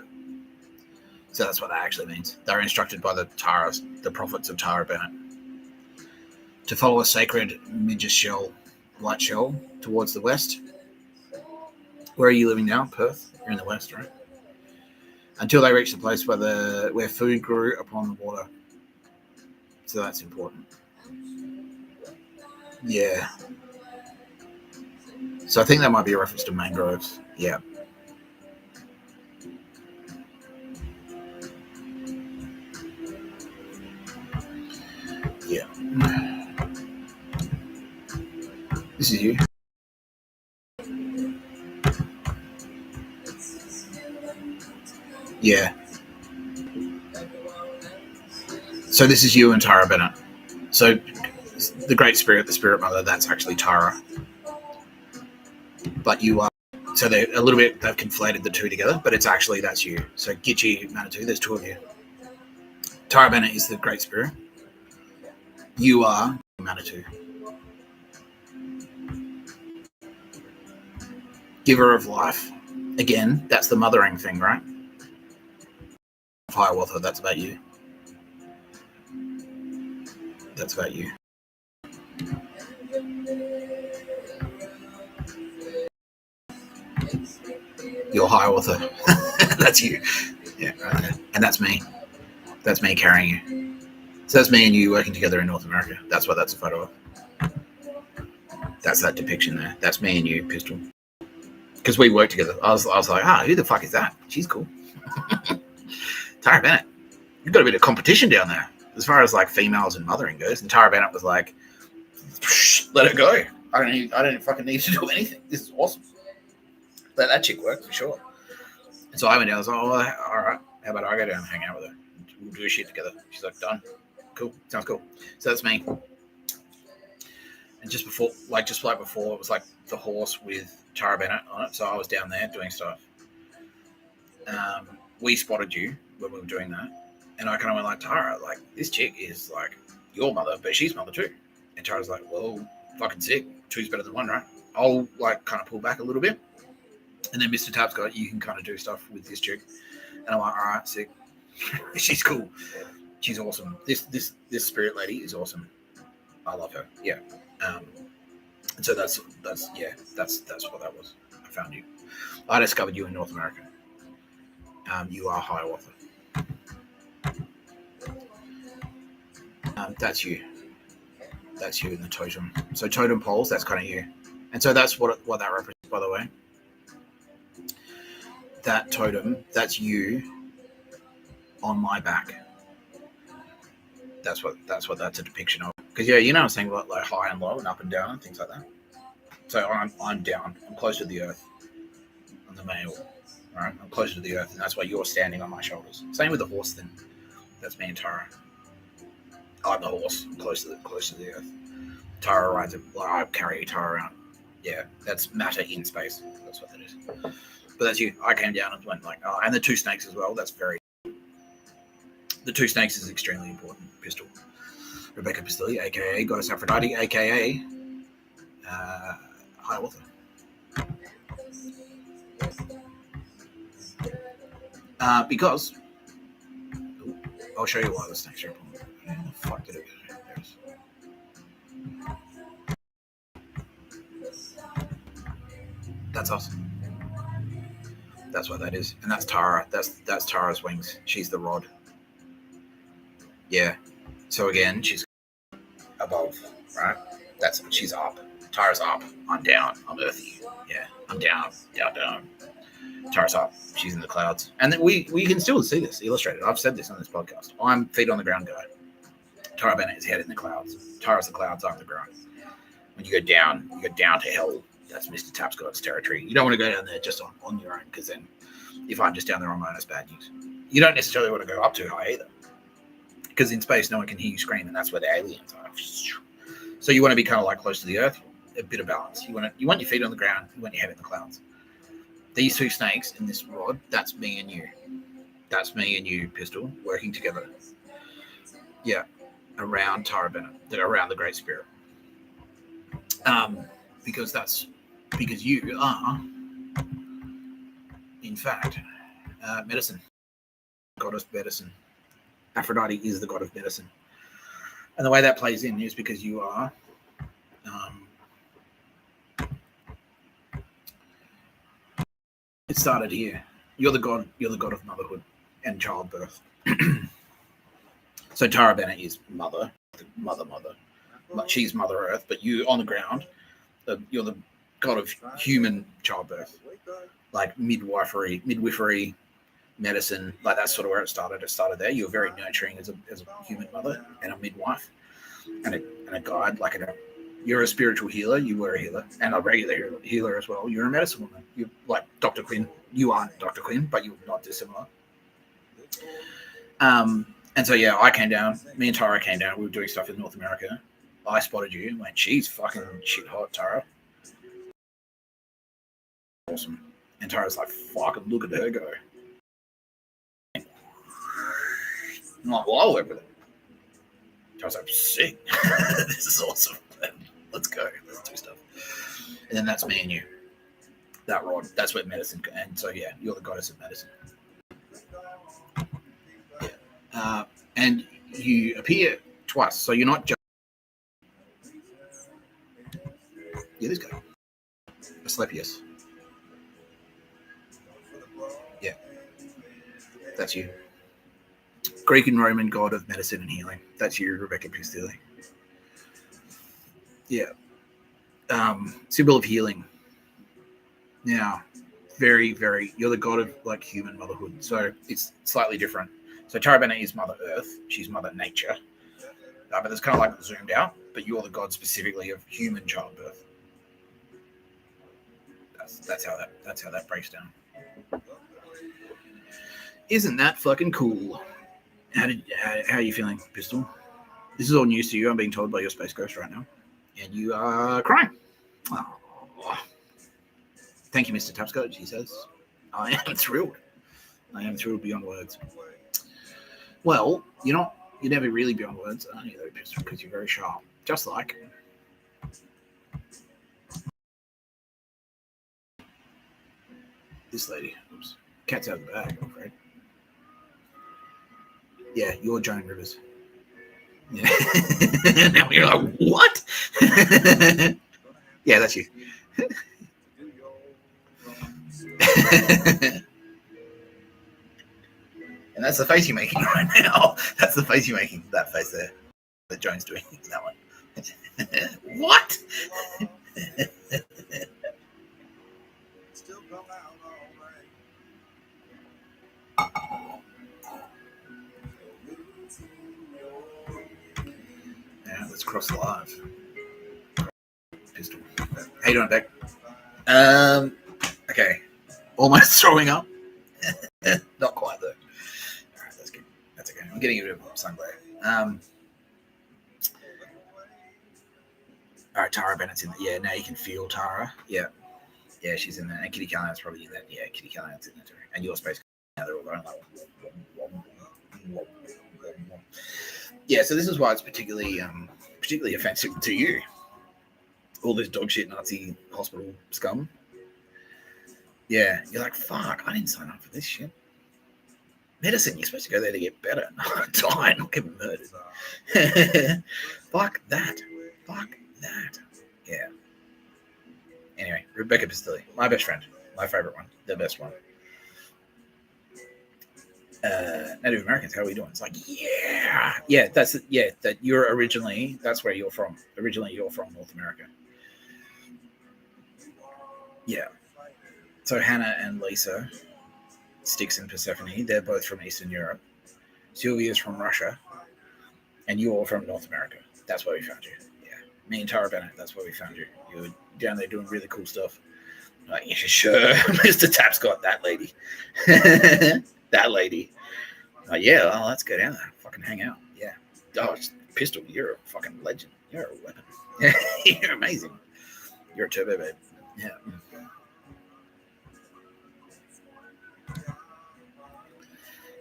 So that's what that actually means. They were instructed by the prophets of Tara Bennett, to follow a sacred midget shell, white shell, towards the west. Where are you living now? Perth? You're in the west, right? Until they reached the place where food grew upon the water. So that's important. Yeah. So I think that might be a reference to mangroves. Yeah. Yeah. This is you. Yeah. So this is you and Tara Bennett. So the Great Spirit, the Spirit Mother, that's actually Tara. But you are... So they're a little bit... They've conflated the two together, but it's actually... That's you. So Gitchi, Manitou, there's 2 of you. Tara Bennett is the Great Spirit. You are Manitou. Giver of life. Again, that's the mothering thing, right? Hiawatha, that's about you. That's about you. You're Hiawatha. That's you. Yeah, right there. And that's me. That's me carrying you. So that's me and you working together in North America. That's what that's a photo of. That's that depiction there. That's me and you, Pistol. Because we work together. I was like, who the fuck is that? She's cool. Tara Bennett. You've got a bit of competition down there as far as like females and mothering goes. And Tara Bennett was like, let it go. I don't fucking need to do anything. This is awesome. Let that chick work for sure. And so I went down. I was like, all right. How about I go down and hang out with her? We'll do shit together. She's like, done. Cool. Sounds cool. So that's me. And just like before, it was like the horse with Tara Bennett on it. So I was down there doing stuff. We spotted you when we were doing that. And I kind of went like, Tara, like, this chick is like your mother, but she's mother too. And Tara's like, well, fucking sick. 2's better than 1, right? I'll like kind of pull back a little bit. And then Mr. Tapscott, you can kind of do stuff with this chick. And I'm like, all right, sick. She's cool. She's awesome. This spirit lady is awesome. I love her. Yeah. And so that's what that was. I found you. I discovered you in North America. You are Hiawatha. That's you. That's you in the totem. So totem poles, that's kind of you. And so that's what that represents, by the way. That totem, that's you on my back. That's what that's a depiction of. Because yeah, you know what I'm saying about like high and low and up and down and things like that. So I'm down. I'm close to the earth. I'm the male. Right? I'm closer to the earth, and that's why you're standing on my shoulders. Same with the horse then. That's me and Tara. I'm the horse. I'm close to the earth. Tara rides it. Well, I carry Tara around. Yeah, that's matter in space. That's what that is. But that's you. I came down and went like, oh, and the 2 snakes as well. That's very... The 2 snakes is extremely important. Pistol. Rebecca Pistilli, a.k.a. Goddess Aphrodite, a.k.a. Hiawatha. Because... I'll show you why the snakes are important. Where the fuck did it go? That's us. That's what that is. And that's Tara. That's Tara's wings. She's the rod. Yeah. So again, she's above, right? She's up. Tara's up. I'm down. I'm earthy. Yeah. I'm down. Down. Tara's up. She's in the clouds. And then we can still see this illustrated. I've said this on this podcast. I'm feet on the ground guy. Tara Bennett is head in the clouds. Tara's the clouds, I'm the ground. When you go down to hell. That's Mr. Tapscott's territory. You don't want to go down there just on your own, because then if I'm just down there on my own, it's bad news. You don't necessarily want to go up too high either, because in space, no one can hear you scream, and that's where the aliens are. So you want to be kind of like close to the earth, a bit of balance. You want your feet on the ground, you want your head in the clouds. these two snakes in this rod, that's me and you. That's me and you, Pistol, working together. Yeah, around Tara Bennett, around the Great Spirit. Because you are, in fact, medicine, goddess medicine. Aphrodite is the god of medicine. And the way that plays in is because you are it started here. You're the god of motherhood and childbirth. So Tara Bennett is mother. She's Mother Earth, but you on the ground, you're the god of human childbirth, like midwifery, medicine, like that's sort of where it started. It started there. You're very nurturing as a human mother and a midwife and a guide. You're a spiritual healer. You were a healer and a regular healer as well. You're a medicine woman. You're like Dr. Quinn. You aren't Dr. Quinn, but you're not dissimilar. And so, yeah, I came down. Me and Tara came down. We were doing stuff in North America. I spotted you and went, she's fucking shit hot, Tara. Awesome. And Tara's like, fucking look at her go. I'm like, well, I'll work with it. Tara's like, sick. This is awesome. Let's go. Let's do stuff. And then that's me and you. That rod. That's where medicine. And so, yeah, you're the goddess of medicine. And you appear twice, so you're not just this guy, Asclepius. Yeah, that's you. Greek and Roman god of medicine and healing. That's you, Rebecca Pistilli. Yeah, symbol of healing. Now, very, very. You're the god of like human motherhood, so it's slightly different. So Tara Bennett is Mother Earth. She's Mother Nature. But it's kind of like zoomed out. But you're the god specifically of human childbirth. That's how that breaks down. Isn't that fucking cool? How are you feeling, Pistol? This is all news to you. I'm being told by your space ghost right now, and you are crying. Oh. Thank you, Mr. Tapscott. She says, "I am thrilled. I am thrilled beyond words." Well, you're never really beyond words, are you, though, Pistol? Because you're very sharp. Just like this lady. Oops. Cat's out of the bag, I'm afraid. Yeah, you're Joan Rivers. Yeah. Now you're like, what? Yeah, that's you. And that's the face you're making right now. That's the face you're making. That face there that Joan's doing. That one. What? Yeah, let's cross live. Pistol. How you doing, Beck? Okay. Almost throwing up. Not quite though. All right, that's good. That's okay. I'm getting a bit of sunglare. All right, Tara Bennett's in there. Yeah, now you can feel Tara. Yeah, she's in there. And Kitty Callahan's probably in there. Yeah, Kitty Callahan's in there too. And your space. Now they're all going like. Yeah, so this is why it's particularly offensive to you. All this dog shit Nazi hospital scum. Yeah, you're like, fuck, I didn't sign up for this shit. Medicine, you're supposed to go there to get better, not die, not get murdered. Fuck that. Yeah. Anyway, Rebecca Pistilli, my best friend, my favorite one, the best one. Native Americans, how are we doing? It's like, yeah, that you're originally, that's where you're from. Originally, you're from North America. Yeah. So Hannah and Lisa, Styx and Persephone, they're both from Eastern Europe. Sylvia's from Russia. And you're from North America. That's where we found you. Yeah. Me and Tara Bennett, that's where we found you. You were down there doing really cool stuff. Like, yeah, sure, Mr. Tapscott, that lady. That lady. Like, yeah, well, let's go down there. Fucking hang out. Yeah. Oh, Pistol, you're a fucking legend. You're a weapon. You're amazing. You're a turbo babe. Yeah.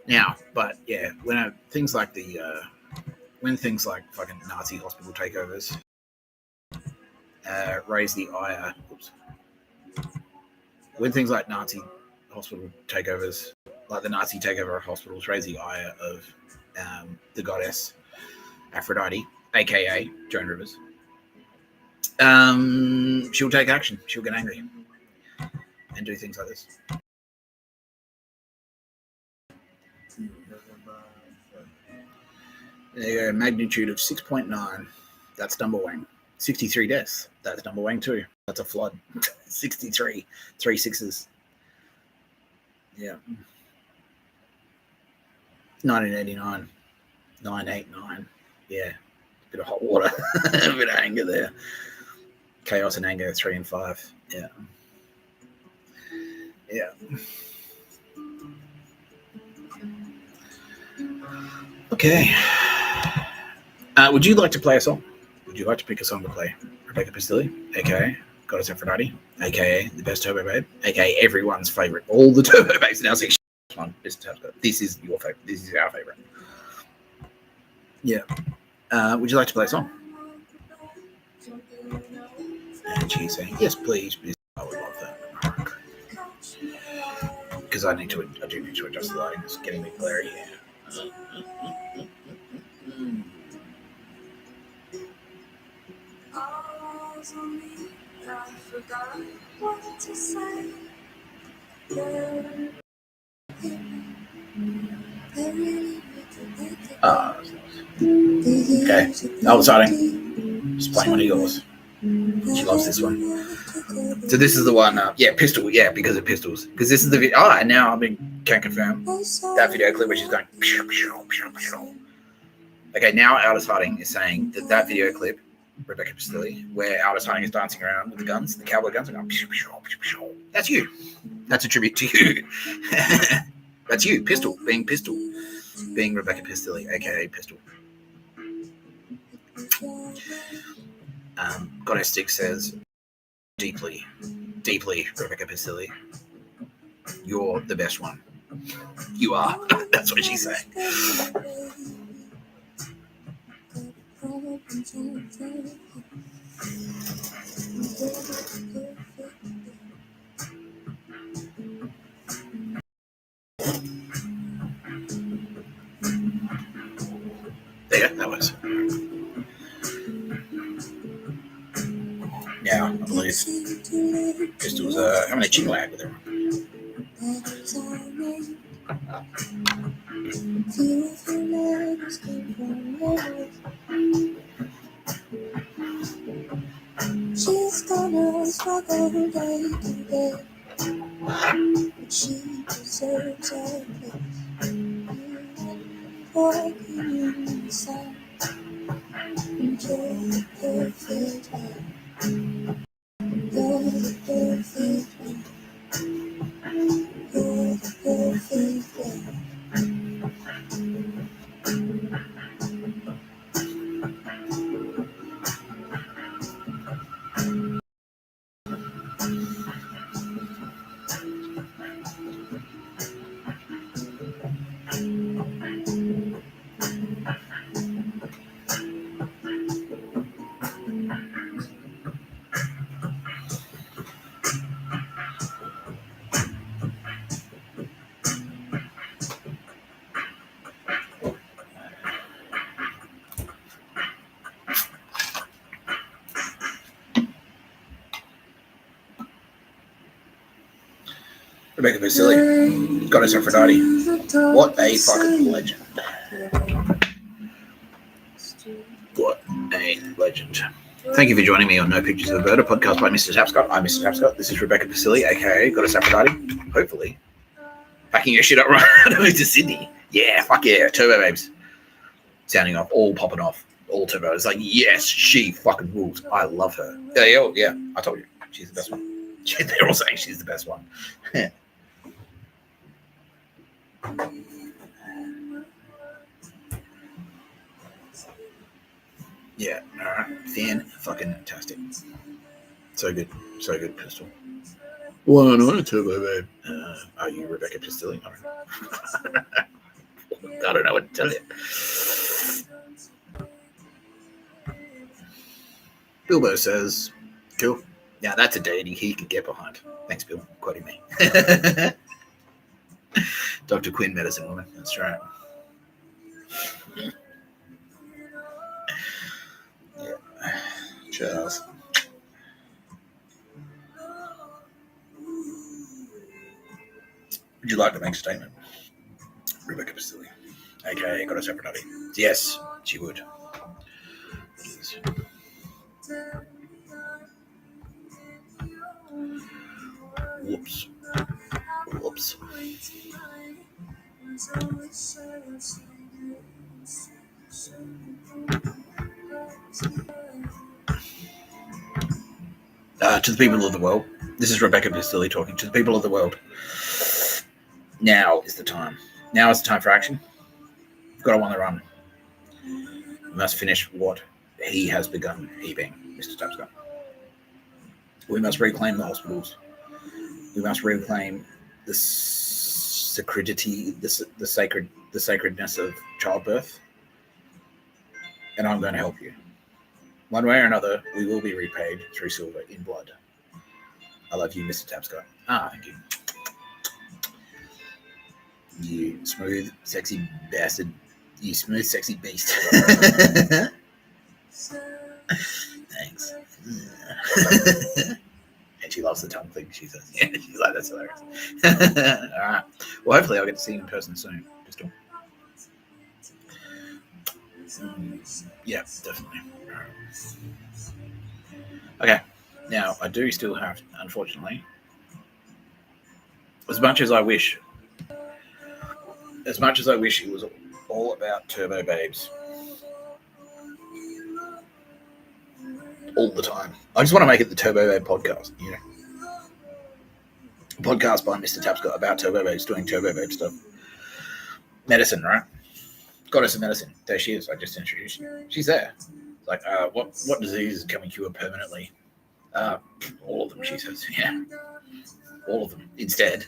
Now, but yeah, when things like fucking Nazi hospital takeovers raise the ire. Oops. When things like Nazi hospital takeovers, like the Nazi takeover of hospitals, raise the ire of the goddess Aphrodite, aka Joan Rivers, she'll take action. She'll get angry and do things like this. There you go, magnitude of 6.9. That's number one. 63 deaths. That's number one too. That's a flood. 63. 3 6s. Yeah. 1989. 989. Yeah. Bit of hot water. A bit of anger there. Chaos and anger, 3 and 5. Yeah. Yeah. Okay. Would you like to play a song? Would you like to pick a song to play? Rebecca Pistilli, aka Goddess Aphrodite, aka the best Turbo Babe, aka everyone's favorite. All the Turbo Babes now say one. This is your favorite. This is our favorite. Yeah. Would you like to play a song? And she's saying, yes, please. I would love that. Because I do need to adjust the lighting. It's getting a bit glary here. I forgot what to say. Okay. Oh, sorry. Just playing one of yours. She loves this one. So this is the one. Yeah, pistol. Yeah, because of pistols. Because this is the video. Oh, and now can't confirm that video clip where she's going. Okay, now Aldous Harding is saying that video clip, Rebecca Pistilli, where Aldous Harding is dancing around with the guns, the cowboy guns, and going. That's you. That's a tribute to you. That's you, Pistol, being Rebecca Pistilli, aka Pistol. Goddess Stick says, deeply, Rebecca Pistilli, you're the best one. You are. That's what she's saying. There, that was. Yeah, I believe Pistol's having a chin wag with her. She's gonna struggle day to day, but she deserves a place. Walking inside, enjoy the perfect life. You're the perfect life. You're the perfect life. Rebecca Pistilli, Goddess Aphrodite. What a fucking legend. What a legend. Thank you for joining me on No Pictures of a Bird, a podcast by Mr. Tapscott. I'm Mr. Tapscott. This is Rebecca Pistilli, aka Goddess Aphrodite. Hopefully. Packing your shit up right over to Sydney. Yeah, fuck yeah. Turbo Babes. Sounding off, all popping off. All turbo. It's like, yes, she fucking rules. I love her. Yeah, I told you. She's the best one. They're all saying she's the best one. Yeah, alright. Fan-fucking-tastic. So good, Pistol. Well, I'm not a turbo babe. Are you Rebecca Pistilli? I don't know. I don't know what to tell you. Bilbo says, cool. Now that's a deity he can get behind. Thanks, Bill. Quoting me. Dr. Quinn, medicine woman. That's right. Yeah. Charles. Would you like to make a statement? Rebecca Pistilli, aka Goddess Aphrodite. Yes, she would. Whoops. Whoops. To the people of the world, this is Rebecca Pistilli talking. To the people of the world, now is the time. Now is the time for action. We've got to on the run. We must finish what he has begun, he being Mr. Tapscott. We must reclaim the hospitals. We must reclaim the sacredity, the sacredness of childbirth. And I'm going to help you. One way or another, we will be repaid through silver in blood. I love you, Mr. Tapscott. Thank you. You smooth, sexy bastard. You smooth, sexy beast. Thanks. And she loves the tongue thing, she says. Yeah, she's like, that's hilarious. All right. Well, hopefully I'll get to see you in person soon. Pistol. Yeah, definitely. Okay. Now, I do still have, unfortunately, as much as I wish it was all about Turbo Babes all the time. I just want to make it the Turbo Babe podcast, you know. A podcast by Mr. Tapscott about Turbo Babes doing Turbo Babe stuff. Medicine, right? Goddess of medicine. There she is. I just introduced you. She's there. Like, what disease can we cure permanently? All of them, she says. Yeah. All of them. Instead,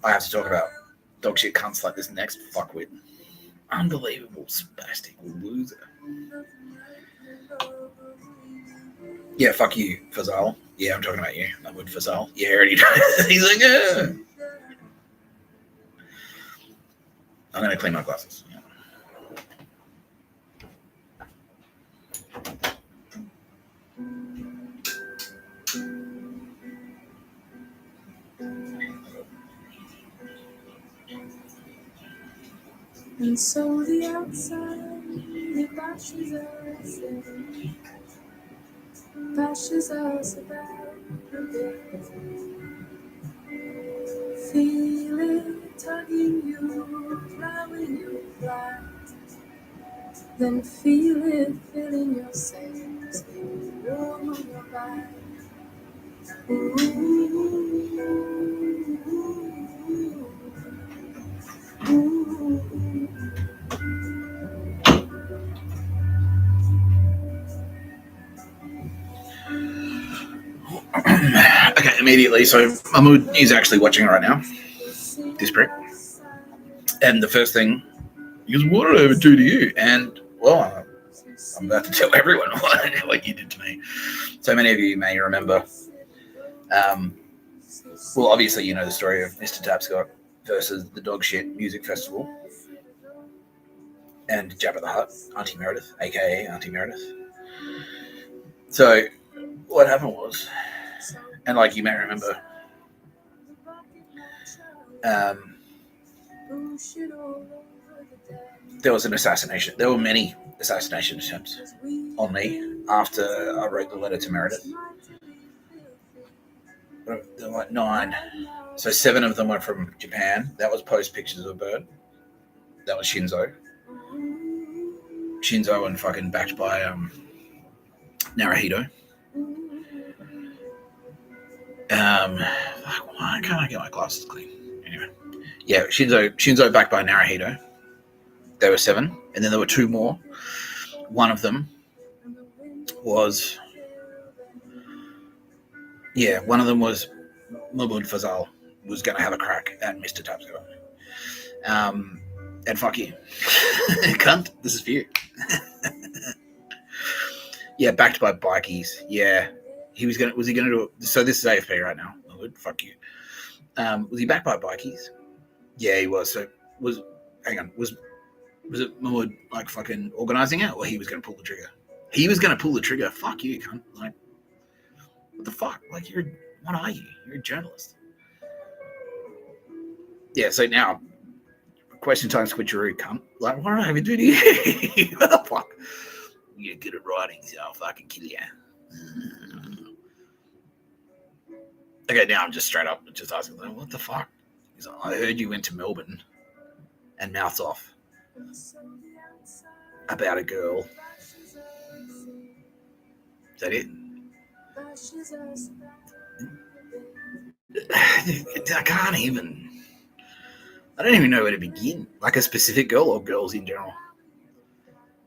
I have to talk about dog shit cunts like this next fuckwit. Unbelievable spastic loser. Yeah, fuck you, Fazal. Yeah, I'm talking about you. I would Fazal. Yeah, I already know. He's like, I'm going to clean my glasses. Yeah. And so the outside, it bashes us about a bit. Feel it tugging you, plowing you flat. Then feel it filling your sails, warm on your back. Okay, immediately. So Mahmood is actually watching right now. This prick. And the first thing, he goes, what did I ever do to you? And, well, I'm about to tell everyone what you did to me. So many of you may remember, well, obviously you know the story of Mr. Tapscott versus the Dog Shit Music Festival and Jabba the Hutt, Auntie Meredith, a.k.a. Auntie Meredith. So what happened was, and like you may remember, there was an assassination. There were many assassination attempts on me after I wrote the letter to Meredith. There were like 9. So 7 of them were from Japan. That was post Pictures of a Bird. That was Shinzo. And fucking backed by Naruhito. Why can't I get my glasses clean? Anyway. Yeah, Shinzo backed by Naruhito. There were 7. And then there were 2 more. One of them was Mahmoud Fazal was going to have a crack at Mr. Tapscott. And fuck you. Cunt, this is for you. Yeah, backed by bikies. Yeah. Was he gonna do it? So this is AFP right now. Oh, fuck you. Was he backed by bikies? Yeah, he was. So was it more like fucking organizing it, or he was gonna pull the trigger? He was gonna pull the trigger. Fuck you, cunt. Like, what the fuck? Like, what are you? You're a journalist. Yeah, so now question time switcheroo, cunt. Like, what am I even doing here? What the fuck? You're good at writing, so I'll fucking kill you. Okay, now I'm just straight up just asking, like, what the fuck? He's like, I heard you went to Melbourne and mouths off about a girl. Is that it? I can't even. I don't even know where to begin. Like a specific girl or girls in general?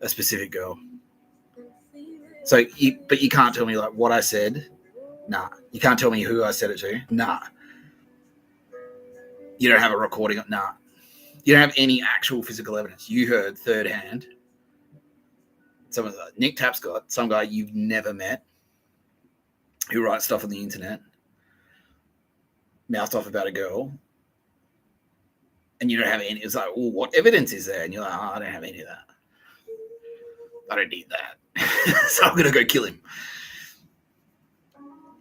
A specific girl. So, but you can't tell me like what I said. Nah. You can't tell me who I said it to. Nah. You don't have a recording. Nah. You don't have any actual physical evidence. You heard third hand. Someone's like Nick Tapscott, some guy you've never met, who writes stuff on the internet, mouthed off about a girl, and you don't have any. It's like, well, what evidence is there? And you're like, oh, I don't have any of that. I don't need that. So I'm gonna go kill him.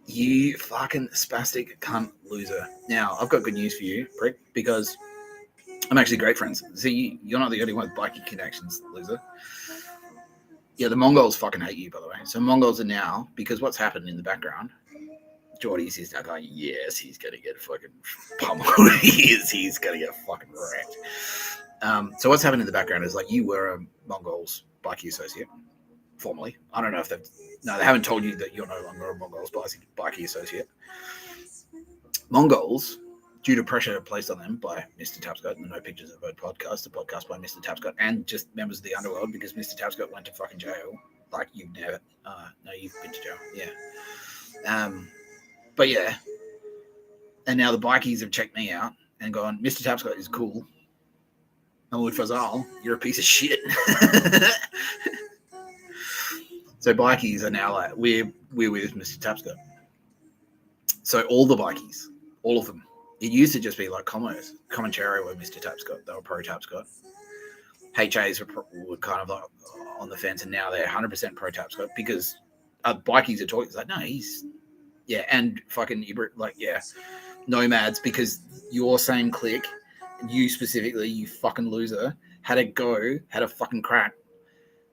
You fucking spastic cunt loser. Now, I've got good news for you, prick, because I'm actually great friends. See, you're not the only one with bikie connections, loser. Yeah, the Mongols fucking hate you, by the way. So Mongols are now, because what's happened in the background, Jordies is now going, yes, he's going to get fucking pummeled. He's going to get fucking wrecked. So what's happened in the background is like you were a Mongols bikie associate, formerly. I don't know if they haven't told you that you're no longer a Mongols bikie associate. Mongols, due to pressure placed on them by Mr. Tapscott and the No Pictures of Bird podcast, the podcast by Mr. Tapscott and just members of the underworld, because Mr. Tapscott went to fucking jail. Like, you've never, no, you've been to jail, yeah. But yeah, and now the bikies have checked me out and gone, Mr. Tapscott is cool. Mahmoud Fazal, you're a piece of shit. So bikies are now like, we're with Mr. Tapscott. So all the bikies, all of them. It used to just be like commentary with Mr. Tapscott. They were pro Tapscott. HAs were kind of like on the fence, and now they're 100% pro Tapscott because bikies are talking. It's like, no, yeah, and fucking, like, yeah, nomads, because your same clique, you specifically, you fucking loser, had a fucking crack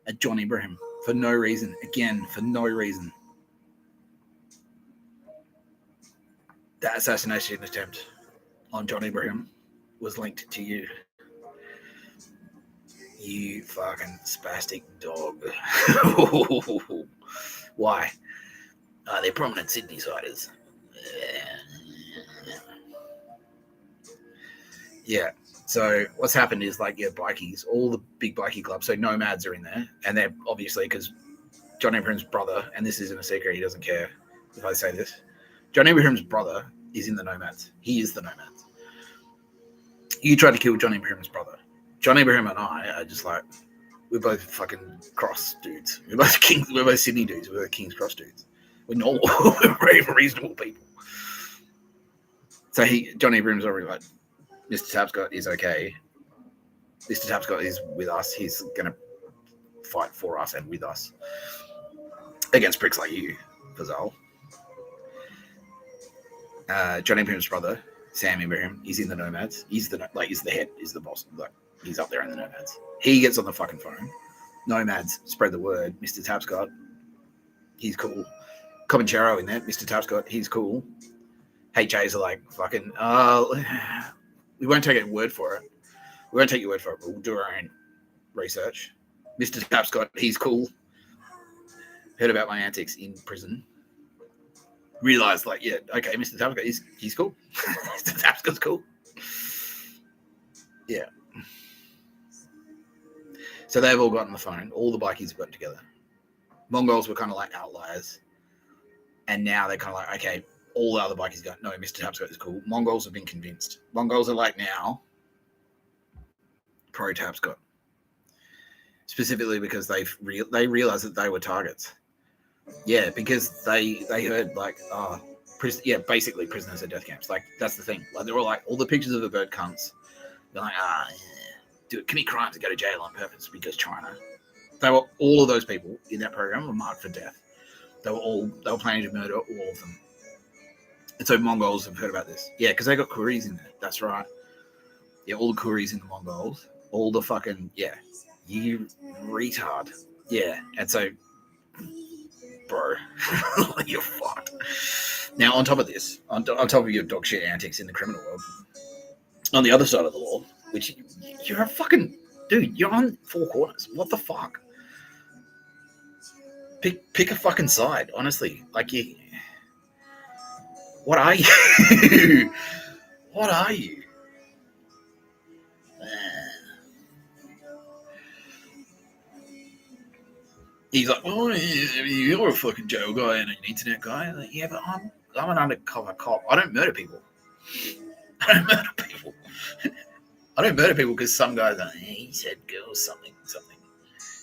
at John Ibrahim for no reason. Again, for no reason. That assassination attempt on John Ibrahim was linked to you. You fucking spastic dog. Why? They're prominent Sydney siders. Yeah. So what's happened is, like, yeah, bikies, all the big bikie clubs, so nomads are in there, and they're obviously, because John Ibrahim's brother, and this isn't a secret, he doesn't care if I say this, John Ibrahim's brother is in the nomads. He is the nomads. You tried to kill John Ibrahim's brother. John Ibrahim and I are just like, we're both fucking cross dudes. We're both Sydney dudes. We're both King's Cross dudes. We're normal. We're very reasonable people. So John Ibrahim's already like, Mr. Tapscott is okay. Mr. Tapscott is with us. He's going to fight for us and with us against pricks like you, Fazal. John Ibrahim's brother, Sam Ibrahim, he's in the nomads. He's the head, he's the boss. Like, he's up there in the nomads. He gets on the fucking phone. Nomads spread the word. Mr. Tapscott, he's cool. Comanchero in there. Mr. Tapscott, he's cool. HAs are like, fucking, we won't take your word for it. We won't take your word for it, but we'll do our own research. Mr. Tapscott, he's cool. Heard about my antics in prison. Realised, like, yeah, okay, Mr. Tapscott, he's cool. Mr. Tapscott's cool. Yeah. So they've all got on the phone. All the bikies have gotten together. Mongols were kind of like outliers. And now they're kind of like, okay, all the other bikies go, no, Mr. Tapscott is cool. Mongols have been convinced. Mongols are like, now, pro Tapscott, specifically because they realized that they were targets. Yeah, because they heard like, basically prisoners at death camps. Like that's the thing. Like they were like all the pictures of the bird cunts. They're like, commit crimes and go to jail on purpose because China. They were all of those people in that program were marked for death. They were planning to murder all of them. And so Mongols have heard about this. Yeah, because they got Kuris in there. That's right. Yeah, all the Kuris in the Mongols. All the fucking, you retard. Yeah, and so, bro, you're fucked. Now, on top of this, on top of your dog shit antics in the criminal world, on the other side of the law, which you're a fucking, dude, you're on four corners. What the fuck? Pick a fucking side, honestly. Like, what are you? What are you? He's like, well, you're a fucking jail guy and an internet guy. Like, yeah, but I'm an undercover cop. I don't murder people. I don't murder people because some guy's like, hey, he said girls something.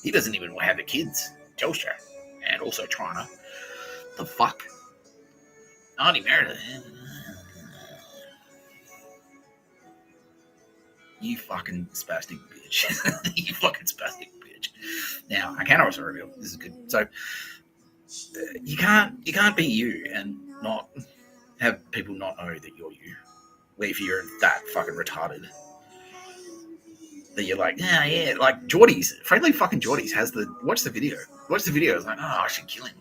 He doesn't even have the kids. Telstra. And also China. The fuck? Auntie Meredith. You fucking spastic bitch. You fucking spastic bitch. Now, I can also reveal this is good. So you can't be you and not have people not know that you're you. If you're that fucking retarded. That you're like, yeah, like Jordies, friendly fucking Jordies has watch the video. Watch the video. It's like, oh, I should kill him.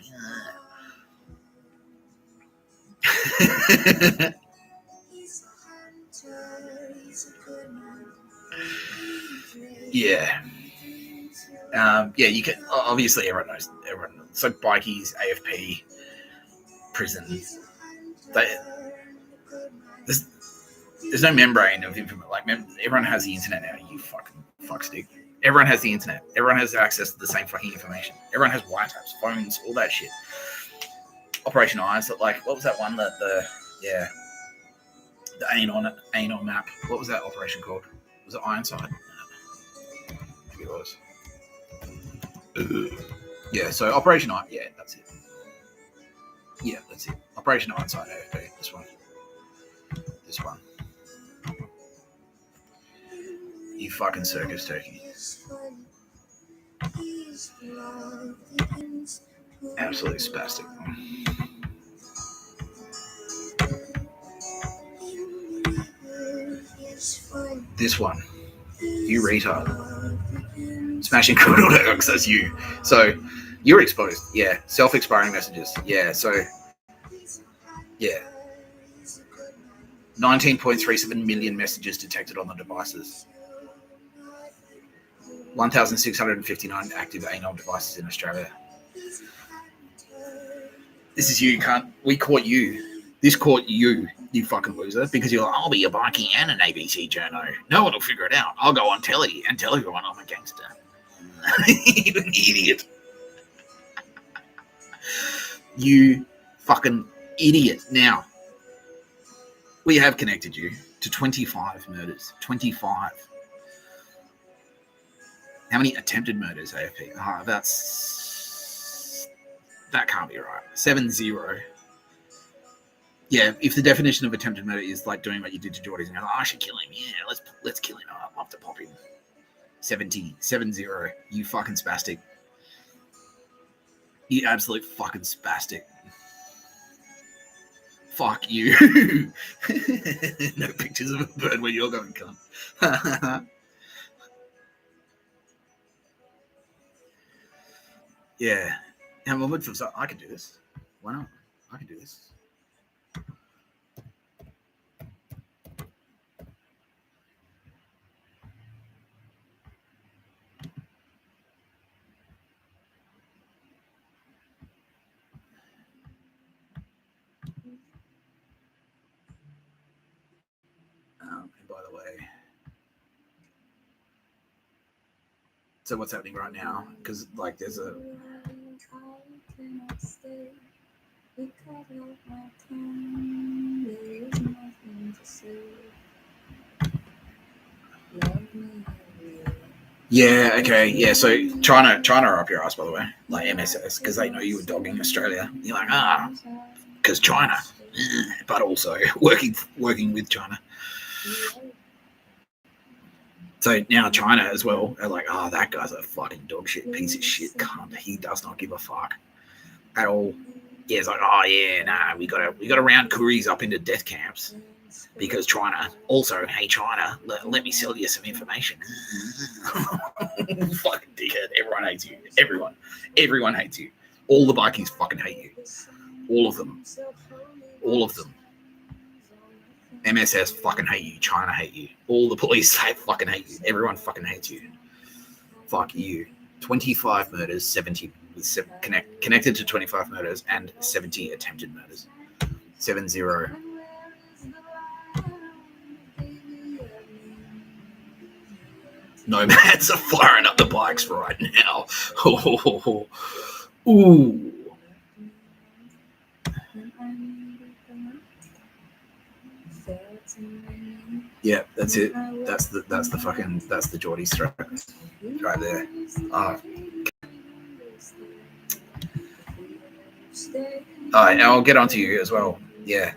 Yeah. You can obviously everyone knows. So bikies, AFP, prison. There's no membrane of information. Like everyone has the internet now. You fucking fuckstick. Everyone has the internet. Everyone has access to the same fucking information. Everyone has wiretaps, phones, all that shit. Operation Eyes. Like what was that one? The Anon map. What was that operation called? Was it Ironside? I think it was. Yeah. So Operation Iron. Yeah, that's it. Yeah, that's it. Operation Ironside AFP. This one. You fucking circus turkey. Absolutely spastic. This one. You retard. Smashing criminal networks, that's you. So, you're exposed. Yeah. Self-expiring messages. Yeah. So, yeah. 19.37 million messages detected on the devices. 1,659 active anal devices in Australia. This is you, cunt. We caught you. This caught you, you fucking loser, because you're like, I'll be a bikie and an ABC journo. No one will figure it out. I'll go on telly and tell everyone I'm a gangster. You an idiot. You fucking idiot. Now, we have connected you to 25 murders. 25. How many attempted murders, AFP? That can't be right. 7-0. Yeah, if the definition of attempted murder is like doing what you did to Jordies and you're like, I should kill him. Yeah, let's kill him. I'll have to pop him. 7-0. You fucking spastic. You absolute fucking spastic. Fuck you. No pictures of a bird where you're going, cunt. Yeah. Now, I can do this. Why not? I can do this. And by the way, so what's happening right now? Because like there's a Yeah, okay, yeah. So China are up your ass, by the way, like MSS, because they know you were dogging Australia. You're like, because China, but also working with China. So now China as well are like, that guy's a fucking dog shit piece of shit cunt. He does not give a fuck at all. Yeah, it's like, we gotta round Kuris up into death camps because China. Also, hey China, let me sell you some information. Fucking dickhead. Everyone hates you. Everyone hates you. All the bikies fucking hate you. All of them. MSS fucking hate you. China hate you. All the police fucking hate you. Everyone fucking hates you. Fuck you. 25 murders, 70 connected to 25 murders and 70 attempted murders. 70. Nomads are firing up the bikes right now. Ooh. Yeah, that's it. That's the Geordies threat right there. Alright, I'll get onto you as well. Yeah.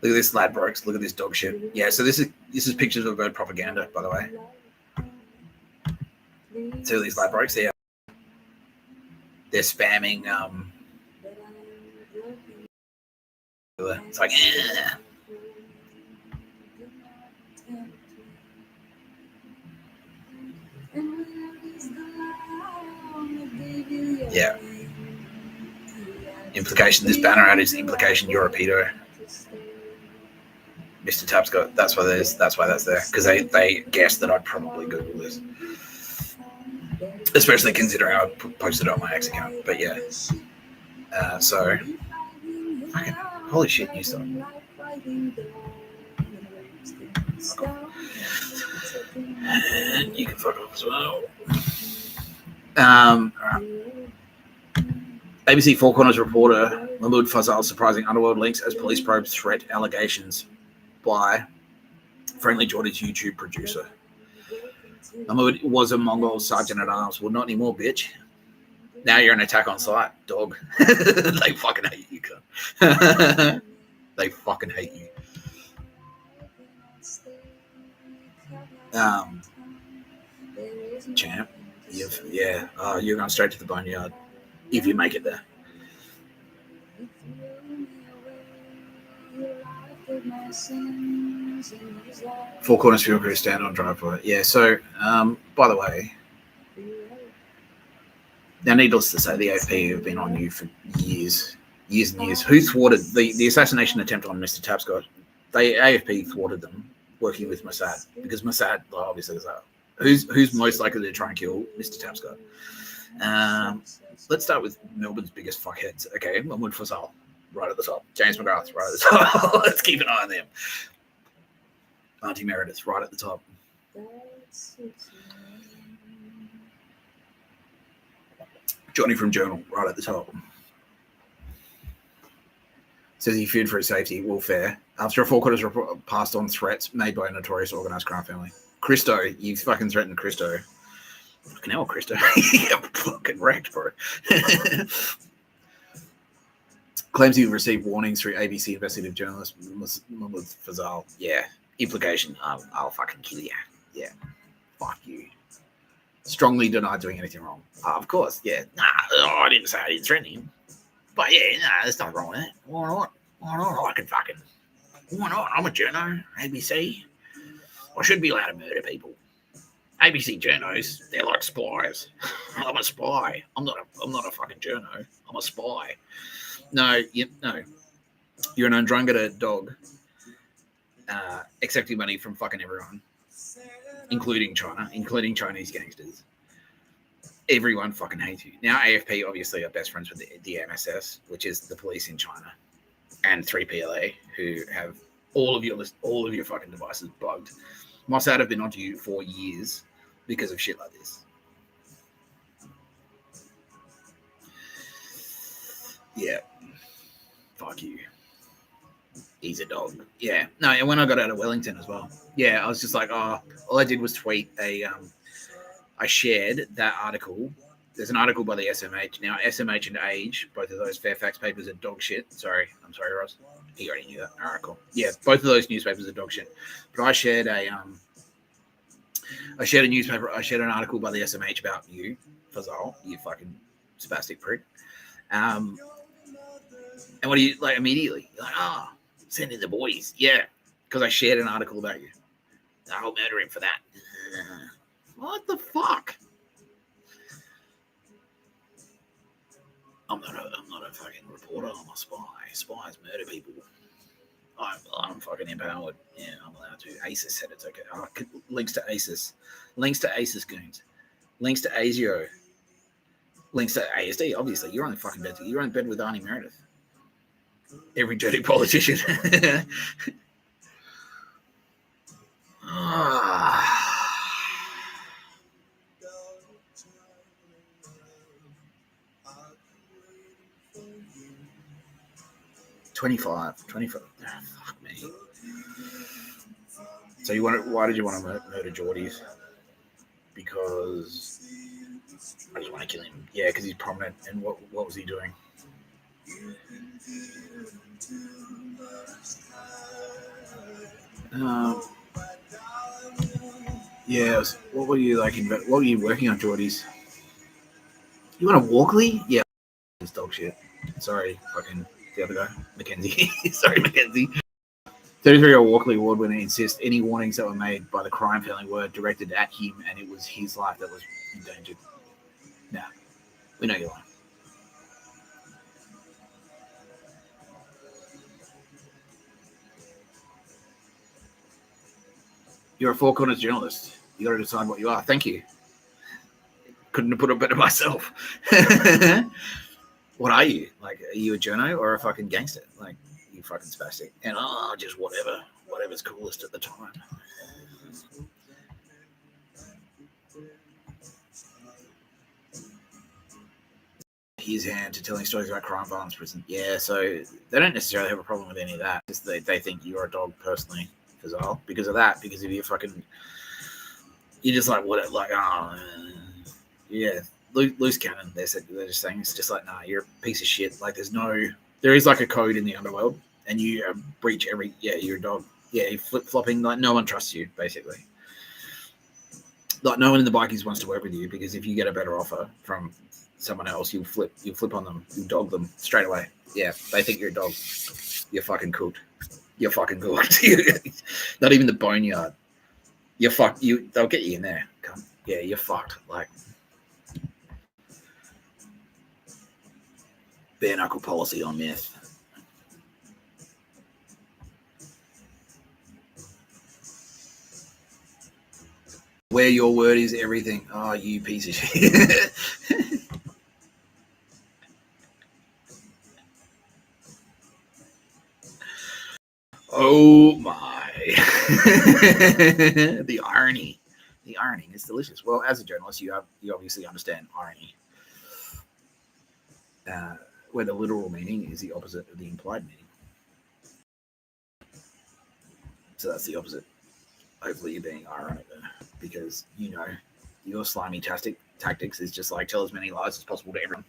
Look at this Ladbrokes. Look at this dog shit. Yeah, so this is pictures of bird propaganda, by the way. See these Ladbrokes here. They're spamming. It's like, yeah. Implication. This banner ad is the implication you're a pedo. Mr. Tapscott. That's why that's there, because they guessed that I'd probably Google this, especially considering I posted it on my ex account. But yeah, so fucking holy shit, new stuff. And you can fuck off as well. ABC Four Corners reporter Mahmoud Fazal surprising underworld links as police probe threat allegations by Friendlyjordies YouTube producer. Mahmoud was a Mongol sergeant at arms. Well, not anymore, bitch. Now you're an attack on sight, dog. They fucking hate you, cunt. They fucking hate you. Champ, you're going straight to the boneyard if you make it there. Four Corners Fuel Crew stand on driveway. Yeah, so by the way, now needless to say, the AFP have been on you for years and years. Who thwarted the assassination attempt on Mr. Tapscott? The AFP thwarted them, working with Mossad, because Mossad obviously is that. Who's most likely to try and kill Mr. Tapscott? Let's start with Melbourne's biggest fuckheads. Okay, Mahmoud Fazal, right at the top. James McGrath, right at the top. Let's keep an eye on them. Auntie Meredith, right at the top. Johnny from Journal, right at the top. Says he feared for his safety. Well, fair. After a Four Corners report passed on threats made by a notorious organised crime family. Christo, you fucking threatened Christo. Fucking hell, Christo. I'm fucking wrecked, bro. Claims he received warnings through ABC investigative journalist Mahmoud Fazal. Yeah. Implication. I'll fucking kill you. Yeah. Fuck you. Strongly denied doing anything wrong. Of course, yeah. I didn't say I didn't threaten him. But yeah, there's nothing wrong with it. Why not? I can fucking... Why not? I'm a journo. ABC. I should be allowed to murder people. ABC journos, they're like spies. I'm a spy. I'm not a fucking journo. I'm a spy. No. You're an Andrangada dog. Accepting money from fucking everyone. Including China, including Chinese gangsters. Everyone fucking hates you. Now AFP obviously are best friends with the MSS, which is the police in China, and 3PLA, who have all of your fucking devices bugged. Mossad have been onto you for years because of shit like this. Yeah. Fuck you. He's a dog. Yeah. No, and when I got out of Wellington as well. Yeah, I was just like, oh, all I did was tweet I shared that article. There's an article by the SMH. Now, SMH and Age, both of those Fairfax papers are dog shit. I'm sorry, Ross. He already knew that. All right, cool. Yeah, both of those newspapers are dog shit. But I shared a newspaper. I shared an article by the SMH about you, Fazal, you fucking spastic prick. And what do you like immediately? You're like, oh, send in the boys. Yeah, because I shared an article about you. I'll murder him for that. What the fuck? I'm not a fucking reporter. I'm a spy. Spies murder people. I'm fucking empowered. Yeah, I'm allowed to. ASIS said it's okay. Oh, links to ASIS. Links to ASIS goons. Links to ASIO. Links to ASD. Obviously, you're on the fucking bed. You're on bed with Arnie Meredith. Every dirty politician. Ah. 25. Oh, fuck me. So why did you want to murder Jordies? Because I just want to kill him. Yeah, because he's prominent. And what was he doing? Yeah. What were you like? What were you working on, Jordies? You want a Walkley? Yeah. It's dog shit. Sorry, fucking the other guy, Mackenzie. Sorry, Mackenzie. 33-year-old Walkley Award winner insists any warnings that were made by the crime family were directed at him, and it was his life that was endangered. Nah, we know you're lying. You're a Four Corners journalist. You got to decide what you are. Thank you. Couldn't have put it better myself. What are you? Like, are you a journo or a fucking gangster? Like, you fucking spastic. And just whatever's coolest at the time. His hand to telling stories about crime, violence, prison. Yeah, so they don't necessarily have a problem with any of that. Just they think you're a dog personally, Fazal, because of that. Because if you're just like what, like yeah, loose cannon. They're just saying it's just like nah, you're a piece of shit. Like there is like a code in the underworld, and you breach every. Yeah, you're a dog. Yeah, you're flip flopping. Like no one trusts you, basically. Like no one in the bikies wants to work with you because if you get a better offer from someone else, you'll flip on them, you dog them straight away. Yeah, they think you're a dog. You're fucking cooked. Not even the boneyard. You're fucked. They'll get you in there. Come. Yeah, you're fucked. Like bare knuckle policy on meth. Where your word is everything. Oh, you piece of shit. Oh my. The irony. The irony is delicious. Well, as a journalist, you obviously understand irony. Where the literal meaning is the opposite of the implied meaning. So that's the opposite. Hopefully you're being ironic there, because your slimy tactics is just like tell as many lies as possible to everyone.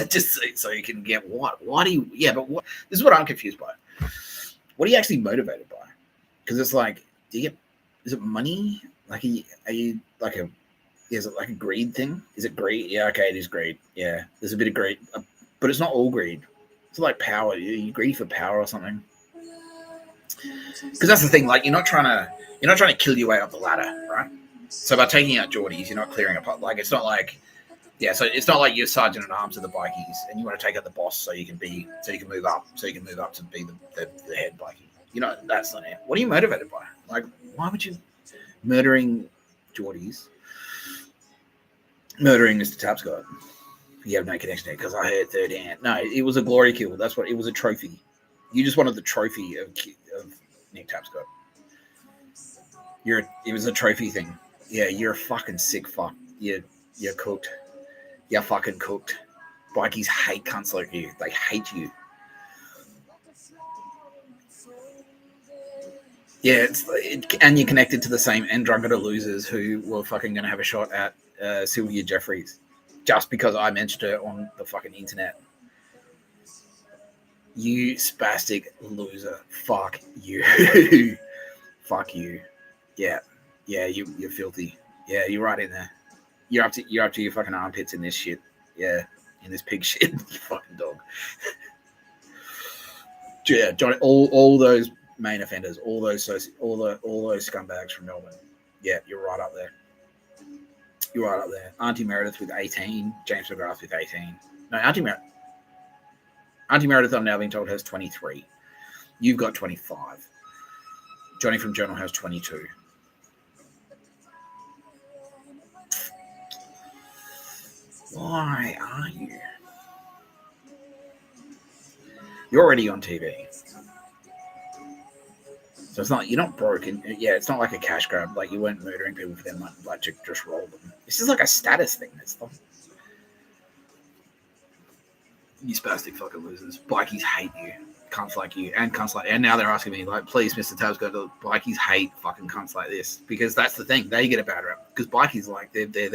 Just so you can get what? Why do you? Yeah, but what? This is what I'm confused by. What are you actually motivated by? Because it's like, is it money? Like, are you like is it like a greed thing? Is it greed? Yeah, okay, it is greed. Yeah, there's a bit of greed, but it's not all greed. It's like power. Are you greedy for power or something? Because that's the thing. Like, you're not trying to kill your way up the ladder, right? So by taking out Jordies, you're not clearing up. Like, it's not like. Yeah, so it's not like you're sergeant at arms of the bikies and you want to take out the boss so you can move up to be the head bikie. That's not it. What are you motivated by? Like, why would you murdering Jordies, murdering Mr. Tapscott? You have no connection there because I heard third hand. No, it was a glory kill. That's what it was, a trophy. You just wanted the trophy of Nick Tapscott. It was a trophy thing. Yeah, you're a fucking sick fuck. You're cooked. You're fucking cooked. Bikies hate cunts like you. They hate you. Yeah, and you're connected to the same and drunker losers who were fucking going to have a shot at Sylvia Jeffries just because I mentioned her on the fucking internet. You spastic loser. Fuck you. Fuck you. Yeah. Yeah, you're filthy. Yeah, you're right in there. You're up to your fucking armpits in this shit. Yeah, in this pig shit. You fucking dog. Yeah, Johnny, all those main offenders, all those scumbags from Melbourne. Yeah, you're right up there. You're right up there. Auntie Meredith with 18, James McGrath with 18. No, Auntie Meredith, I'm now being told, has 23. You've got 25. Johnny from Journal has 22. Why are you? You're already on TV. So you're not broken. Yeah, it's not like a cash grab. Like, you weren't murdering people for their money, like to just roll them. This is like a status thing. You spastic fucking losers. Bikies hate you. Cunts like you. And now they're asking me, like, please, Mr. Tapscott, bikies hate fucking cunts like this. Because that's the thing. They get a bad rep. Because bikies, like, they're there.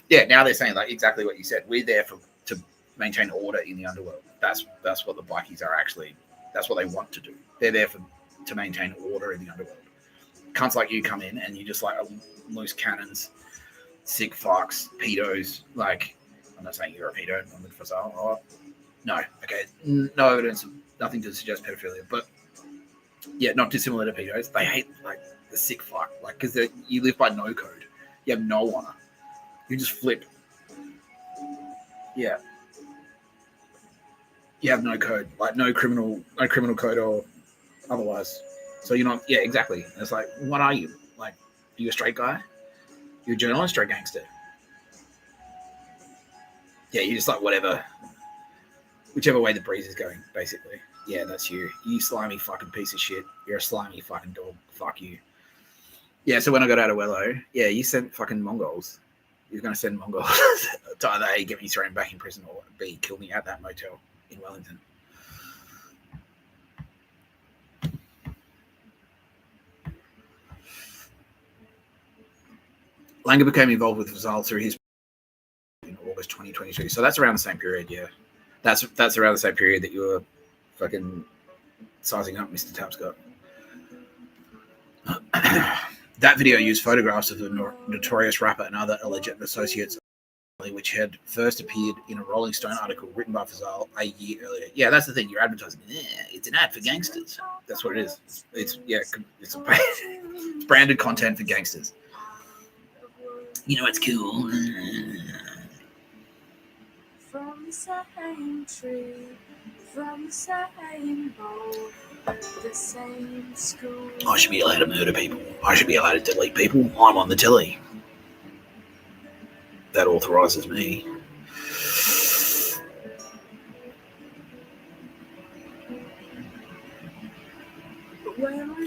Yeah, now they're saying, like, exactly what you said. We're there to maintain order in the underworld. That's what the bikies are actually. That's what they want to do. They're there to maintain order in the underworld. Cunts like you come in and you just like loose cannons, sick fucks, pedos. Like, I'm not saying you're a pedo. I'm looking for sale. Oh, no, okay, no evidence, nothing to suggest pedophilia, but yeah, not dissimilar to pedos. They hate like the sick fuck, like because you live by no code. You have no honor. You just flip. Yeah. You have no code, like no criminal code or otherwise. So you're not, yeah, exactly. It's like, what are you? Like, are you a straight guy? You're a journalist or a gangster? Yeah, you're just like whatever, whichever way the breeze is going, basically. Yeah, that's you. You slimy fucking piece of shit. You're a slimy fucking dog. Fuck you. Yeah, so when I got out of Wello, yeah, you sent fucking Mongols. You're going to send Mongols to either A, get me thrown back in prison, or B, kill me at that motel in Wellington. Langer became involved with Fazal through his in August 2022. So that's around the same period, yeah. That's around the same period that you were fucking sizing up Mr. Tapscott. That video used photographs of the notorious rapper and other alleged associates, which had first appeared in a Rolling Stone article written by Fazal a year earlier. Yeah, that's the thing. You're advertising. Yeah, it's an ad for gangsters. That's what it is. It's branded content for gangsters. You know, it's cool. From the same tree, from the same bowl, the same school. I should be allowed to murder people. I should be allowed to delete people. I'm on the telly. That authorizes me.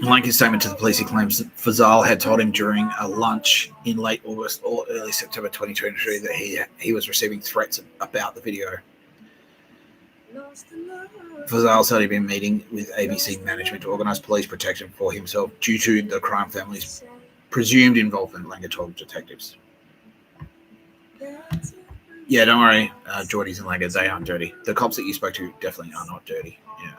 Like his statement to the police, he claims that Fazal had told him during a lunch in late August or early September 2023 that he was receiving threats about the video. Fazal said he'd been meeting with ABC management to organise police protection for himself due to the crime family's presumed involvement, Langer told detectives. Yeah, don't worry, Jordies and Langer, they aren't dirty. The cops that you spoke to definitely are not dirty. Yeah.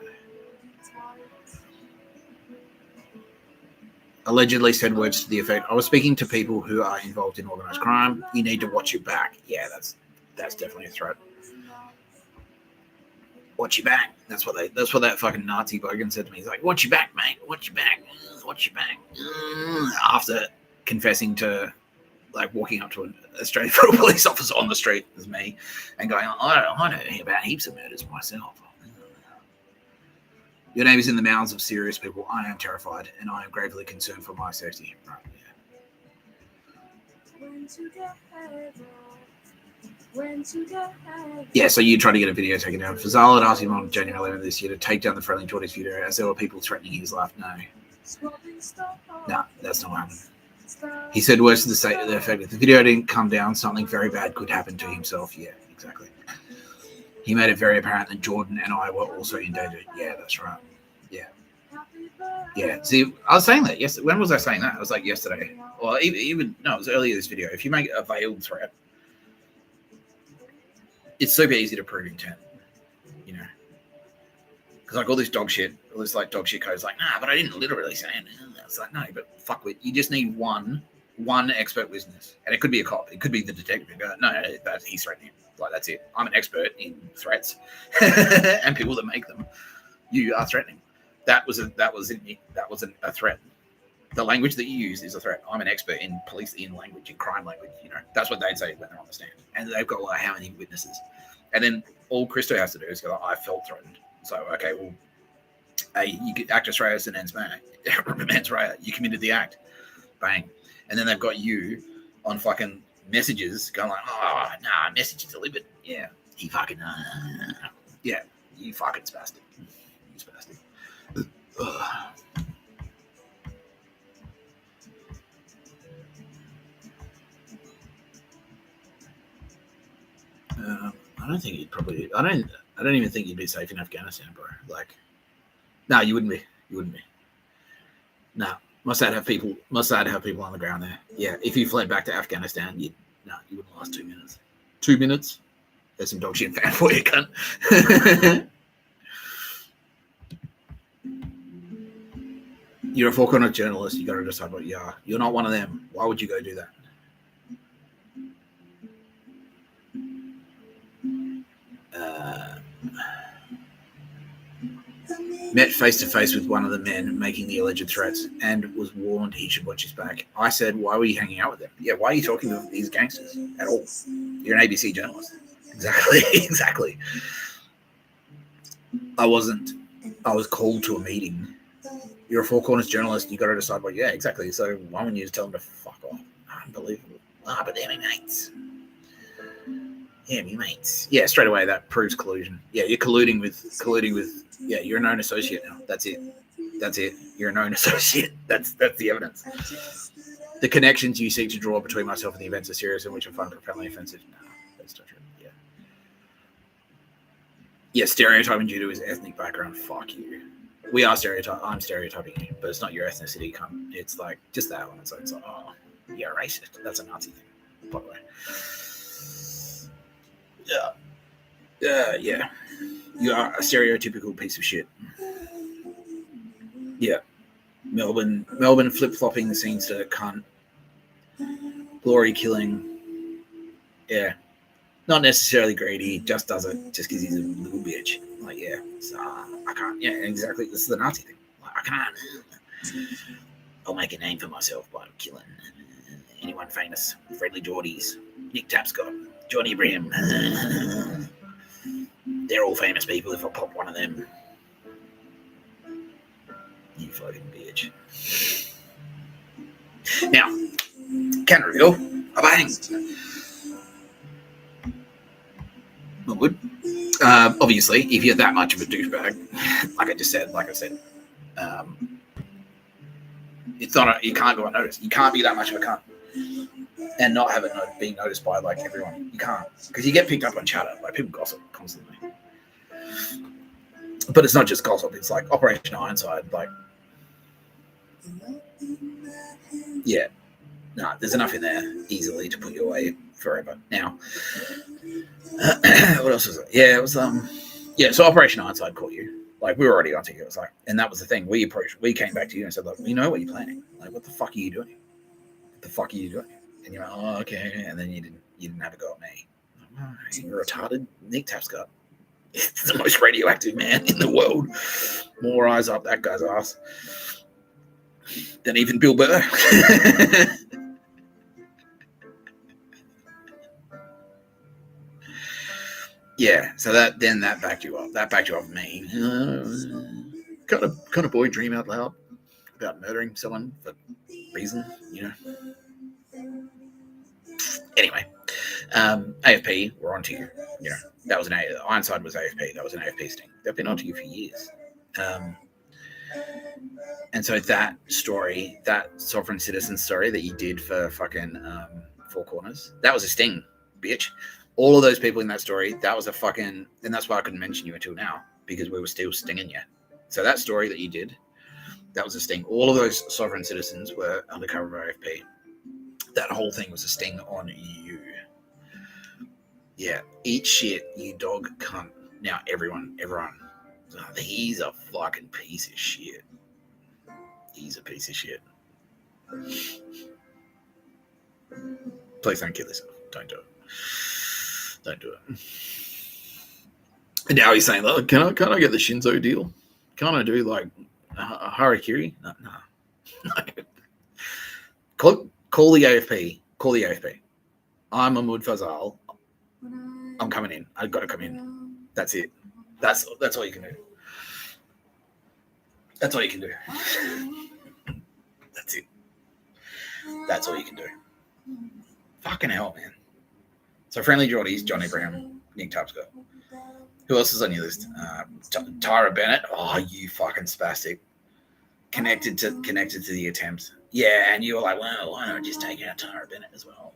Allegedly said words to the effect, I was speaking to people who are involved in organised crime. You need to watch your back. Yeah, that's definitely a threat. Watch your back. That's what that fucking Nazi bogan said to me. He's like, watch your back, mate. Watch your back. Watch your back. After confessing to like walking up to a Australian federal police officer on the street as me and going, I know about heaps of murders myself. Your name is in the mouths of serious people. I am terrified, and I am gravely concerned for my safety. Right, yeah, so you tried to get a video taken down. Fazal had asked him on January 11th this year to take down the Friendlyjordies video as there were people threatening his life. No, that's not what happened. He said words to the effect, if the video didn't come down, something very bad could happen to himself. Yeah, exactly. He made it very apparent that Jordan and I were also in danger. Yeah, that's right. Yeah. Yeah, see, I was saying that yesterday. When was I saying that? I was like yesterday. Well, even no, it was earlier this video. If you make a veiled threat, it's super easy to prove intent, you know. Because like all this dog shit, all this like dog shit code's like, nah, but I didn't literally say it. It's like, no, but fuck it. You just need one expert witness, and it could be a cop, it could be the detective. No, he's threatening. Like that's it. I'm an expert in threats and people that make them. You are threatening. That wasn't a threat. The language that you use is a threat. I'm an expert in police, in language, in crime language. You know, that's what they'd say when they're on the stand. And they've got like how many witnesses? And then all Christo has to do is go, I felt threatened. So okay, well, hey, you get actus reus and mens rea. You committed the act. Bang. And then they've got you on fucking messages going like, oh, nah, message delivered. Yeah, he fucking, yeah, you fucking spastic. You spastic. I don't think you'd probably. I don't even think you'd be safe in Afghanistan, bro. Like, no, you wouldn't be. You wouldn't be. No, Mossad have people on the ground there. Yeah, if you fled back to Afghanistan, you wouldn't last 2 minutes. 2 minutes. There's some dog shit fan for you, cunt. You're a four-corner journalist. You got to decide what you are. You're not one of them. Why would you go do that? Met face-to-face with one of the men making the alleged threats and was warned he should watch his back. I said, why were you hanging out with them? Yeah, why are you talking to these gangsters at all? You're an ABC journalist. Exactly. I wasn't. I was called to a meeting. You're a Four Corners journalist. You got to decide what. Yeah, exactly. So why wouldn't you just tell them to fuck off? Unbelievable. But they're my mates. Yeah, me mates. Yeah, straight away that proves collusion. Yeah, you're colluding with. Yeah, you're a known associate now. That's it. You're a known associate. That's the evidence. The connections you seek to draw between myself and the events are serious and which are fun, profoundly offensive. No, that's not true. Yeah. Yeah, stereotyping due to his ethnic background. Fuck you. We are I'm stereotyping you, but it's not your ethnicity. It's like just that one. It's like, oh, you're a racist. That's a Nazi thing, by the way. Yeah. You are a stereotypical piece of shit. Yeah. Melbourne flip-flopping the scenes to cunt. Glory killing. Yeah. Not necessarily greedy, just does it just because he's a little bitch. Like, yeah, so, I can't. Yeah, exactly. This is the Nazi thing. Like, I can't. I'll make a name for myself by killing anyone famous. Friendlyjordies, Nick Tapscott, John Ibrahim. They're all famous people. If I pop one of them, you fucking bitch. Now, can reveal a bang. Not good. Obviously, if you're that much of a douchebag, like I said, it's not. You can't go unnoticed. You can't be that much of a cunt and not have it being noticed by like everyone. You can't, because you get picked up on chatter. Like people gossip constantly. But it's not just gossip. It's like Operation Ironside. Like, yeah, no, there's enough in there easily to put you away forever. Now, what else was it? Yeah, it was so Operation Ironside caught you. Like, we were already on to you. It was like, and that was the thing. We came back to you and said, look, we know what you're planning. Like, what the fuck are you doing? And you're like, oh, okay. And then you didn't have a go at me. Like, oh, you're retarded. Nick Tapscott. He's the most radioactive man in the world. More eyes up that guy's ass than even Bill Burr. Yeah, so that backed you up. That backed you up with me. Kind of boy dream out loud about murdering someone for reason, you know. Anyway, AFP, we're on to you. You know, that was Ironside was AFP. That was an AFP sting. They've been on to you for years. And so that story, that sovereign citizen story that you did for fucking Four Corners, that was a sting, bitch. All of those people in that story, that was a fucking, and that's why I couldn't mention you until now, because we were still stinging you. So that story that you did That was a sting. All of those sovereign citizens were undercover AFP. That whole thing was a sting on you. Yeah, eat shit, you dog cunt. Now everyone, he's a fucking piece of shit. He's a piece of shit. Please don't kill yourself. Don't do it. Don't do it. And now he's saying, "Look, can I get the Shinzo deal? Can't I do like a harakiri?" No. Call the AFP. Call the AFP. I'm Mahmoud Fazal. I'm coming in. I've got to come in. That's it. That's all you can do. That's all you can do. That's it. That's all you can do. Fucking hell, man. So Friendlyjordies, John Abraham, Nick Tapscott. Who else is on your list? Tyra Bennett. Oh, you fucking spastic. Connected to the attempt. Yeah, and you were like, well, why not just take out Tyra Bennett as well?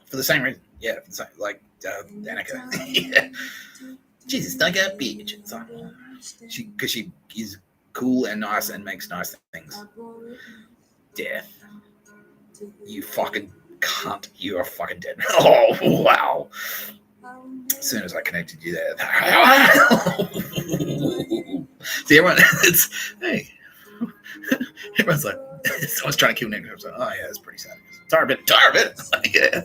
For the same reason. Yeah, for the same, like Danica. Yeah. Jesus, don't get bitch. It's like, because she is cool and nice and makes nice things. Death. You fucking cunt. You are fucking dead. Oh, wow. As soon as I connected you there. See, everyone, hey. Everyone's like, someone's trying to kill Nick. I was like, oh, yeah, that's pretty sad. Tyra Bennett. Like, yeah.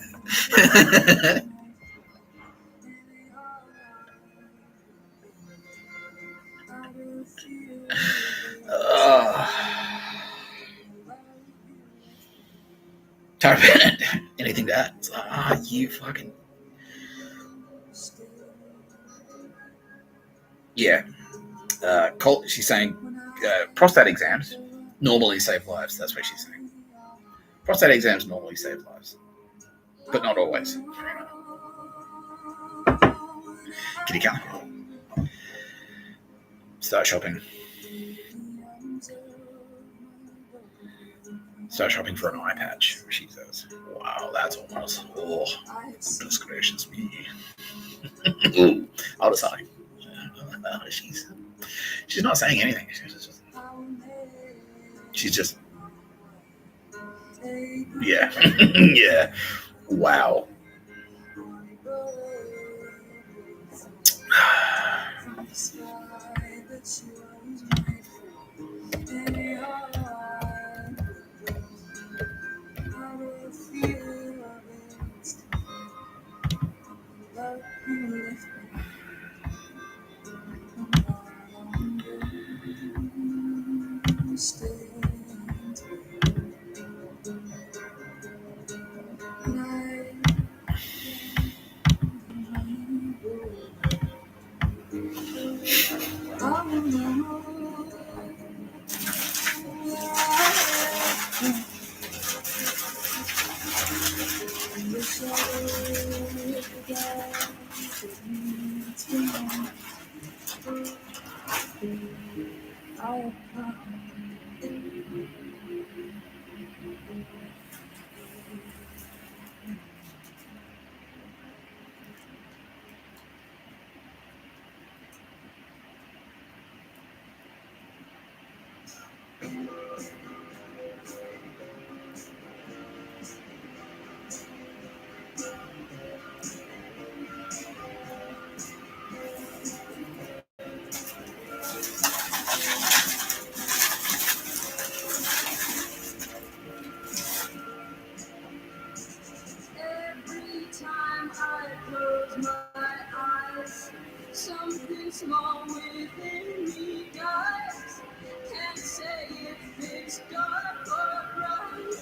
Tyra Bennett. Anything to add? It's like, you fucking. Yeah. She's saying prostate exams normally save lives. That's what she's saying. Prostate exams normally save lives, but not always. Kitty cat. Start shopping. Start shopping for an eye patch. She says, "Wow, that's almost goodness gracious me." Ooh, I'll decide. She's not saying anything. She's just yeah. Yeah. Wow. Something small within me dies. Can't say if it's dark or bright,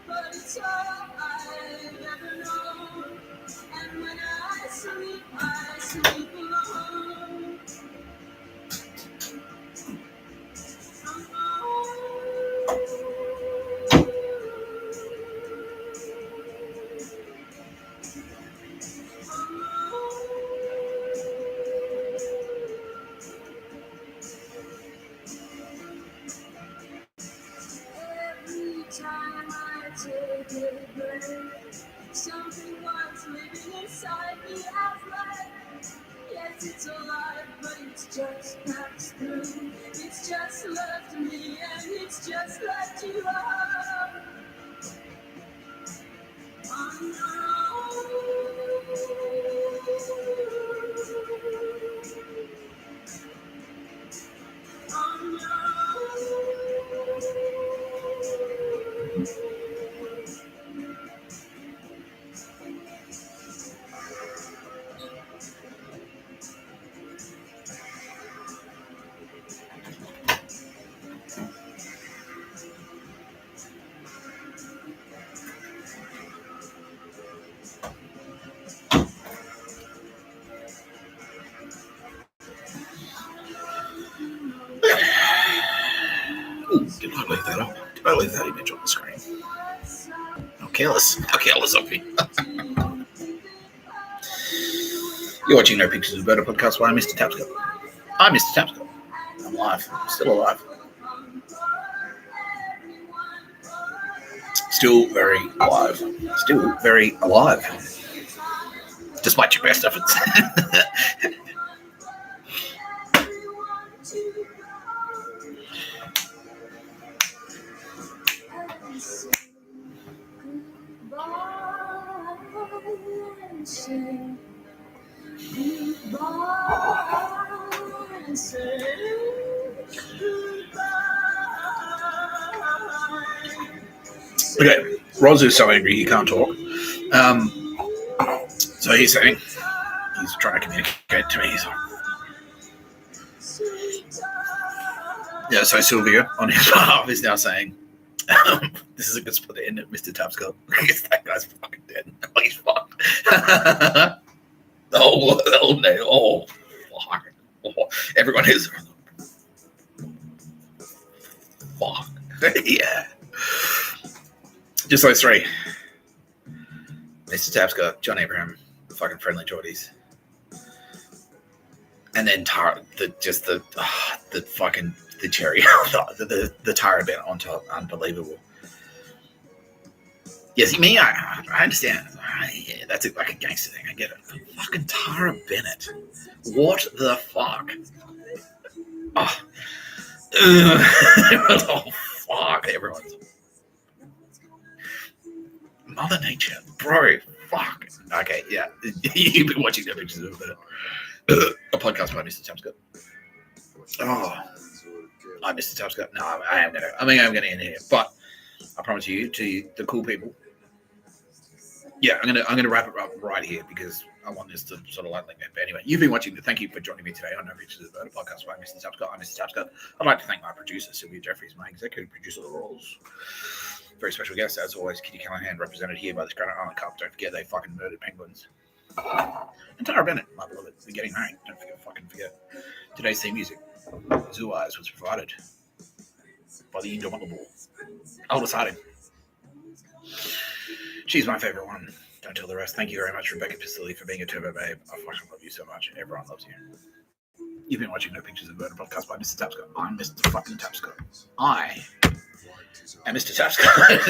but it's all I've ever known. And when I sleep alone. Time I take a breath, something was living inside me as life. Yes, it's alive, but it's just passed through. It's just left me, and it's just left you up on your own. On your own. Ooh, did I leave that up? Did I leave that image on the screen? How careless. How careless of me. You're watching No Pictures of Burr podcast by Mr. Tapscott. I'm Mr. Tapscott. I'm alive. Still alive. Still very alive. Still very alive. Despite your best efforts. Okay, Roz is so angry he can't talk. So he's saying, he's trying to communicate to me. Yeah, so Sylvia on his behalf is now saying, this is a good spot to end it, Mr. Tapscott. Because that guy's fucking dead. Oh, he's fucked. Oh, fuck. Oh, everyone is. Fuck. Yeah. Just those three. Mr. Tapscott, John Abraham, the fucking Friendlyjordies. And then Tara, the fucking the cherry, the Tara bit on top, unbelievable. Yes, me, I understand. Yeah, that's like a gangster thing. I get it. But fucking Tara Bennett, what the fuck? Oh, oh fuck, everyone's Mother Nature, bro. Fuck. Okay, yeah, you've been watching No Pictures of it. A podcast by Mr. Tapscott. Oh, I'm Mr. Tapscott. No, I'm gonna end here, but I promise you, to the cool people. Yeah, I'm gonna wrap it up right here because I want this to sort of like link that. But anyway, you've been watching. Thank you for joining me today on No Pictures of the podcast by Mr. Tapscott. I'm Mr. Tapscott. I'd like to thank my producer Sylvia Jeffries, my executive producer of the roles. Very special guest, as always, Kitty Callahan, represented here by the Granite Island Cup. Don't forget they fucking murdered penguins. And Tara Bennett, my beloved, we're getting married. Don't forget. Today's theme music, Zoo Eyes, was provided by the indomitable Aldous Harding. She's my favorite one. Don't tell the rest. Thank you very much, Rebecca Pistilli, for being a turbo babe. I fucking love you so much. Everyone loves you. You've been watching No Pictures of Burr podcast by Mr. Tapscott. I'm Mr. fucking Tapscott. I am Mr. Tapscott.